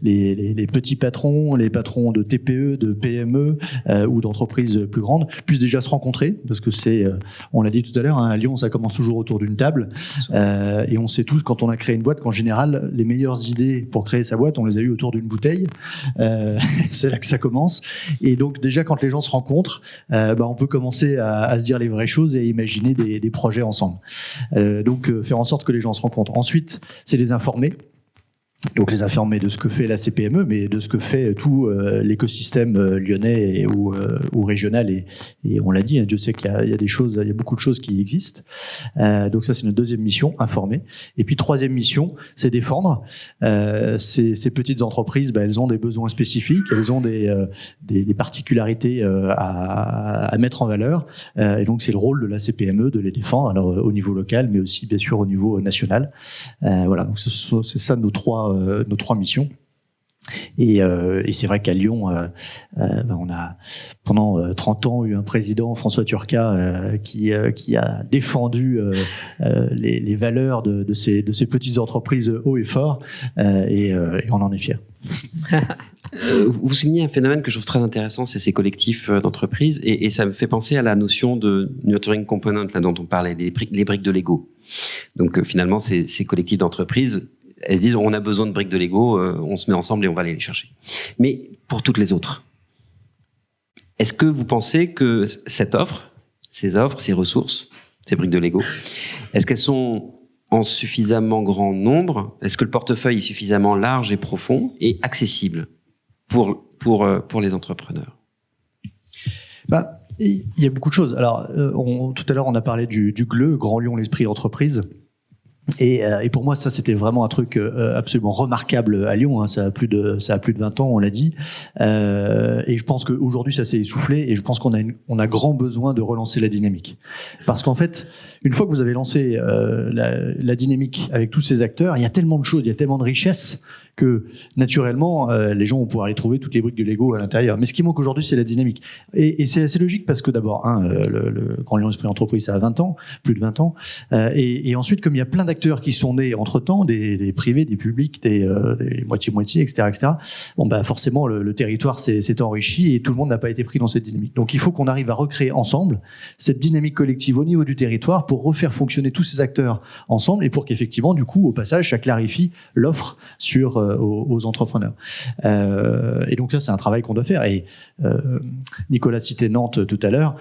les petits patrons, les patrons de TPE, de PME ou d'entreprises plus grandes puissent déjà se rencontrer, parce que on l'a dit tout à l'heure, à Lyon, ça commence toujours autour d'une table, et on sait tous, quand on a créé une boîte, qu'en général, les meilleures idées pour créer sa boîte, on les a eues autour d'une bouteille. C'est là que ça commence. Et donc, déjà, quand les gens se rencontrent, on peut commencer à se dire les vraies choses et à imaginer des projets ensemble. Donc, faire en sorte que les gens se rencontrent. Ensuite, c'est les informer. Donc les informer de ce que fait la CPME, mais de ce que fait tout l'écosystème lyonnais ou régional. Et on l'a dit, Dieu sait qu'il y a des choses, il y a beaucoup de choses qui existent. Donc ça, c'est notre deuxième mission, informer. Et puis troisième mission, c'est défendre. Ces petites entreprises, elles ont des besoins spécifiques, elles ont des particularités à mettre en valeur. Et donc c'est le rôle de la CPME de les défendre, alors au niveau local, mais aussi bien sûr au niveau national. Voilà, donc c'est ça nos trois missions. Et c'est vrai qu'à Lyon, on a pendant 30 ans eu un président, François Turca, qui a défendu les valeurs de ces petites entreprises haut et fort, et on en est fiers. Vous soulignez un phénomène que je trouve très intéressant, c'est ces collectifs d'entreprises, et ça me fait penser à la notion de nurturing component là, dont on parlait, les briques de Lego. Donc finalement, ces collectifs d'entreprises, elles se disent on a besoin de briques de Lego, on se met ensemble et on va aller les chercher. Mais pour toutes les autres, est-ce que vous pensez que ces ressources, ces briques de Lego, est-ce qu'elles sont en suffisamment grand nombre? Est-ce que le portefeuille est suffisamment large et profond et accessible pour les entrepreneurs? Il y a beaucoup de choses. Alors, tout à l'heure, on a parlé du GLE, Grand Lyon l'Esprit Entreprise. Et pour moi, ça, c'était vraiment un truc absolument remarquable à Lyon. Hein. Ça a plus de 20 ans, on l'a dit. Et je pense qu'aujourd'hui, ça s'est essoufflé. Et je pense qu'on a grand besoin de relancer la dynamique. Parce qu'en fait, une fois que vous avez lancé la dynamique avec tous ces acteurs, il y a tellement de choses, il y a tellement de richesses que naturellement, les gens vont pouvoir aller trouver toutes les briques de Lego à l'intérieur. Mais ce qui manque aujourd'hui, c'est la dynamique. Et c'est assez logique parce que d'abord, le Grand Lyon Esprit Entreprise, ça a 20 ans, plus de 20 ans. Et ensuite, comme il y a plein d'acteurs qui sont nés entre-temps, des privés, des publics, des moitié-moitié, etc., forcément, le territoire s'est enrichi et tout le monde n'a pas été pris dans cette dynamique. Donc, il faut qu'on arrive à recréer ensemble cette dynamique collective au niveau du territoire pour refaire fonctionner tous ces acteurs ensemble et pour qu'effectivement, du coup, au passage, ça clarifie l'offre aux entrepreneurs. Et donc ça, c'est un travail qu'on doit faire. Et Nicolas citait Nantes tout à l'heure.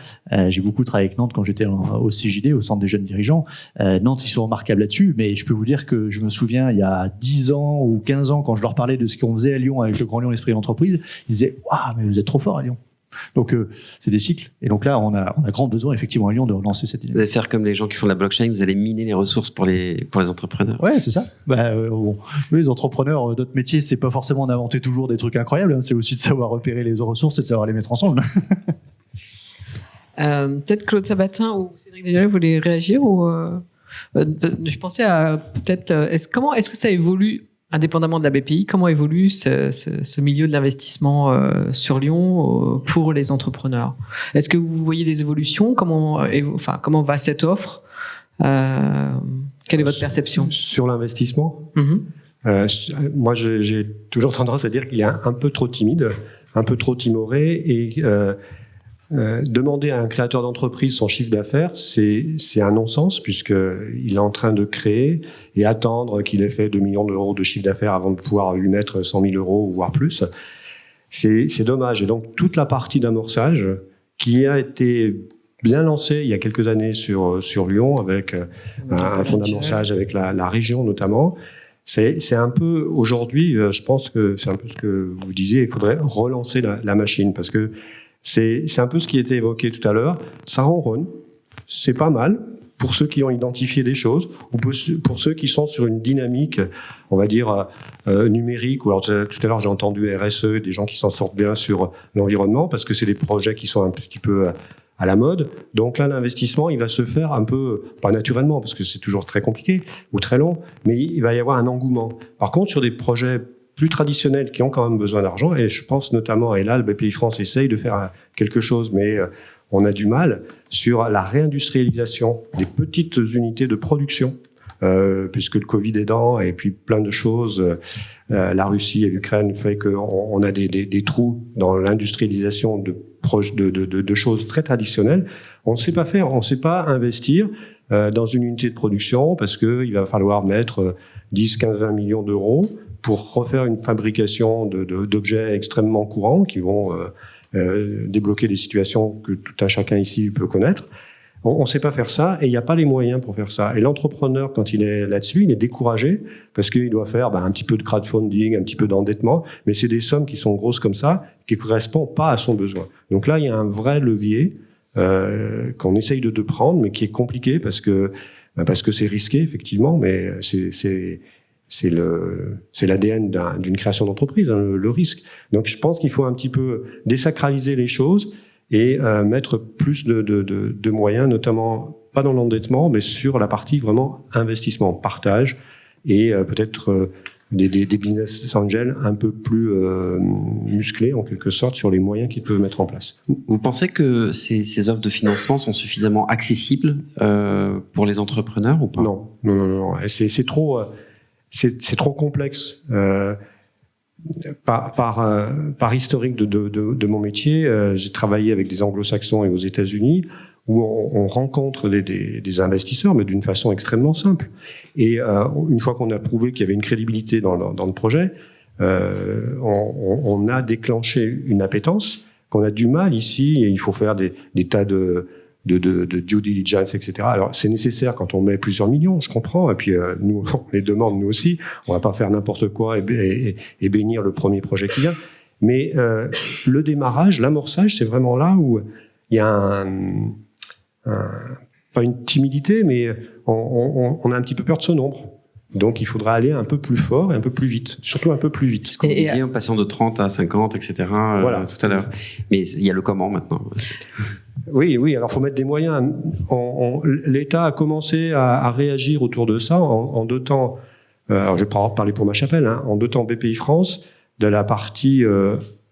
J'ai beaucoup travaillé avec Nantes quand j'étais au CJD, au Centre des jeunes dirigeants. Nantes, ils sont remarquables là-dessus, mais je peux vous dire que je me souviens, il y a 10 ans ou 15 ans, quand je leur parlais de ce qu'on faisait à Lyon avec le Grand Lyon Esprit Entreprise, ils disaient « Waouh, mais vous êtes trop fort à Lyon !» Donc, c'est des cycles. Et donc là, on a grand besoin, effectivement, à Lyon, de relancer cette dynamique. Vous allez faire comme les gens qui font la blockchain, vous allez miner les ressources pour les entrepreneurs. Ouais, c'est ça. Les entrepreneurs, notre métier, c'est pas forcément d'inventer toujours des trucs incroyables, hein, c'est aussi de savoir repérer les ressources et de savoir les mettre ensemble. Peut-être Claude Sabatin ou Cédric Desnoyers voulaient réagir je pensais à peut-être... Est-ce que ça évolue indépendamment de la BPI, comment évolue ce milieu de l'investissement sur Lyon pour les entrepreneurs? Est-ce que vous voyez des évolutions? Comment va cette offre? Quelle est votre perception? Sur l'investissement, moi j'ai toujours tendance à dire qu'il est un peu trop timide, un peu trop timoré, et demander à un créateur d'entreprise son chiffre d'affaires, c'est un non-sens, puisqu'il est en train de créer, et attendre qu'il ait fait 2 millions d'euros de chiffre d'affaires avant de pouvoir lui mettre 100 000 euros, voire plus, c'est dommage. Et donc toute la partie d'amorçage qui a été bien lancée il y a quelques années sur Lyon, avec un fonds d'amorçage avec la région notamment, c'est un peu, aujourd'hui, je pense que c'est un peu ce que vous disiez, il faudrait relancer la machine, parce que c'est un peu ce qui était évoqué tout à l'heure. Ça ronronne, c'est pas mal, pour ceux qui ont identifié des choses, ou pour ceux qui sont sur une dynamique, on va dire, numérique. Ou alors, tout à l'heure, j'ai entendu RSE, des gens qui s'en sortent bien sur l'environnement, parce que c'est des projets qui sont un petit peu à la mode. Donc là, l'investissement, il va se faire un peu, pas naturellement, parce que c'est toujours très compliqué ou très long, mais il va y avoir un engouement. Par contre, sur des projets plus traditionnels qui ont quand même besoin d'argent, et je pense notamment, et là, le BPI France essaye de faire quelque chose, mais on a du mal, sur la réindustrialisation des petites unités de production, puisque le Covid aidant, et puis plein de choses, la Russie et l'Ukraine fait qu'on a des trous dans l'industrialisation de choses très traditionnelles. On ne sait pas faire, on ne sait pas investir dans une unité de production, parce qu'il va falloir mettre 10, 15, 20 millions d'euros pour refaire une fabrication d'objets extrêmement courants qui vont débloquer des situations que tout un chacun ici peut connaître. On ne sait pas faire ça et il n'y a pas les moyens pour faire ça. Et l'entrepreneur, quand il est là-dessus, il est découragé parce qu'il doit faire un petit peu de crowdfunding, un petit peu d'endettement, mais c'est des sommes qui sont grosses comme ça, qui ne correspondent pas à son besoin. Donc là, il y a un vrai levier qu'on essaye de prendre, mais qui est compliqué parce que c'est risqué, effectivement, mais c'est l'ADN d'une création d'entreprise, hein, le risque. Donc je pense qu'il faut un petit peu désacraliser les choses et mettre plus de moyens, notamment pas dans l'endettement, mais sur la partie vraiment investissement, partage, et peut-être des business angels un peu plus musclés, en quelque sorte, sur les moyens qu'ils peuvent mettre en place. Vous pensez que ces offres de financement sont suffisamment accessibles pour les entrepreneurs ou pas? Non. C'est trop complexe. Par historique de mon métier, j'ai travaillé avec des anglo-saxons et aux États-Unis, où on rencontre des investisseurs, mais d'une façon extrêmement simple. Et une fois qu'on a prouvé qu'il y avait une crédibilité dans le projet, on a déclenché une appétence qu'on a du mal ici, et il faut faire des tas de due diligence, etc. Alors, c'est nécessaire quand on met plusieurs millions, je comprends, et puis nous, on les demande, nous aussi, on va pas faire n'importe quoi et bénir le premier projet qui vient. Mais le démarrage, l'amorçage, c'est vraiment là où il y a pas une timidité, mais on a un petit peu peur de son ombre. Donc, il faudra aller un peu plus fort et un peu plus vite, surtout un peu plus vite. Ce qu'on disait en passant de 30 à 50, etc. Voilà. Tout à l'heure. Mais il y a le comment maintenant. Oui, alors il faut mettre des moyens. L'État a commencé à réagir autour de ça en dotant, alors je vais parler pour ma chapelle, hein, en dotant BPI France de la partie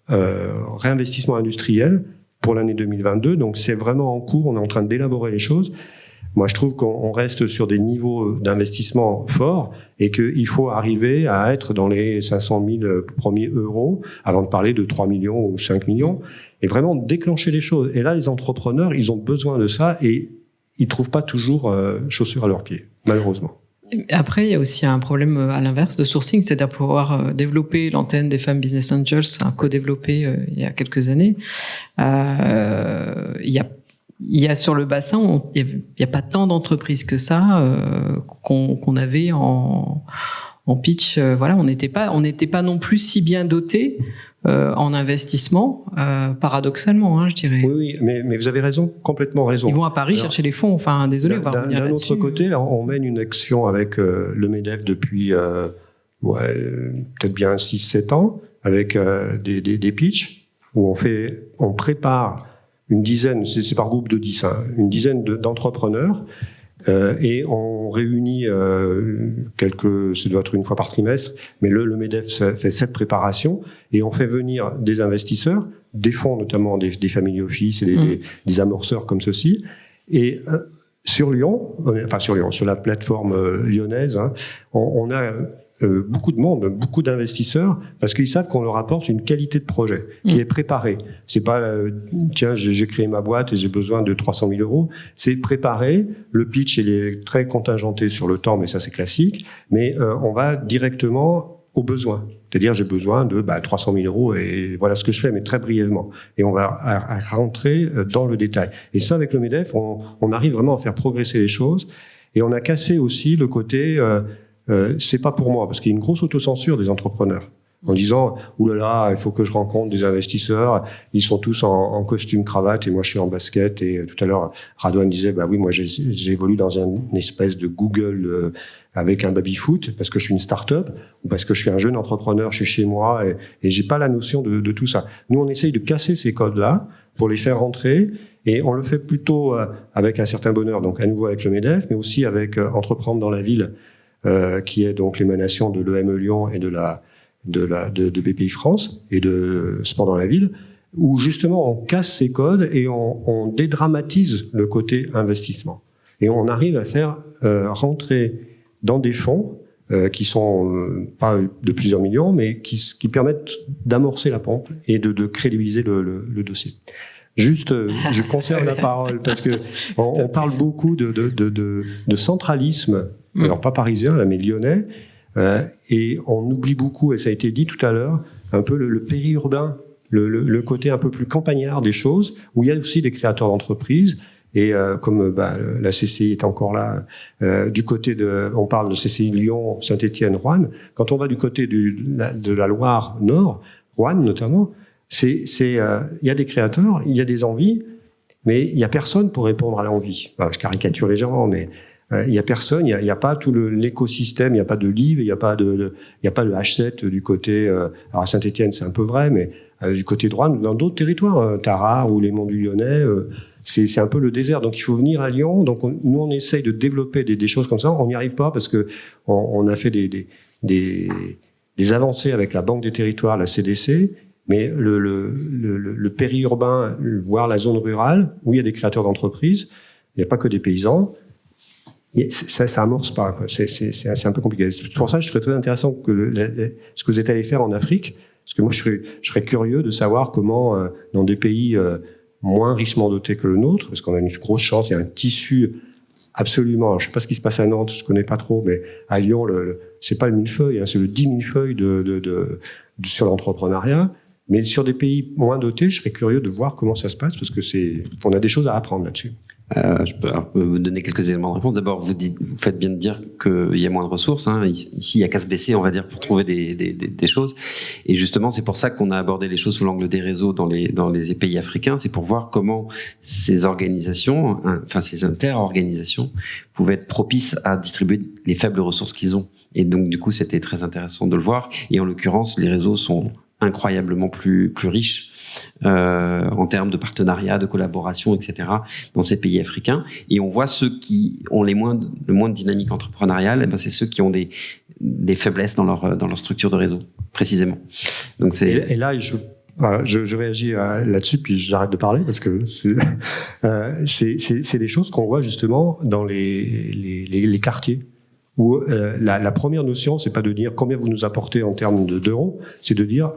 réinvestissement industriel pour l'année 2022. Donc c'est vraiment en cours, on est en train d'élaborer les choses. Moi, je trouve qu'on reste sur des niveaux d'investissement forts et qu'il faut arriver à être dans les 500 000 premiers euros avant de parler de 3 millions ou 5 millions et vraiment déclencher les choses. Et là, les entrepreneurs, ils ont besoin de ça et ils ne trouvent pas toujours chaussures à leurs pieds, malheureusement. Après, il y a aussi un problème à l'inverse de sourcing, c'est-à-dire pouvoir développer l'antenne des femmes Business Angels, co-développé il y a quelques années. Il y a sur le bassin, il y a pas tant d'entreprises que ça qu'on avait en pitch. Voilà, on n'était pas non plus si bien dotés en investissement, paradoxalement, hein, je dirais. Oui, mais vous avez raison, complètement raison. Ils vont à Paris chercher les fonds. Enfin, désolé, on va revenir là-dessus. D'un autre côté, on mène une action avec le MEDEF depuis peut-être bien 6-7 ans, avec des pitchs où on prépare une dizaine, c'est par groupe de 10, hein, une dizaine d'entrepreneurs, et on réunit ça doit être une fois par trimestre, mais le MEDEF fait cette préparation, et on fait venir des investisseurs, des fonds, notamment des family office et des amorceurs comme ceci, et sur la plateforme lyonnaise, hein, on a beaucoup de monde, beaucoup d'investisseurs, parce qu'ils savent qu'on leur apporte une qualité de projet qui est préparée. C'est pas tiens, j'ai créé ma boîte et j'ai besoin de 300 000 euros. C'est préparé. Le pitch, il est très contingenté sur le temps, mais ça c'est classique. Mais on va directement aux besoins. C'est-à-dire, j'ai besoin de 300 000 euros et voilà ce que je fais, mais très brièvement. Et on va rentrer dans le détail. Et ça, avec le MEDEF, on arrive vraiment à faire progresser les choses. Et on a cassé aussi le côté c'est pas pour moi, parce qu'il y a une grosse autocensure des entrepreneurs. en disant « Ouh là là, il faut que je rencontre des investisseurs, ils sont tous en costume cravate et moi je suis en basket ». Et tout à l'heure, Radouane disait « Bah oui, moi j'évolue dans une espèce de Google avec un baby-foot parce que je suis une start-up ou parce que je suis un jeune entrepreneur, je suis chez moi et j'ai pas la notion de tout ça ». Nous, on essaye de casser ces codes-là pour les faire rentrer et on le fait plutôt avec un certain bonheur, donc à nouveau avec le MEDEF, mais aussi avec Entreprendre dans la ville, qui est donc l'émanation de l'EME Lyon et de BPI France et de Sport dans la ville, où justement on casse ces codes et on dédramatise le côté investissement. Et on arrive à faire rentrer dans des fonds qui sont pas de plusieurs millions, mais qui permettent d'amorcer la pompe et de crédibiliser le dossier. Juste, je conserve la parole parce que on parle beaucoup de centralisme, alors pas parisien, là, mais lyonnais, et on oublie beaucoup, et ça a été dit tout à l'heure, un peu le périurbain, le côté un peu plus campagnard des choses, où il y a aussi des créateurs d'entreprises. Et comme la CCI est encore là, du côté on parle de CCI Lyon, Saint-Étienne, Roanne. Quand on va du côté de la Loire Nord, Roanne notamment, il y a des créateurs, il y a des envies, mais il y a personne pour répondre à l'envie. Enfin, je caricature légèrement, mais il y a personne, il y a pas tout l'écosystème, il n'y a pas de livre, il n'y a pas de H7 du côté. Alors à Saint-Étienne, c'est un peu vrai, mais du côté de Roanne, dans d'autres territoires, Tarare ou les Monts du Lyonnais. C'est un peu le désert, donc il faut venir à Lyon. Donc nous on essaye de développer des choses comme ça. On n'y arrive pas parce que on a fait des avancées avec la Banque des Territoires, la CDC, mais le périurbain, voire la zone rurale où il y a des créateurs d'entreprises, il n'y a pas que des paysans. Ça amorce pas, quoi. C'est un peu compliqué. C'est pour ça que je trouve très intéressant ce que vous êtes allé faire en Afrique, parce que moi je serais curieux de savoir comment dans des pays moins richement doté que le nôtre, parce qu'on a une grosse chance, il y a un tissu absolument, alors je sais pas ce qui se passe à Nantes, je connais pas trop, mais à Lyon, c'est pas le millefeuille, hein, c'est le 10 millefeuille sur l'entrepreneuriat, mais sur des pays moins dotés, je serais curieux de voir comment ça se passe, parce que on a des choses à apprendre là-dessus. Je peux vous donner quelques éléments de réponse. D'abord, vous faites bien de dire qu'il y a moins de ressources. Hein. Ici, il y a qu'à se baisser, on va dire, pour trouver des choses. Et justement, c'est pour ça qu'on a abordé les choses sous l'angle des réseaux dans les pays africains. C'est pour voir comment ces organisations, enfin ces interorganisations, pouvaient être propices à distribuer les faibles ressources qu'ils ont. Et donc, du coup, c'était très intéressant de le voir. Et en l'occurrence, les réseaux sont incroyablement plus riches en termes de partenariat, de collaboration, etc. dans ces pays africains. Et on voit ceux qui ont le moins de dynamique entrepreneuriale, et ben c'est ceux qui ont des faiblesses dans leur structure de réseau, précisément. Donc et là, je réagis là-dessus, puis j'arrête de parler parce que c'est des choses qu'on voit justement dans les quartiers. Où la première notion, c'est pas de dire combien vous nous apportez en termes d'euros, c'est de dire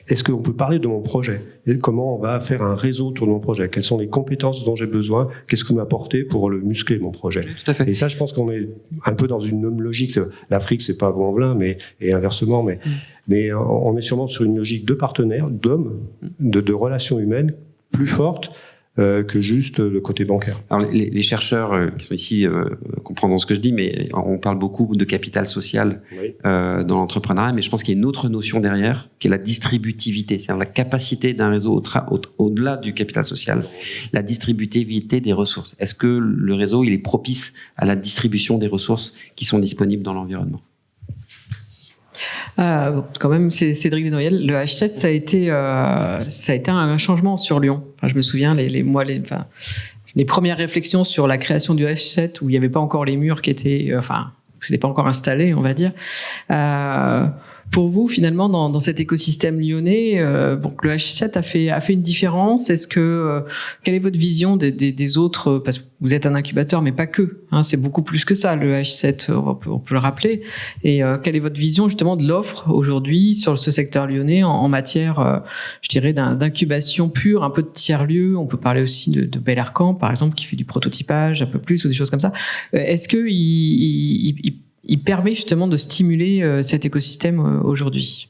est-ce qu'on peut parler de mon projet et comment on va faire un réseau autour de mon projet, quelles sont les compétences dont j'ai besoin, qu'est-ce que vous m'apportez pour le muscler mon projet. Tout à fait. Et ça, je pense qu'on est un peu dans une même logique. L'Afrique, c'est pas Vaux-en-Velin, et inversement, mais on est sûrement sur une logique de partenaires, d'hommes, de relations humaines plus fortes que juste le côté bancaire. Alors les chercheurs qui sont ici comprendront ce que je dis, mais on parle beaucoup de capital social dans l'entrepreneuriat, mais je pense qu'il y a une autre notion derrière, qui est la distributivité, c'est-à-dire la capacité d'un réseau au-delà du capital social, la distributivité des ressources. Est-ce que le réseau il est propice à la distribution des ressources qui sont disponibles dans l'environnement ? Quand même, c'est Cédric Desnoyelles. Le H7, ça a été un changement sur Lyon. Enfin, je me souviens les premières réflexions sur la création du H7 où il n'y avait pas encore les murs qui étaient, c'était pas encore installé, on va dire. Pour vous, finalement, dans cet écosystème lyonnais, le H7 a fait une différence. Est-ce que quelle est votre vision des autres, parce que vous êtes un incubateur, mais pas que. Hein, c'est beaucoup plus que ça, le H7. On peut le rappeler. Et quelle est votre vision justement de l'offre aujourd'hui sur ce secteur lyonnais en matière, je dirais, d'incubation pure, un peu de tiers-lieu. On peut parler aussi de Bel Air Camp, par exemple, qui fait du prototypage un peu plus ou des choses comme ça. Est-ce que il permet justement de stimuler cet écosystème aujourd'hui ?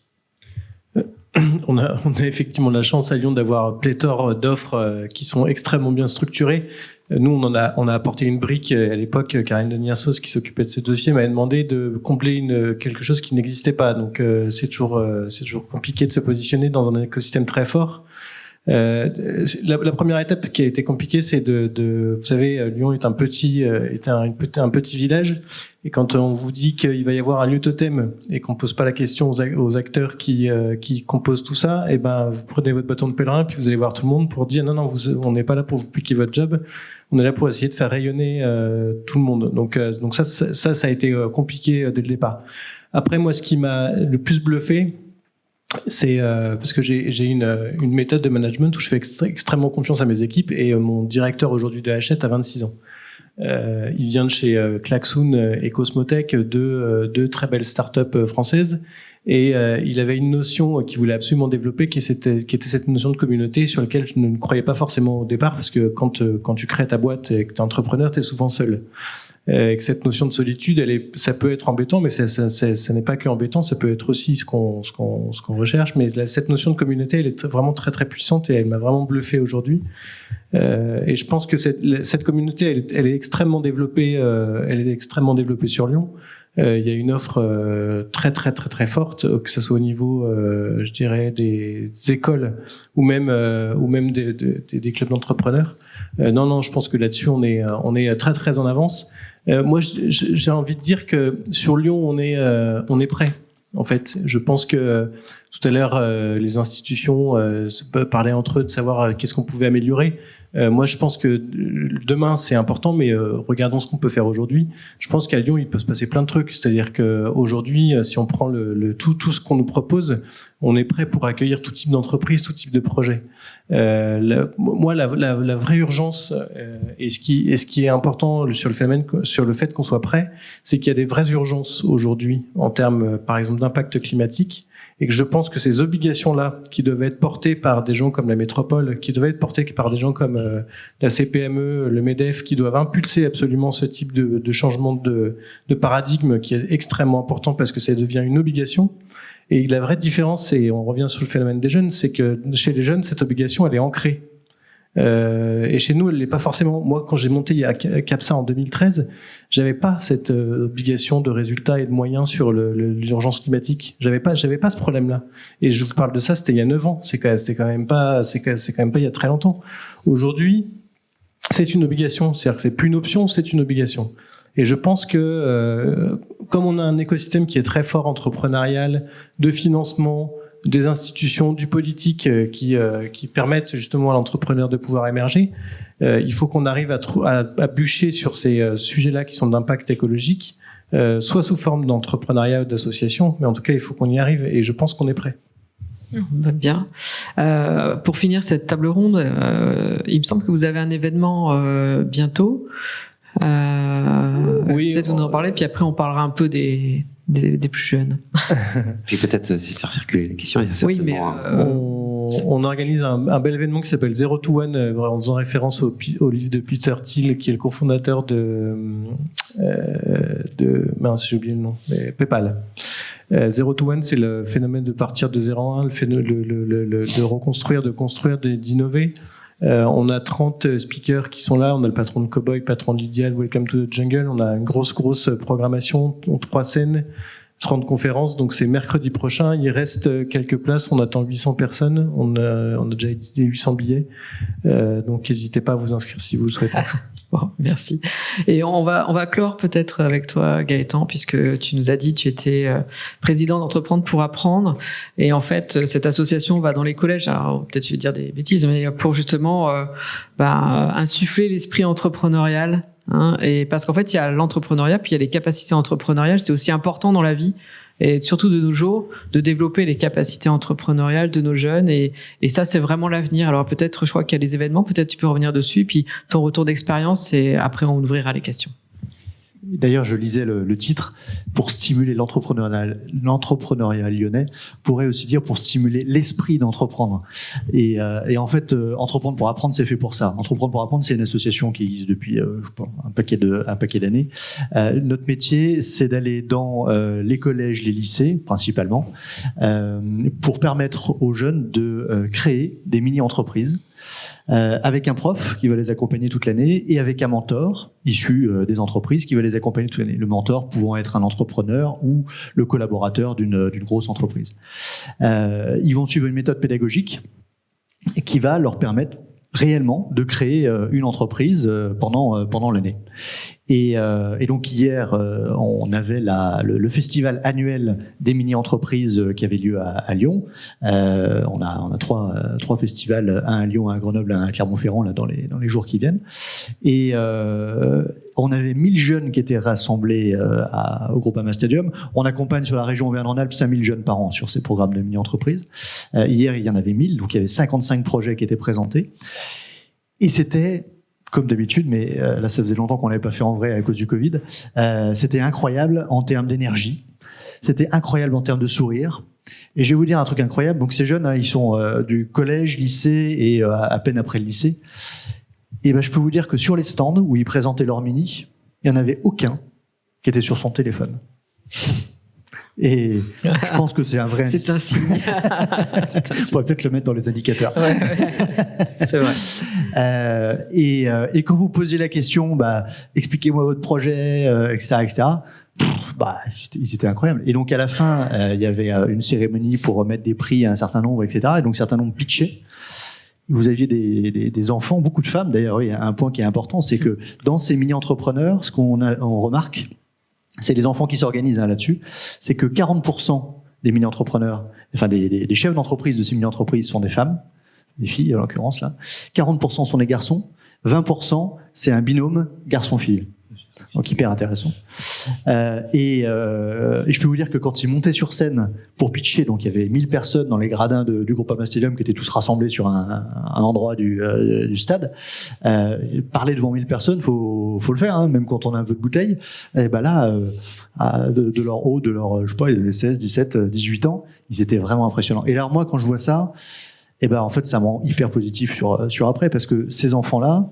on a effectivement la chance à Lyon d'avoir pléthore d'offres qui sont extrêmement bien structurées. Nous, on a apporté une brique à l'époque. Karine Deniassos, qui s'occupait de ce dossier, m'avait demandé de combler quelque chose qui n'existait pas. Donc, c'est toujours compliqué de se positionner dans un écosystème très fort. La première étape qui a été compliquée, c'est vous savez, Lyon est un petit village, et quand on vous dit qu'il va y avoir un lieu totem et qu'on pose pas la question aux acteurs qui composent tout ça, et ben vous prenez votre bâton de pèlerin puis vous allez voir tout le monde pour dire non, on n'est pas là pour vous piquer votre job, on est là pour essayer de faire rayonner tout le monde. Donc ça a été compliqué dès le départ. Après, moi, ce qui m'a le plus bluffé, c'est parce que j'ai une méthode de management où je fais extrêmement confiance à mes équipes, et mon directeur aujourd'hui de Hachette a 26 ans. Il vient de chez Klaxoon et Cosmotech, deux très belles startups françaises, et il avait une notion qu'il voulait absolument développer, qui était cette notion de communauté, sur laquelle je ne croyais pas forcément au départ, parce que quand tu crées ta boîte et que tu es entrepreneur, tu es souvent seul. Et que cette notion de solitude, ça peut être embêtant, mais ça n'est pas que embêtant, ça peut être aussi ce qu'on recherche. Mais cette notion de communauté, elle est vraiment très très puissante, et elle m'a vraiment bluffé aujourd'hui. Et je pense que cette communauté, elle est extrêmement développée. Elle est extrêmement développée sur Lyon. Il y a une offre très très très très forte, que ce soit au niveau, je dirais, des écoles ou même des clubs d'entrepreneurs. Non, je pense que là-dessus on est très très en avance. Moi, j'ai envie de dire que sur Lyon, on est prêt. En fait, je pense que tout à l'heure, les institutions parlaient entre eux de savoir qu'est-ce qu'on pouvait améliorer. Moi, je pense que demain, c'est important, mais regardons ce qu'on peut faire aujourd'hui. Je pense qu'à Lyon, il peut se passer plein de trucs. C'est-à-dire qu'aujourd'hui, si on prend tout ce qu'on nous propose, on est prêt pour accueillir tout type d'entreprise, tout type de projet. Moi, la vraie urgence, et ce qui est important sur le fait qu'on soit prêt, c'est qu'il y a des vraies urgences aujourd'hui en termes, par exemple, d'impact climatique. Et que je pense que ces obligations-là, qui devaient être portées par des gens comme la métropole, qui devaient être portées par des gens comme la CPME, le MEDEF, qui doivent impulser absolument ce type de changement de paradigme, qui est extrêmement important parce que ça devient une obligation. Et la vraie différence, et on revient sur le phénomène des jeunes, c'est que chez les jeunes, cette obligation, elle est ancrée. Et chez nous, elle l'est pas forcément. Moi, quand j'ai monté à CAPSA en 2013, j'avais pas cette obligation de résultats et de moyens sur l'urgence climatique. J'avais pas ce problème-là. Et je vous parle de ça, c'était il y a 9 ans. C'est quand même pas il y a très longtemps. Aujourd'hui, c'est une obligation. C'est-à-dire que c'est plus une option, c'est une obligation. Et je pense que comme on a un écosystème qui est très fort entrepreneurial, de financement, des institutions, du politique qui permettent justement à l'entrepreneur de pouvoir émerger, il faut qu'on arrive à bûcher sur ces sujets-là qui sont d'impact écologique, soit sous forme d'entrepreneuriat ou d'association, mais en tout cas, il faut qu'on y arrive, et je pense qu'on est prêt. Bien. Pour finir cette table ronde, il me semble que vous avez un événement bientôt. Oui, peut-être vous nous en parlez, puis après on parlera un peu des plus jeunes. Puis peut-être faire circuler les questions. Il y a oui, mais on organise un bel événement qui s'appelle 0 to 1, en faisant référence au livre de Peter Thiel, qui est le cofondateur de mince, j'ai oublié le nom, mais PayPal. 0 to 1, c'est le phénomène de partir de 0 à 1, de reconstruire, de construire, d'innover. On a 30 speakers qui sont là. On a le patron de Cowboy, patron de l'Ideal, Welcome to the Jungle. On a une grosse programmation, 3 scènes, 30 conférences. Donc c'est mercredi prochain. Il reste quelques places. On attend 800 personnes. On a déjà édité 800 billets. Donc n'hésitez pas à vous inscrire si vous le souhaitez. Bon, merci. Et on va clore peut-être avec toi, Gaëtan, puisque tu nous as dit que tu étais président d'Entreprendre pour apprendre. Et en fait, cette association va dans les collèges. Alors, peut-être je vais dire des bêtises, mais pour justement insuffler l'esprit entrepreneurial. Et parce qu'en fait, il y a l'entrepreneuriat, puis il y a les capacités entrepreneuriales. C'est aussi important dans la vie, et surtout de nos jours, de développer les capacités entrepreneuriales de nos jeunes. Et ça, c'est vraiment l'avenir. Alors peut-être, je crois qu'il y a les événements, peut-être tu peux revenir dessus, puis ton retour d'expérience, et après on ouvrira les questions. D'ailleurs, je lisais le titre, pour stimuler l'entrepreneuriat lyonnais, pourrait aussi dire pour stimuler l'esprit d'entreprendre. Et en fait, Entreprendre pour apprendre, c'est fait pour ça. Entreprendre pour apprendre, c'est une association qui existe depuis un paquet d'années. Notre métier, c'est d'aller dans les collèges, les lycées, principalement, pour permettre aux jeunes de créer des mini-entreprises avec un prof qui va les accompagner toute l'année et avec un mentor issu des entreprises qui va les accompagner toute l'année. Le mentor pouvant être un entrepreneur ou le collaborateur d'une grosse entreprise. Ils vont suivre une méthode pédagogique qui va leur permettre réellement de créer une entreprise pendant l'année. Et donc hier, on avait le festival annuel des mini-entreprises qui avait lieu à Lyon. On a trois festivals, un à Lyon, un à Grenoble, un à Clermont-Ferrand là dans les jours qui viennent. Et on avait 1000 jeunes qui étaient rassemblés au Groupama Stadium. On accompagne sur la région Auvergne-Rhône-Alpes 5000 jeunes par an sur ces programmes de mini-entreprises. Hier, il y en avait 1000, donc il y avait 55 projets qui étaient présentés. Et c'était, comme d'habitude, mais là ça faisait longtemps qu'on l'avait pas fait en vrai à cause du Covid, c'était incroyable en termes d'énergie, c'était incroyable en termes de sourire. Et je vais vous dire un truc incroyable, donc ces jeunes, ils sont du collège, lycée et à peine après le lycée. Et ben, je peux vous dire que sur les stands où ils présentaient leur mini, il n'y en avait aucun qui était sur son téléphone. Et je pense que c'est un vrai indice. C'est un signe. On pourrait peut-être le mettre dans les indicateurs. Ouais. C'est vrai. Et quand vous posez la question, expliquez-moi votre projet, etc., ils étaient incroyables. Et donc à la fin, il y avait une cérémonie pour remettre des prix à un certain nombre, etc. Et donc un certain nombre pitchaient. Vous aviez des enfants, beaucoup de femmes. D'ailleurs, il y a un point qui est important, c'est que dans ces mini-entrepreneurs, ce qu'on remarque, c'est les enfants qui s'organisent là-dessus, c'est que 40% des mini-entrepreneurs, enfin des chefs d'entreprise de ces mini-entreprises sont des femmes, des filles en l'occurrence là, 40% sont des garçons, 20% c'est un binôme garçon-fille. Donc hyper intéressant. Et je peux vous dire que quand ils montaient sur scène pour pitcher, donc il y avait 1000 personnes dans les gradins du Groupama Stadium qui étaient tous rassemblés sur un endroit du stade. Parler devant 1000 personnes, faut le faire, hein, même quand on a un peu de bouteille. Et là, de leur haut, de leur, je sais pas, ils avaient 16, 17, 18 ans, ils étaient vraiment impressionnants. Et alors moi, quand je vois ça, en fait, ça me rend hyper positif sur après, parce que ces enfants-là,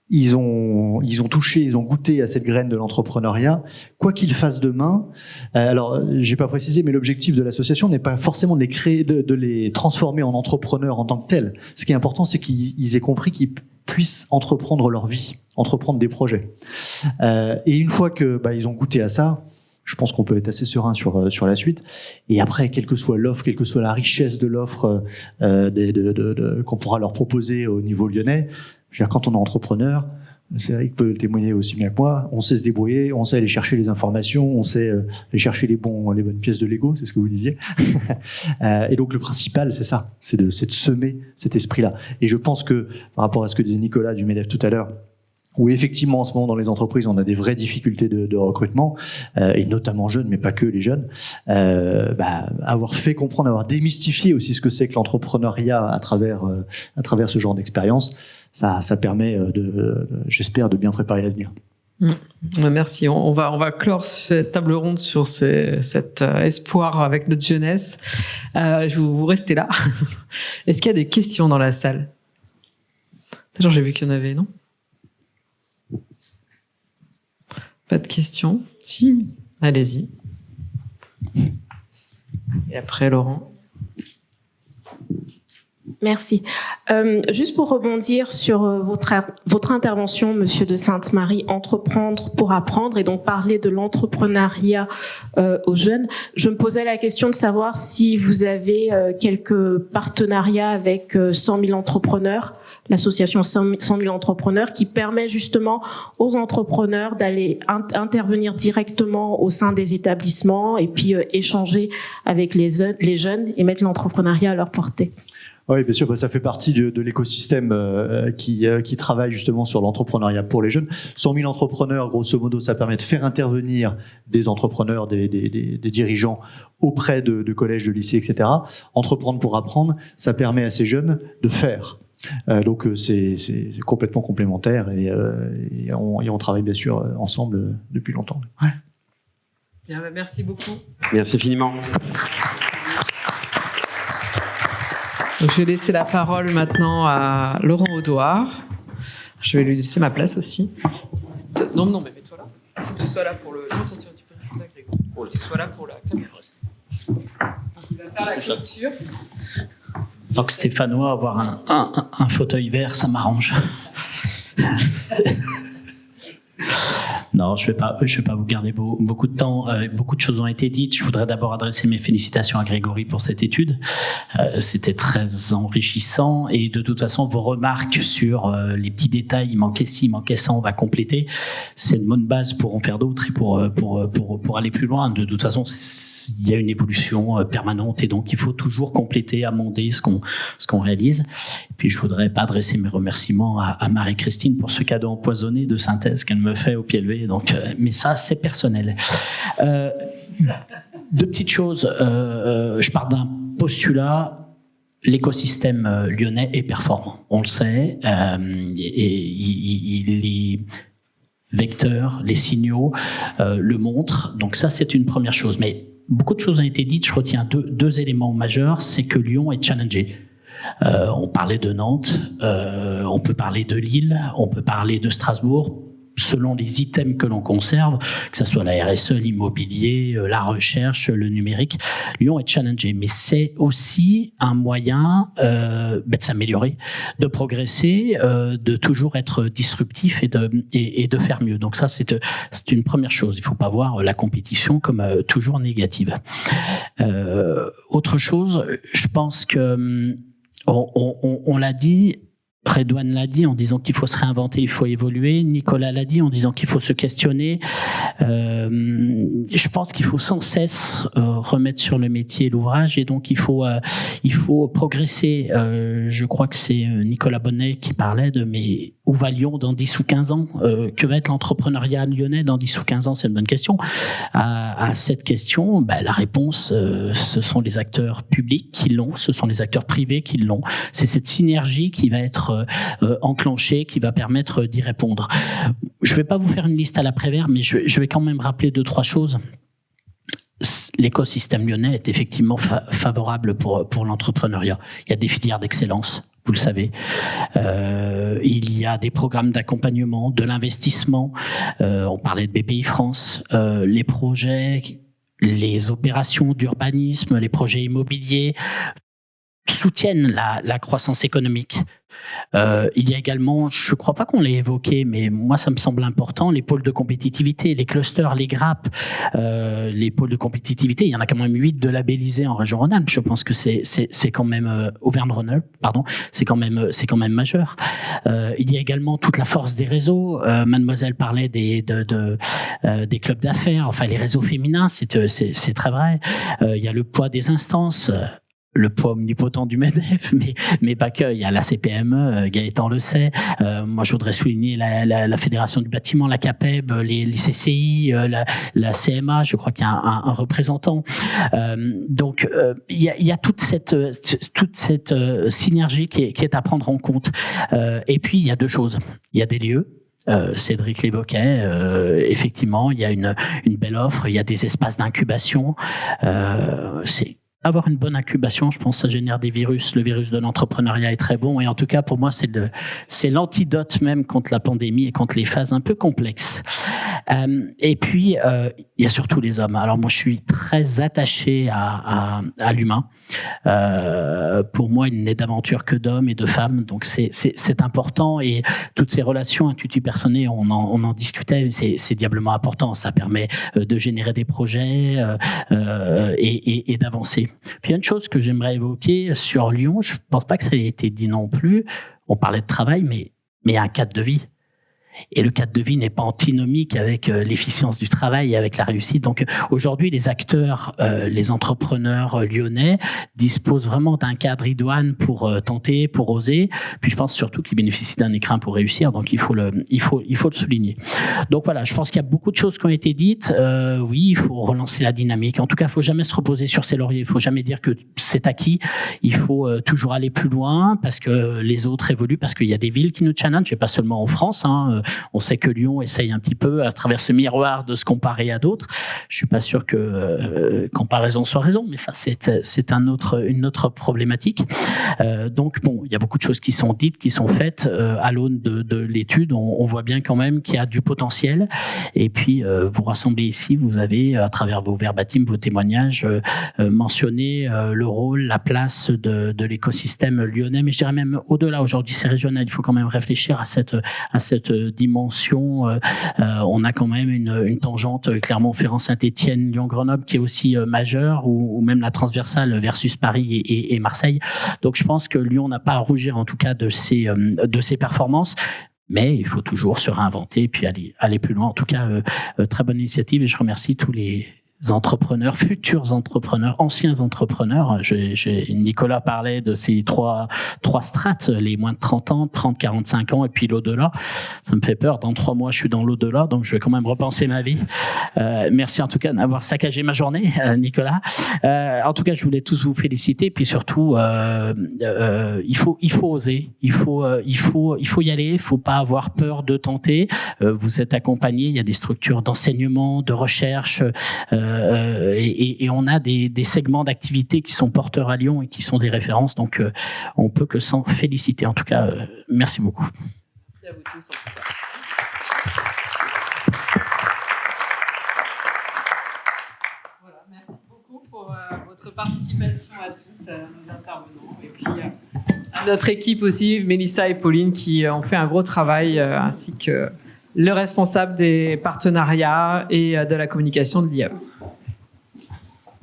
ils ont touché, ils ont goûté à cette graine de l'entrepreneuriat. Quoi qu'ils fassent demain, alors j'ai pas précisé, mais l'objectif de l'association n'est pas forcément de les créer, de les transformer en entrepreneurs en tant que tels. Ce qui est important, c'est qu'ils aient compris qu'ils puissent entreprendre leur vie, entreprendre des projets. Et une fois que ils ont goûté à ça, je pense qu'on peut être assez serein sur la suite. Et après, quelle que soit l'offre, quelle que soit la richesse de l'offre qu'on pourra leur proposer au niveau lyonnais, je veux dire, quand on est entrepreneur, Cédric peut témoigner aussi bien que moi, on sait se débrouiller, on sait aller chercher les informations, on sait aller chercher les bonnes pièces de Lego, c'est ce que vous disiez. Et donc le principal, c'est ça, c'est de semer cet esprit-là. Et je pense que, par rapport à ce que disait Nicolas du MEDEF tout à l'heure, où effectivement en ce moment dans les entreprises on a des vraies difficultés de recrutement, et notamment jeunes, mais pas que les jeunes, avoir fait comprendre, avoir démystifié aussi ce que c'est que l'entrepreneuriat à travers ce genre d'expérience, ça permet j'espère de bien préparer l'avenir. Merci. On va clore cette table ronde sur cet espoir avec notre jeunesse. Vous restez là. Est-ce qu'il y a des questions dans la salle? Alors, j'ai vu qu'il y en avait, non? Pas de questions? Si, allez-y. Et après, Laurent. Merci. Juste pour rebondir sur votre intervention, Monsieur de Sainte-Marie, entreprendre pour apprendre, et donc parler de l'entrepreneuriat aux jeunes. Je me posais la question de savoir si vous avez quelques partenariats avec 100 000 entrepreneurs, l'association 100 000 entrepreneurs, qui permet justement aux entrepreneurs d'aller intervenir directement au sein des établissements et puis échanger avec les jeunes et mettre l'entrepreneuriat à leur portée. Oui, bien sûr, ça fait partie de l'écosystème qui travaille justement sur l'entrepreneuriat pour les jeunes. 100 000 entrepreneurs, grosso modo, ça permet de faire intervenir des entrepreneurs, des dirigeants auprès de collèges, de lycées, etc. Entreprendre pour apprendre, ça permet à ces jeunes de faire. Donc c'est complètement complémentaire et on travaille bien sûr ensemble depuis longtemps. Ouais. Bien, merci beaucoup. Merci infiniment. Donc, je vais laisser la parole maintenant à Laurent Audouard. Je vais lui laisser ma place aussi. Non, mais mets-toi là. Il faut que tu sois là pour le... Non, tu peux rester là, Grégoire. Pour que tu sois là pour la caméra. Il va faire la clôture. Donc Stéphanois, avoir un fauteuil vert, ça m'arrange. Non, je vais pas vous garder beaucoup de temps. Beaucoup de choses ont été dites. Je voudrais d'abord adresser mes félicitations à Grégory pour cette étude. C'était très enrichissant et de toute façon, vos remarques sur les petits détails, il manquait ci, il manquait ça, on va compléter. C'est une bonne base pour en faire d'autres et pour aller plus loin. De toute façon, il y a une évolution permanente et donc il faut toujours compléter, amender ce qu'on réalise. Et puis je voudrais pas adresser mes remerciements à Marie-Christine pour ce cadeau empoisonné de synthèse qu'elle me fait au pied levé. Donc, mais ça c'est personnel. Deux petites choses. Je pars d'un postulat. L'écosystème lyonnais est performant, on le sait. Les vecteurs, les signaux le montrent. Donc ça c'est une première chose. Mais beaucoup de choses ont été dites. Je retiens deux éléments majeurs. C'est que Lyon est challengé. On parlait de Nantes, on peut parler de Lille, on peut parler de Strasbourg. Selon les items que l'on conserve, que ce soit la RSE, l'immobilier, la recherche, le numérique, Lyon est challengé. Mais c'est aussi un moyen de s'améliorer, de progresser, de toujours être disruptif et de faire mieux. Donc ça, c'est une première chose. Il ne faut pas voir la compétition comme toujours négative. Autre chose, je pense que on l'a dit, Redouane l'a dit en disant qu'il faut se réinventer, il faut évoluer. Nicolas l'a dit en disant qu'il faut se questionner. Je pense qu'il faut sans cesse remettre sur le métier l'ouvrage et donc il faut progresser. Je crois que c'est Nicolas Bonnet qui parlait de mais où va Lyon dans 10 ou 15 ans que va être l'entrepreneuriat lyonnais dans 10 ou 15 ans? C'est une bonne question. À cette question, la réponse, ce sont les acteurs publics qui l'ont, ce sont les acteurs privés qui l'ont. C'est cette synergie qui va être enclenchée, qui va permettre d'y répondre. Je ne vais pas vous faire une liste à l'après-vert, mais je vais quand même rappeler 2-3 choses. L'écosystème lyonnais est effectivement favorable pour l'entrepreneuriat. Il y a des filières d'excellence. Vous le savez, il y a des programmes d'accompagnement, de l'investissement. On parlait de BPI France, les projets, les opérations d'urbanisme, les projets immobiliers soutiennent la croissance économique. Il y a également, je ne crois pas qu'on l'ait évoqué, mais moi ça me semble important, les pôles de compétitivité, les clusters, les grappes, les pôles de compétitivité, il y en a quand même 8 de labellisés en région Rhône-Alpes. Je pense que c'est quand même Auvergne-Rhône-Alpes, pardon, c'est quand même majeur. Il y a également toute la force des réseaux. Mademoiselle parlait des clubs d'affaires, enfin les réseaux féminins, c'est très vrai. Il y a le poids des instances. Le poids omnipotent du MEDEF, mais pas que. Il y a la CPME, Gaëtan le sait. Moi, je voudrais souligner la Fédération du bâtiment, la CAPEB, les CCI, la CMA. Je crois qu'il y a un représentant. Donc, il y a toute cette synergie qui est à prendre en compte. Et puis, il y a 2 choses. Il y a des lieux. Cédric l'évoquait, effectivement, il y a une belle offre. Il y a des espaces d'incubation. Avoir une bonne incubation, je pense que ça génère des virus. Le virus de l'entrepreneuriat est très bon et en tout cas pour moi c'est l'antidote même contre la pandémie et contre les phases un peu complexes. Et puis il y a surtout les hommes. Alors moi je suis très attaché à l'humain. Pour moi il n'est d'aventure que d'hommes et de femmes, donc c'est important et toutes ces relations intuitu-personnelles on en discutait, c'est diablement important. Ça permet de générer des projets et d'avancer. Puis il y a une chose que j'aimerais évoquer sur Lyon, je ne pense pas que ça ait été dit non plus, on parlait de travail, mais il y a un cadre de vie. Et le cadre de vie n'est pas antinomique avec l'efficience du travail et avec la réussite. Donc aujourd'hui, les acteurs, les entrepreneurs lyonnais disposent vraiment d'un cadre idoine pour tenter, pour oser. Puis je pense surtout qu'ils bénéficient d'un écrin pour réussir. Donc il faut le souligner. Donc voilà, je pense qu'il y a beaucoup de choses qui ont été dites. Oui, il faut relancer la dynamique. En tout cas, il faut jamais se reposer sur ses lauriers. Il faut jamais dire que c'est acquis. Il faut toujours aller plus loin parce que les autres évoluent, parce qu'il y a des villes qui nous challengent, et pas seulement en France. On sait que Lyon essaye un petit peu, à travers ce miroir, de se comparer à d'autres. Je suis pas sûr que comparaison soit raison, mais ça, c'est une autre problématique. Donc, bon, il y a beaucoup de choses qui sont dites, qui sont faites. À l'aune de l'étude, on voit bien quand même qu'il y a du potentiel. Et puis, vous rassemblez ici, vous avez, à travers vos verbatims, vos témoignages, mentionné le rôle, la place de l'écosystème lyonnais, mais je dirais même au-delà. Aujourd'hui, c'est régional. Il faut quand même réfléchir à cette dimension. On a quand même une tangente Clermont-Ferrand-Saint-Étienne, Lyon-Grenoble qui est aussi majeure, ou même la transversale versus Paris et Marseille. Donc je pense que Lyon n'a pas à rougir en tout cas de ses performances. Mais il faut toujours se réinventer et puis aller plus loin. En tout cas, très bonne initiative, et je remercie tous les entrepreneurs, futurs entrepreneurs, anciens entrepreneurs. Nicolas parlait de ces trois strates, les moins de 30 ans, 30, 45 ans et puis l'au-delà. Ça me fait peur. Dans 3 mois, je suis dans l'au-delà, donc je vais quand même repenser ma vie. Merci en tout cas d'avoir saccagé ma journée, Nicolas. En tout cas, je voulais tous vous féliciter, puis surtout, il faut oser, il faut y aller, il faut pas avoir peur de tenter. Vous êtes accompagnés, il y a des structures d'enseignement, de recherche, et on a des segments d'activité qui sont porteurs à Lyon et qui sont des références, donc on peut que s'en féliciter. En tout cas, merci beaucoup. Merci à vous tous. En tout cas. Voilà, merci beaucoup pour votre participation à tous nos intervenants, et puis à notre équipe aussi, Mélissa et Pauline, qui ont fait un gros travail, ainsi que le responsable des partenariats et de la communication de l'IAE.